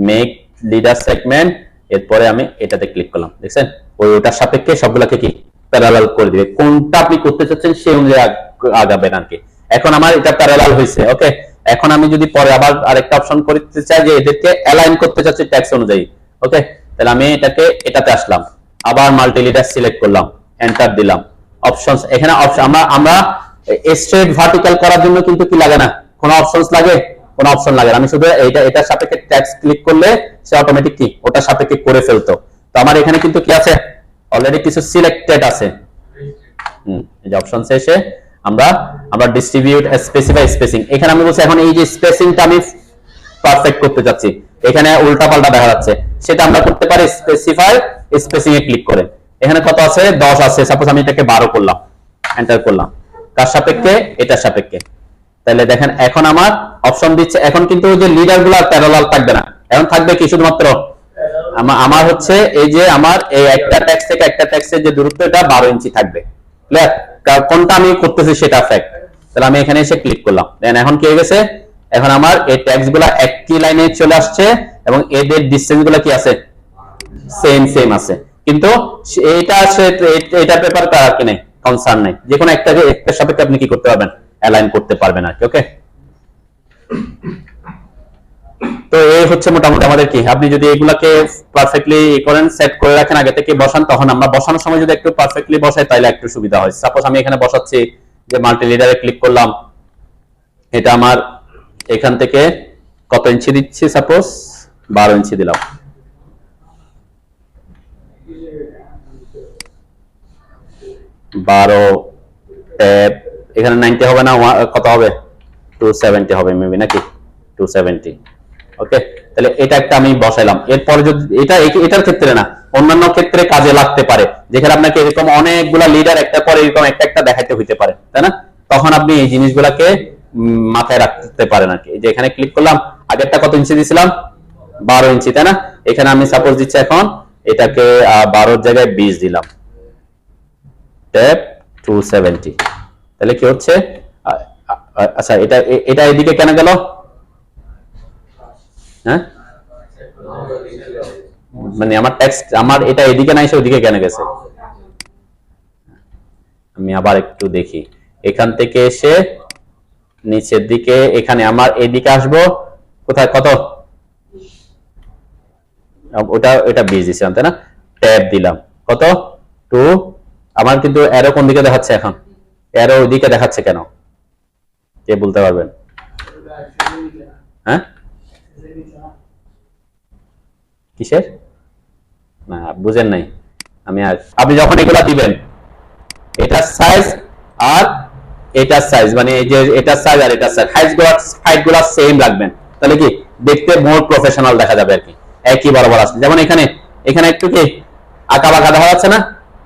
মেক লিডার সেগমেন্ট, এরপরে আমি এটাতে ক্লিক করলাম। দেখছেন ওটার সাপেক্ষে সবগুলোকে কি প্যারালাল করে দিবে, কোনটা আপনি করতে চাচ্ছেন সেই অনুযায়ী আগাবেন আর কি। এখন আমার এটা প্যারালাল হয়েছে। ওকে, এখন আমি যদি পরে আবার আরেকটা অপশন করতে চাই যে এদেরকে অ্যালাইন করতে চাচ্ছি ট্যাক্স অনুযায়ী। ওকে, তাহলে আমি এটাতে আসলাম, আবার মাল্টি লিডার সিলেক্ট করলাম, এন্টার দিলাম, অপশনস। এখানে আমরা স্ট্রেট ভার্টিক্যাল করার জন্য কিন্তু কি লাগে না, কোনো অপশনস লাগে, কোনো অপশন লাগে না। আমি শুধু এটার সাপেক্ষে ট্যাক্স ক্লিক করলে সে অটোমেটিক কি ওটার সাপেক্ষে করে ফেলতো। তো আমার এখানে কিন্তু কি আছে, অলরেডি কিছু সিলেক্টেড আছে। এই যে অপশনসে এসে আমরা ডিস্ট্রিবিউট স্পেসিফাই স্পেসিং, এখানে আমি বলছি এখন এই যে স্পেসিংটা আমি পারফেক্ট করতে চাচ্ছি, এখানে উল্টা পাল্টা দেখা যাচ্ছে, সেটা আমরা করতে পারি স্পেসিফাই স্পেসিং এ ক্লিক করে। এখানে কত আছে, 10 আছে, সাপোজ আমি এটাকে 12 করলাম, এন্টার করলাম, কার সাপেক্ষে এটার সাপেক্ষে। তাহলে দেখেন এখন আমার অপশন দিচ্ছে, এখন কিন্তু ওই যে লিডার গুলো প্যারালাল থাকবে না, এখন থাকবে কি শুধুমাত্র আমার হচ্ছে এই যে আমার এই একটা ট্যাক্স থেকে একটা ট্যাক্সের যে দূরত্ব এটা 12 ইঞ্চি থাকবে। ক্লিয়ার, কোনটা আমি করতেছি সেটা ফ্যাক্ট। তাহলে আমি এখানে এসে ক্লিক করলাম, দেন এখন কি হয়ে গেছে, এখন আমার এই ট্যাক্স গুলা একই লাইনে চলে আসছে এবং এদের ডিসটেন্স গুলা কি আছে, সেম আছে। কিন্তু এটা পেপার তার কি নেই, কনসার্ন নেই, যে কোনো একটার সাপেক্ষে আপনি কি করতে পারবেন, অ্যালাইন করতে পারবেন আর কি। ওকে, তো এই হচ্ছে মোটামুটি আমাদের কি, আপনি যদি এগুলাকে পারফেক্টলি করেন, সেট করে রাখেন, আগে থেকে বসান, তখন আমরা বসানোর সময় যদি একটু পারফেক্টলি বসাই তাহলে একটু সুবিধা হয়। সাপোজ আমি এখানে বসাচ্ছি, যে মাল্টি লিডারে ক্লিক করলাম, এটা আমার এখান থেকে কত ইঞ্চি দিচ্ছি, সাপোজ 12 ইঞ্চি দিলাম, 12 ট্যাব, এখানে 90 হবে না, কত হবে, 270 হবে মেবি, নাকি 270। ওকে, তাহলে এটা একটা আমি বসাইলাম। এরপরে যদি এটার ক্ষেত্রে না, অন্যান্য ক্ষেত্রে কাজে লাগতে পারে, যেখানে আপনাকে এরকম অনেকগুলা লিডার একটা পরে এরকম একটা দেখাইতে হইতে পারে, তাই না? তখন আপনি এই জিনিসগুলাকে মাথায় রাখতে পারেন আর কি। এই যে এখানে ক্লিক করলাম, আগেরটা কত ইঞ্চি দিয়েছিলাম, 12 ইঞ্চি, তাই না? এখানে আমি সাপোজ দিচ্ছি এখন এটাকে 12 জায়গায় 20 দিলাম, ট্যাব 270। তাহলে কি হচ্ছে, আচ্ছা এটা এদিকে কেন গেল, হ্যাঁ, মানে আমার টেক্সট, আমার এটা এদিকে না এসে ওদিকে কেন গেছে, আমি আবার একটু দেখি, এখান থেকে এসে নিচের দিকে, এখানে আমার এদিকে আসবো, কোথায়, কত, ওটা 20 দিছিলাম, তাই না? ট্যাব দিলাম, কত, 2। আমার কিন্তু অ্যারো কোন দিকে দেখাচ্ছে এখন, অ্যারো ওইদিকে দেখাচ্ছে কেন, কে বলতে পারবেন? হ্যাঁ, কিসের, না বুঝেন নাই আমি। আর আপনি যখন এগুলা দিবেন, এটার সাইজ আর এটার সাইজ, মানে এই যে এটার সাইজ আর এটার সাইজ, হাইটগুলো সেম রাখবেন, তাহলে কি দেখতে মোর প্রফেশনাল দেখা যাবে আর কি, একই বরাবর আসবে। যেমন এখানে একটু কি আঁকা বাঁকা দেখা যাচ্ছে না,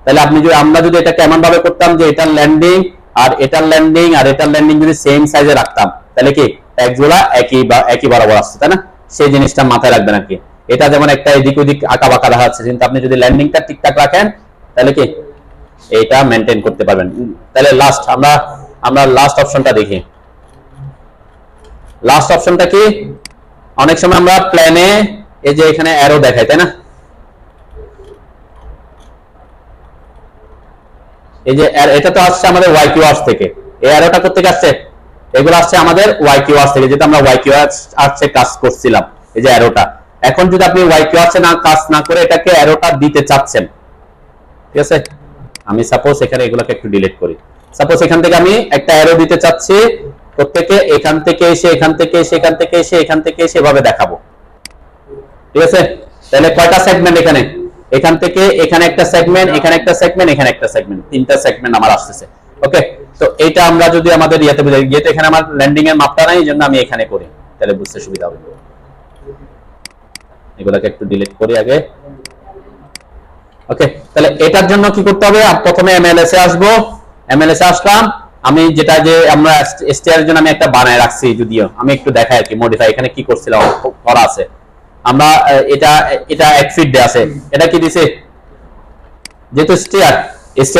তাহলে আমরা যদি এটা কেমন ভাবে করতাম, যে এটার ল্যান্ডিং আর এটার ল্যান্ডিং আর এটার ল্যান্ডিং যদি সেম সাইজে রাখতাম, তাহলে কি ট্যাগগুলা একই বরাবর আসছে, তাই না? সেই জিনিসটা মাথায় রাখবেন আর কি। এটা যেমন একটা এদিক ওদিক আঁকা বাঁকা দেখা যাচ্ছে, কিন্তু আপনি যদি ল্যান্ডিংটা ঠিকঠাক রাখেন তাহলে কি এটা মেনটেন করতে পারবেন। তাহলে আমরা লাস্ট অপশনটা দেখি। লাস্ট অপশনটা কি, অনেক সময় আমরা প্ল্যানে এই যে এখানে অ্যারো দেখাই, তাই না? এই যে এটা তো আসছে আমাদের ওয়াই কিওয়ার্ডস থেকে, এই অ্যারোটা কোথা থেকে আসছে, এগুলো আসছে আমাদের ওয়াই কিওয়ার্ডস থেকে, যেটা আমরা ওয়াই কিওয়ার্ডস আসছে কাজ করছিলাম, এই যে অ্যারোটা। এখন যদি আপনি ওয়াই কিওয়ার্ডসে না কাজ না করে এটাকে অ্যারোটা দিতে চাচ্ছেন, ঠিক আছে, আমি সাপোজ এখানে এগুলোকে একটু ডিলিট করি, সাপোজ এখান থেকে আমি একটা অ্যারো দিতে চাচ্ছি, প্রত্যেককে এখান থেকে এসে এখান থেকে এসে এখান থেকে এসে এখান থেকে এসে এভাবে দেখাবো, ঠিক আছে? তাহলে কয়টা সেগমেন্ট, এখান থেকে এখানে একটা সেগমেন্ট, এখানে একটা সেগমেন্ট, এখানে একটা সেগমেন্ট, 3টা সেগমেন্ট আমার আসছে। ওকে, তো এইটা আমরা যদি আমাদের ইয়েতে এখানে আমার ল্যান্ডিং এর মাপটা নাই, জন্য আমি এখানে করি, তাহলে বুঝতে সুবিধা হবে। এগুলোকে একটু ডিলিট করি আগে। ওকে, তাহলে এটার জন্য কি করতে হবে, প্রথমে এমএলএস এ আসবো, এমএলএস এ আসলাম, আমি যেটা যে আমরা এসটিআর এর জন্য আমি একটা বানায় রাখছি, যদিও আমি একটু দেখাই আর কি, মডিফাই এখানে কি করছিলাম করা আছে। আমরা এটা 1 ফিট দেয়া আছে, এটা কি দিছে, যেহেতু এসটিআর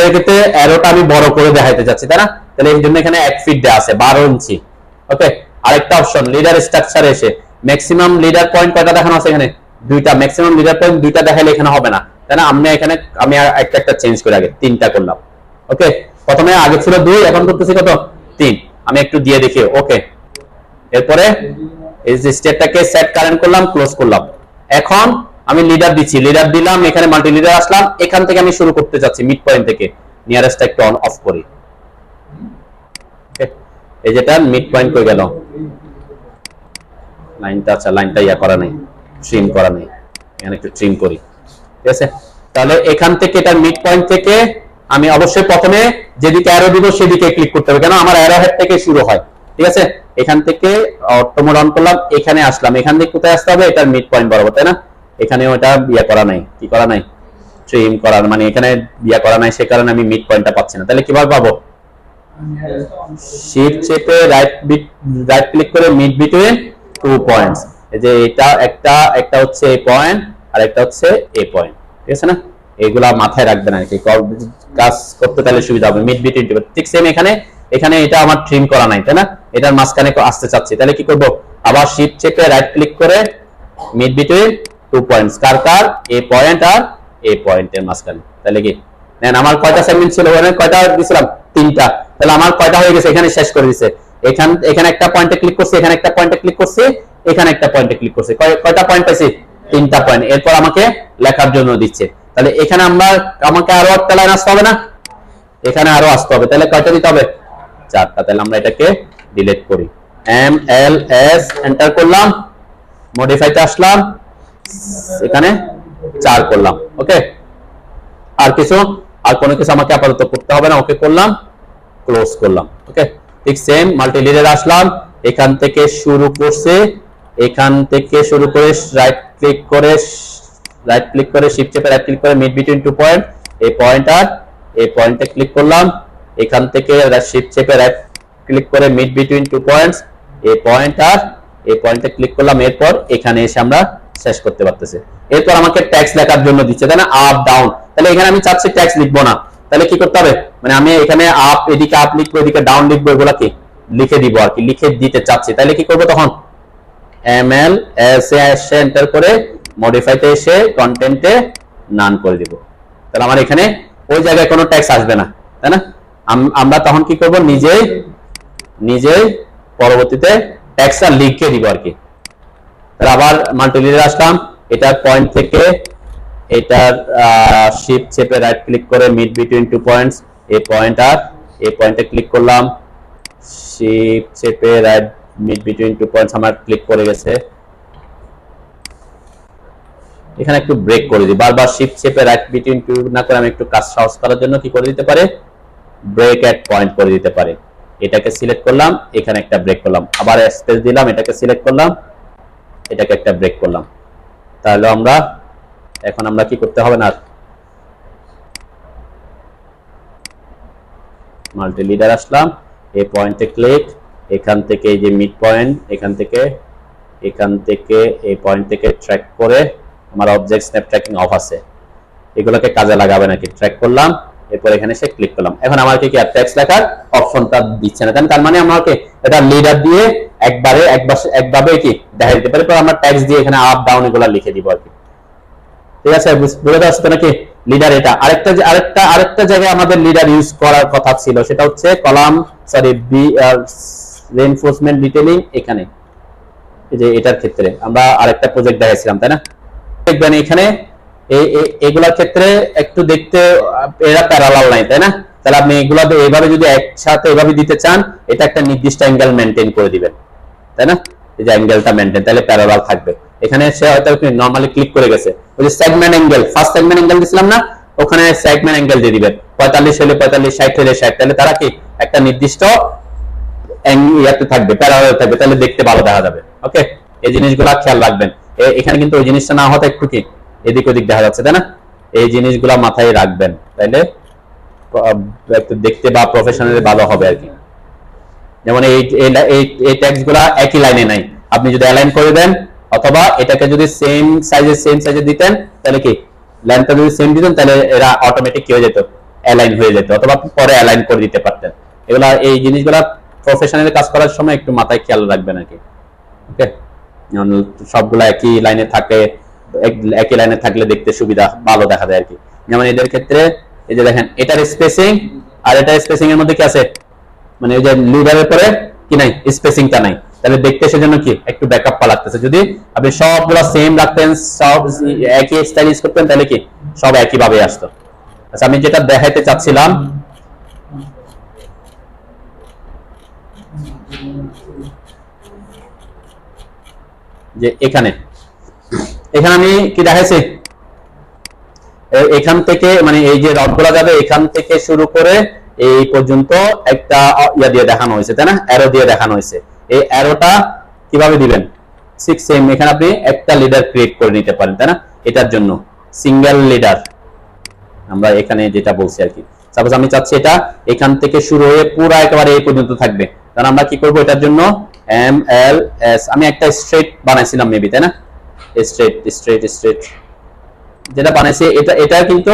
এর ক্ষেত্রে অ্যারোটা আমি বড় করে দেখাইতে চাচ্ছি, তাই না? তাহলে এর জন্য এখানে 1 ফিট দেয়া আছে, 12 ইঞ্চি। ওকে, আরেকটা অপশন, লিডার স্ট্রাকচারে এসে ম্যাক্সিমাম লিডার পয়েন্ট কয়টা দেখানো আছে এখানে, 2টা, ম্যাক্সিমাম লিডার পয়েন্ট 2টা দেখাইলে এখানে হবে না, তাই না? আমি একটা চেঞ্জ করে আগে 3টা করলাম। ওকে, প্রথমে আগে ছিল 2, এখন করতেছি কত, 3, আমি একটু দিয়ে দেখি। ওকে, এরপরে এই যে স্টেটটাকে সেট কারেন্ট করলাম, ক্লোজ করলাম। এখন আমি লিডার দিচ্ছি, লিডার দিলাম, এখানে মাল্টি লিডার আসলাম, এখান থেকে আমি শুরু করতে যাচ্ছি মিড পয়েন্ট থেকে, নিয়ারেস্টটা একটু অন অফ করি। এই যেটা মিড পয়েন্ট কই গেল, লাইনটা, আচ্ছা লাইনটা করা নাই, ট্রিম করা নাই, এখানে একটু ট্রিম করি, ঠিক আছে? তাহলে এখান থেকে এটা মিড পয়েন্ট থেকে আমি অবশ্যই প্রথমে যেদিকে অ্যারো দিব সেদিকে ক্লিক করতে হবে, কেন আমার অ্যারো হেড থেকে শুরু হয়, ঠিক আছে? এখান থেকে অটো মোড অন করলাম, এখানে আসলাম, এখান থেকে কোথায় আসতে হবে, এটার মিড পয়েন্ট বরাবর, তাই না? এখানে ওটা করা নাই, কি করা নাই, ট্রিম করা, মানে এখানে করা নাই, সে কারণে আমি মিড পয়েন্টটা পাচ্ছি না। তাহলে কিভাবে পাবো, শিফট চেপে রাইট ক্লিক করে মিড বিটুইন 2 পয়েন্টস, এই যে এটা একটা হচ্ছে এই পয়েন্ট আর একটা হচ্ছে এই পয়েন্ট, ঠিক আছে না? এগুলা মাথায় রাখবেন আর কি, কাজ করতে তাহলে সুবিধা হবে। মিড বিটুইন, ঠিক সেম এখানে এটা আমার ট্রিম করা নাই, তাই না? এটার মাঝখানে আসতে চাচ্ছি, তাহলে কি করব, আবার শিফট চেপে রাইট ক্লিক করে মিড বিটুইন 2 পয়েন্টস, কার এই পয়েন্ট আর এই পয়েন্টের মাঝখানে, তাহলে কি নেন, আমার কয়টা সেগমেন্ট ছিল, ওখানে কয়টা দিছিলাম, 3টা, তাহলে আমার কয়টা হয়ে গেছে, এখানে শেষ করে দিছে। এখানে একটা পয়েন্টে ক্লিক করছি, এখানে একটা পয়েন্টে ক্লিক করছি, এখানে একটা পয়েন্টে ক্লিক করছে, কয়টা পয়েন্ট পাইছি? 3টা পয়েন্ট। এরপর আমাকে লেখার জন্য দিচ্ছে, তাহলে এখানে আমাকে আরো একটা লাইন আসতে হবে না, এখানে আরো আসতে হবে, তাহলে কয়টা দিতে হবে? 4টা। তাহলে আমরা এটাকে ডিলিট করি, MLS এন্টার করলাম, মডিফাইতে আসলাম, এখানে 4 করলাম। ওকে, আর কোনো কিছু আমাকে আপাতত করতে হবে না, ওকে করলাম, ক্লোজ করলাম। ওকে, ঠিক সেম মাল্টি লিডার আসলাম, এখান থেকে শুরু করে রাইট ক্লিক করে শিফট চেপে রাইট ক্লিক করে মিড বিটুইন 2 পয়েন্ট, এই পয়েন্ট আর এই পয়েন্টে ক্লিক করলাম, এখান থেকে শিফট চেপে রাইট ক্লিক করে মিড বিটুইন 2 পয়েন্টস, এই পয়েন্ট আর এই পয়েন্টে ক্লিক করলাম, এরপর এখানে এসে আমরা শেষ করতে পারতেছি। এরপর আমাকে ট্যাক্স লেখার জন্য দিচ্ছে, তাই না, আপ ডাউন। তাহলে এখানে আমি চাচ্ছি ট্যাক্স লিখবো না, তাহলে কি করতে হবে? মানে আমি এখানে এদিকে আপ লিখবো, এদিকে ডাউন লিখবো, এগুলা কি লিখে দিব আর কি, লিখে দিতে চাচ্ছি। তাহলে কি করবো তখন? MLS এসে এন্টার করে মডিফাইতে এসে কন্টেন্টে নান করে দিব। তাহলে আমার এখানে ওই জায়গায় কোনো ট্যাক্স আসবে না, তাই না? আমরা তখন কি করব? নিজেই পরবর্তীতে ট্যাক্সটা লিখে দিব আর কি। তাহলে আবার মাল্টি লিডার আসলাম, এটার পয়েন্ট থেকে এটার শিফট চেপে রাইট ক্লিক করে মিড বিটুইন 2 পয়েন্টস, এই পয়েন্ট আর এই পয়েন্টে ক্লিক করলাম, শিফট চেপে রাইট মিড বিটুইন 2 পয়েন্টস আমার ক্লিক করে গেছে। এখানে একটু ব্রেক করে দিই, বারবার শিফট চেপে রাইট বিটুইন 2 না করে আমি একটু কাজ সহজ করার জন্য কি করে দিতে পারে? ব্রেক এট পয়েন্ট করে দিতে পারে। এটাকে সিলেক্ট করলাম, এখানে একটা ব্রেক করলাম, আবার স্পেস দিলাম, এটাকে সিলেক্ট করলাম, এটাকে একটা ব্রেক করলাম। তাহলে এখন আমরা কি করতে হবে না, মাল্টি লিডার আসলাম, এই পয়েন্টে ক্লিক, এখান থেকে এই যে মিড পয়েন্ট, এখান থেকে এই পয়েন্ট থেকে ট্র্যাক করে, আমার অবজেক্ট স্ন্যাপ ট্র্যাকিং অফ আছে, এগুলোকে কাজে লাগাবে নাকি, ট্র্যাক করলাম, এরপর এখানে এসে ক্লিক করলাম। এখন আমাকে কি আর ট্যাক্স লেখার অপশনটা দিচ্ছে না, তার মানে আমাকে এটা লিডার দিয়ে একভাবে কি দেখা দিতে পারে, আমরা ট্যাক্স দিয়ে এখানে আপ ডাউন এগুলো লিখে দিব আর কি। ঠিক আছে, বুঝতে পারছো নাকি? লিডার এটা আরেকটা জায়গায় আমাদের লিডার ইউজ করার কথা ছিল, সেটা হচ্ছে কলাম রিইনফোর্সমেন্ট ডিটেইলিং। এখানে এই যে এটার ক্ষেত্রে আমরা আরেকটা প্রজেক্ট দেখাইছিলাম, তাই না? দেখবেন এখানে এগুলোর ক্ষেত্রে একটু দেখতে এরা প্যারালাল নাই, তাই না? তাহলে আপনি এগুলো এইভাবে যদি একসাথে এভাবে দিতে চান, এটা একটা নির্দিষ্ট অ্যাঙ্গেল মেনটেন করে দিবেন, তাই না? এই যে অ্যাঙ্গেলটা মেনটেন, তাহলে প্যারালাল থাকবে। এখানে সে হয়তো নরমালি ক্লিক করে গেছে, ওই যে segment angle, first segment angle দিছিলাম না, ওখানে সেগমেন্ট অ্যাঙ্গেল দিয়ে দিবেন, 45 হলে 45, 60 হলে 60, তাহলে তারা কি একটা নির্দিষ্ট ইয়াতে থাকবে, প্যারালাল থাকবে, তাহলে দেখতে ভালো দেখা যাবে। ওকে, এই জিনিসগুলো খেয়াল রাখবেন। এখানে কিন্তু ওই জিনিসটা না হতে একটু কি এদিক ওদিক দেখা যাচ্ছে, তাই না? এই জিনিসগুলো মাথায় রাখবেন, তাইলে একটু দেখতে বা প্রফেশনালি ভালো হবে আর কি। যেমন এই ট্যাক্স গুলা একই লাইনে নাই, আপনি যদি অ্যালাইন করে দেন, অথবা এটাকে যদি সেম সাইজে দিতেন, তাহলে কি লাইনটা যদি সেম দিতেন, তাহলে এরা অটোমেটিক কি হয়ে যেত, অ্যালাইন হয়ে যেত, অথবা পরে অ্যালাইন করে দিতে পারতেন। এই জিনিসগুলা প্রফেশনালি কাজ করার সময় একটু মাথায় খেয়াল রাখবেন আর কি। ওকে, সবগুলা একই লাইনে থাকলে দেখতে সুবিধা, ভালো দেখা যায় আর কি। যেমন এদের ক্ষেত্রে এই যে দেখেন, এটার স্পেসিং আর এটার স্পেসিং এর মধ্যে কি আছে, মানে এই যে লিডারের পরে কি নাই, স্পেসিংটা নাই, তাহলে দেখতে সেজন্য কি একটু ব্যাকআপ পা লাগতেছে। যদি আপনি সবগুলা সেম রাখতেন, সব একই স্টাইল ইউজ করতেন, তাহলে কি সব একই ভাবে আসতো। আচ্ছা, আমি যেটা দেখাইতে চাচ্ছিলাম, যে এখানে আমি কি দেখাইছি, এখান থেকে মানে এই যে রডগুলা যাবে, এখান থেকে শুরু করে এই পর্যন্ত একটা ইয়া দিয়ে দেখানো হয়েছে, তাই না? অ্যারো দিয়ে দেখানো হয়েছে। এই অ্যারোটা কিভাবে দিবেন, সেম এখানে আপনি একটা লিডার ক্রিয়েট করে নিতে পারেন, তাই না? এটার জন্য সিঙ্গেল লিডার আমরা এখানে যেটা বলছি আর কি। সাপোজ আমি চাচ্ছি এটা এখান থেকে শুরু হয়ে পুরো একেবারে এই পর্যন্ত থাকবে, তাহলে আমরা কি করব, এটার জন্য MLS আমি একটা স্ট্রেট বানাইছিলাম মেবি, তাই না? স্ট্রেট যেটা বানাইছি, এটা কিন্তু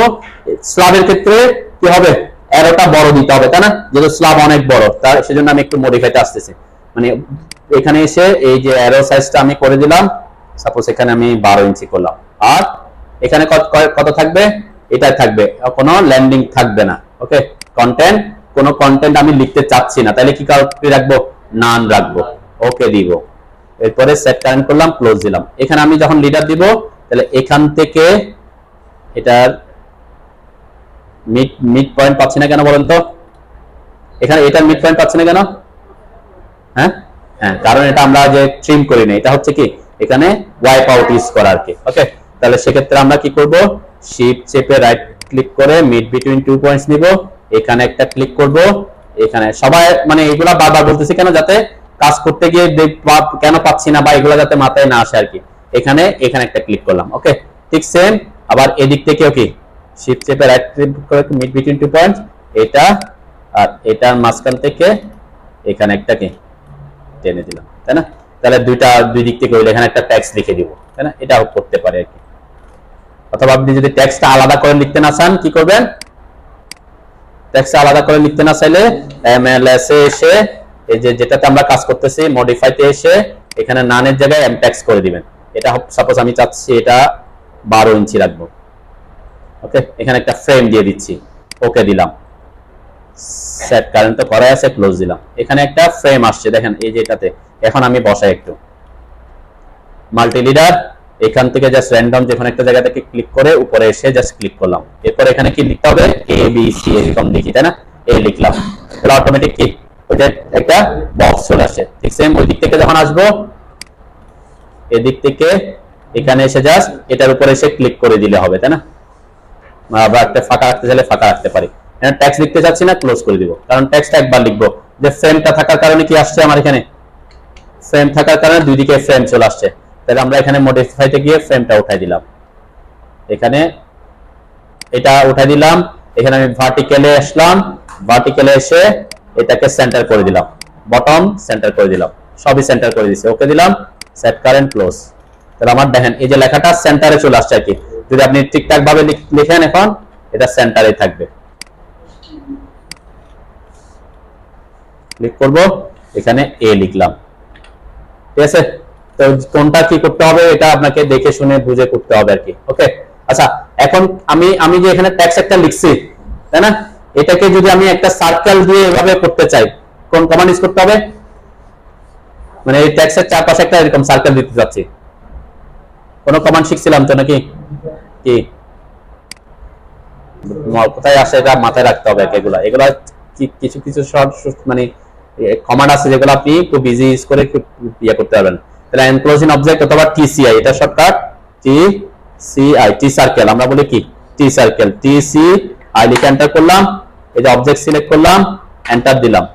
স্ল্যাবের ক্ষেত্রে কি হবে, অ্যারোটা বড় দিতে হবে, তাই না? যেহেতু স্ল্যাব অনেক বড়, তার সেজন্য আমি একটু মডিফাইতে আসতেছি, মানে এখানে এসে এই যে অ্যারো সাইজটা আমি করে দিলাম, সাপোজ এখানে আমি 12 ইঞ্চি করলাম, আর এখানে কত থাকবে, এটা থাকবে, কোনো ল্যান্ডিং থাকবে না। ওকে, কোনো কন্টেন্ট আমি লিখতে চাচ্ছি না, তাহলে কি রাখবো, নান রাখবো, ওকে দিব। এরপরে সেট কারেন্ট করলাম, ক্লোজ দিলাম। এখানে আমি যখন লিডার দিব তাহলে এখান থেকে এটার মিড পয়েন্ট পাচ্ছি না কেন বলেন তো? এখানে এটার মিড পয়েন্ট পাচ্ছি না কেন? হ্যাঁ হ্যাঁ, কারণ এটা আমরা যে ট্রিম করি না, এটা হচ্ছে কি এখানে ওয়াইপ আউট ইউজ করা আর কি। ওকে, তাহলে সেক্ষেত্রে আমরা কি করব, শিফট চেপে রাইট ক্লিক করে মিড বিটুইন 2 পয়েন্টস নিব, এখানে একটা ক্লিক করব। এখানে সবাই মানে এগুলা বারবার বলতেছি কেন, যাতে কাজ করতে গিয়ে কেন পাচ্ছি না বা এগুলা যাতে মাথায় না আসে আর কি। এখানে একটা ক্লিক করলাম। ওকে, ঠিক সেম আবার এদিক থেকেও কি শিফট চেপে রাইট ক্লিক করে মিড বিটুইন 2 পয়েন্টস, এটা আর এটার মাঝখান থেকে এখানে একটা কি টেনে দিলাম, তাই না? তাহলে দুই দিক থেকে হইলে এখানে একটা ট্যাক্স লিখে দিব, তাই না? এটাও করতে পারে আর কি। অথবা আপনি যদি ট্যাক্সটা আলাদা করে লিখতে না চান কি করবেন, ট্যাক্সটা আলাদা করে লিখতে না চাইলে এমএলএস এ এসে এই যে যেটাতে আমরা কাজ করতেছি মডিফাইতে এসে এখানে নানের জায়গায় এম ট্যাক্স করে দিবেন। এটা সাপোজ আমি চাচ্ছি এটা 12 ইঞ্চি রাখবো। ওকে, এখানে একটা ফ্রেম দিয়ে দিচ্ছি, ওকে দিলাম, সেট কারেন্ট তো করা আছে, ক্লোজ দিলাম। এখানে একটা ফ্রেম আসছে দেখেন এই যে এটাতে। এখন আমি বসাই একটু মাল্টি লিডার, এখান থেকে জাস্ট র্যান্ডম যে কোনো একটা জায়গা থেকে ক্লিক করে উপরে এসে জাস্ট ক্লিক করলাম। এরপর এখানে কি লিখতে হবে, এ বি সি এরকম লিখি, তাই না? এ লিখলাম, তাহলে অটোমেটিক কি ওইটা একটা বক্স চলে আসে। ঠিক সেম ওই দিক থেকে যখন আসবো এদিক থেকে এখানে এসে জাস্ট এটার উপরে এসে ক্লিক করে দিলে হবে, তাই না? আবার একটা ফাঁকা রাখতে চাইলে ফাঁকা রাখতে পারি। ট্যাক্স লিখতে চাচ্ছি না, ক্লোজ করে দিব, কারণ ট্যাক্সটা একবার লিখবো। যে ফ্রেমটা থাকার কারণে কি আসছে আমার এখানে, ফ্রেম থাকার কারণে দুই দিকে ফ্রেম চলে আসছে। তাহলে আমরা এখানে মডিফাইতে গিয়ে ফ্রেমটা উঠাই দিলাম, এখানে এটা উঠাই দিলাম। এখানে আমি ভার্টিক্যালে আসলাম, ভার্টিক্যালে এসে এটাকে সেন্টার করে দিলাম, বটম সেন্টার করে দিলাম, সবই সেন্টার করে দিয়েছি, ওকে দিলাম, সেট কারেন্ট ক্লোজ। তাহলে আমার দেখেন এই যে লেখাটা সেন্টারে চলে আসছে আর কি। যদি আপনি ঠিকঠাক ভাবে লিখেন এখন এটা সেন্টারে থাকবে। ক্লিক করব, এখানে এ লিখলাম, ঠিক আছে? তো কোনটা কি করতে হবে এটা আপনাকে দেখে শুনে বুঝে করতে হবে আর কি। ওকে, আচ্ছা এখন আমি যে এখানে ট্যাক্স একটা লিখছি, তাই না? এটাকে যদি আমি একটা সার্কেল দিয়ে এভাবে করতে চাই, কোন কমান্ড ইউজ করতে হবে? মানে এই ট্যাক্সের চারপাশে একটা এরকম সার্কেল দিতে যাচ্ছি, কোন কমান্ড শিখছিলাম তো নাকি? কি কোথায় আসে এটা মাথায় রাখতে হবে। এগুলা কিছু কিছু শর্ট মানে কমান্ড আছে যেগুলো আপনি খুব ইজি ইউজ করে ইয়ে করতে পারবেন। তাহলে এনক্লোজিং অবজেক্ট অথবা টিসিআই, এটা শর্টকাট টিসিআই, টি সার্কেল আমরা বলি কি টি সার্কেল, টিসিআই লিখে এন্টার করলাম। এই যে অবজেক্ট সিলেক্ট করলাম, এন্টার দিলাম।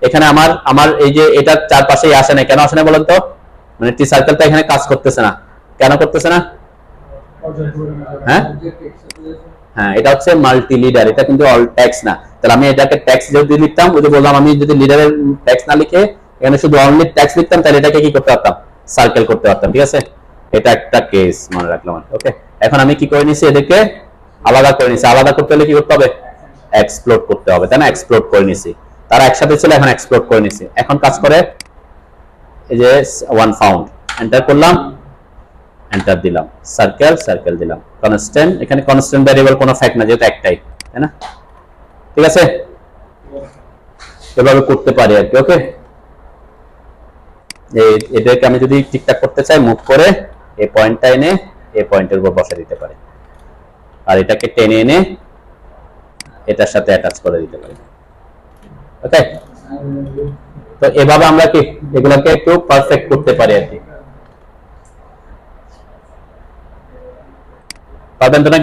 এখানে আমার এই যে এটার চারপাশেই আসে না, কেন আসে না বলেন তো? মানে টি সার্কেলটা এখানে কাজ করতেছে না, কেন করতেছে না? হ্যাঁ হ্যাঁ, এটা হচ্ছে মাল্টি লিডার, এটা কিন্তু অল ট্যাক্স না। তাহলে আমি এটাকে ট্যাক্স যদি লিখতাম, ওই যে বললাম আমি যদি লিডারের ট্যাক্স না লিখে এখানে শুধু অনলি ট্যাক্স লিখতাম, তাহলে এটাকে কি করতে পারতাম, সার্কেল করতে পারতাম। ঠিক আছে, এটা একটা কেস মনে রাখলাম। ওকে, এখন আমি কি করে নিছি, এদেরকে আলাদা করে নিছি। আলাদা করতে হলে কি করতে হবে, এক্সপ্লোড করতে হবে, তাই না? এক্সপ্লোড করে নিছি, তারা একসাথে ছিল, এখন এক্সপ্লোড করে নিছি। এখন কাজ করে এই যে ওয়ান ফাউন্ড, এন্টার করলাম, এন্টার দিলাম, সার্কেল দিলাম, কনস্ট্যান্ট। এখানে কনস্ট্যান্ট ভ্যারিয়েবল কোনো ফ্যাক্ট না, যেহেতু একটাই, তাই না? ঠিক আছে, এভাবে করতে পারি আর কি। ওকে, এদেরকে আমি যদি ঠিকঠাক করতে চাই, মুভ করে এই পয়েন্টটা এনে এই পয়েন্টের উপর বসা দিতে পারি, আর এটাকে টেনে এনে এটার সাথে অ্যাটাচ করে দিতে পারি। ওকে, তো এভাবে আমরা কি এগুলোকে একটু পারফেক্ট করতে পারি আর কি। পারবেন তো নাকি?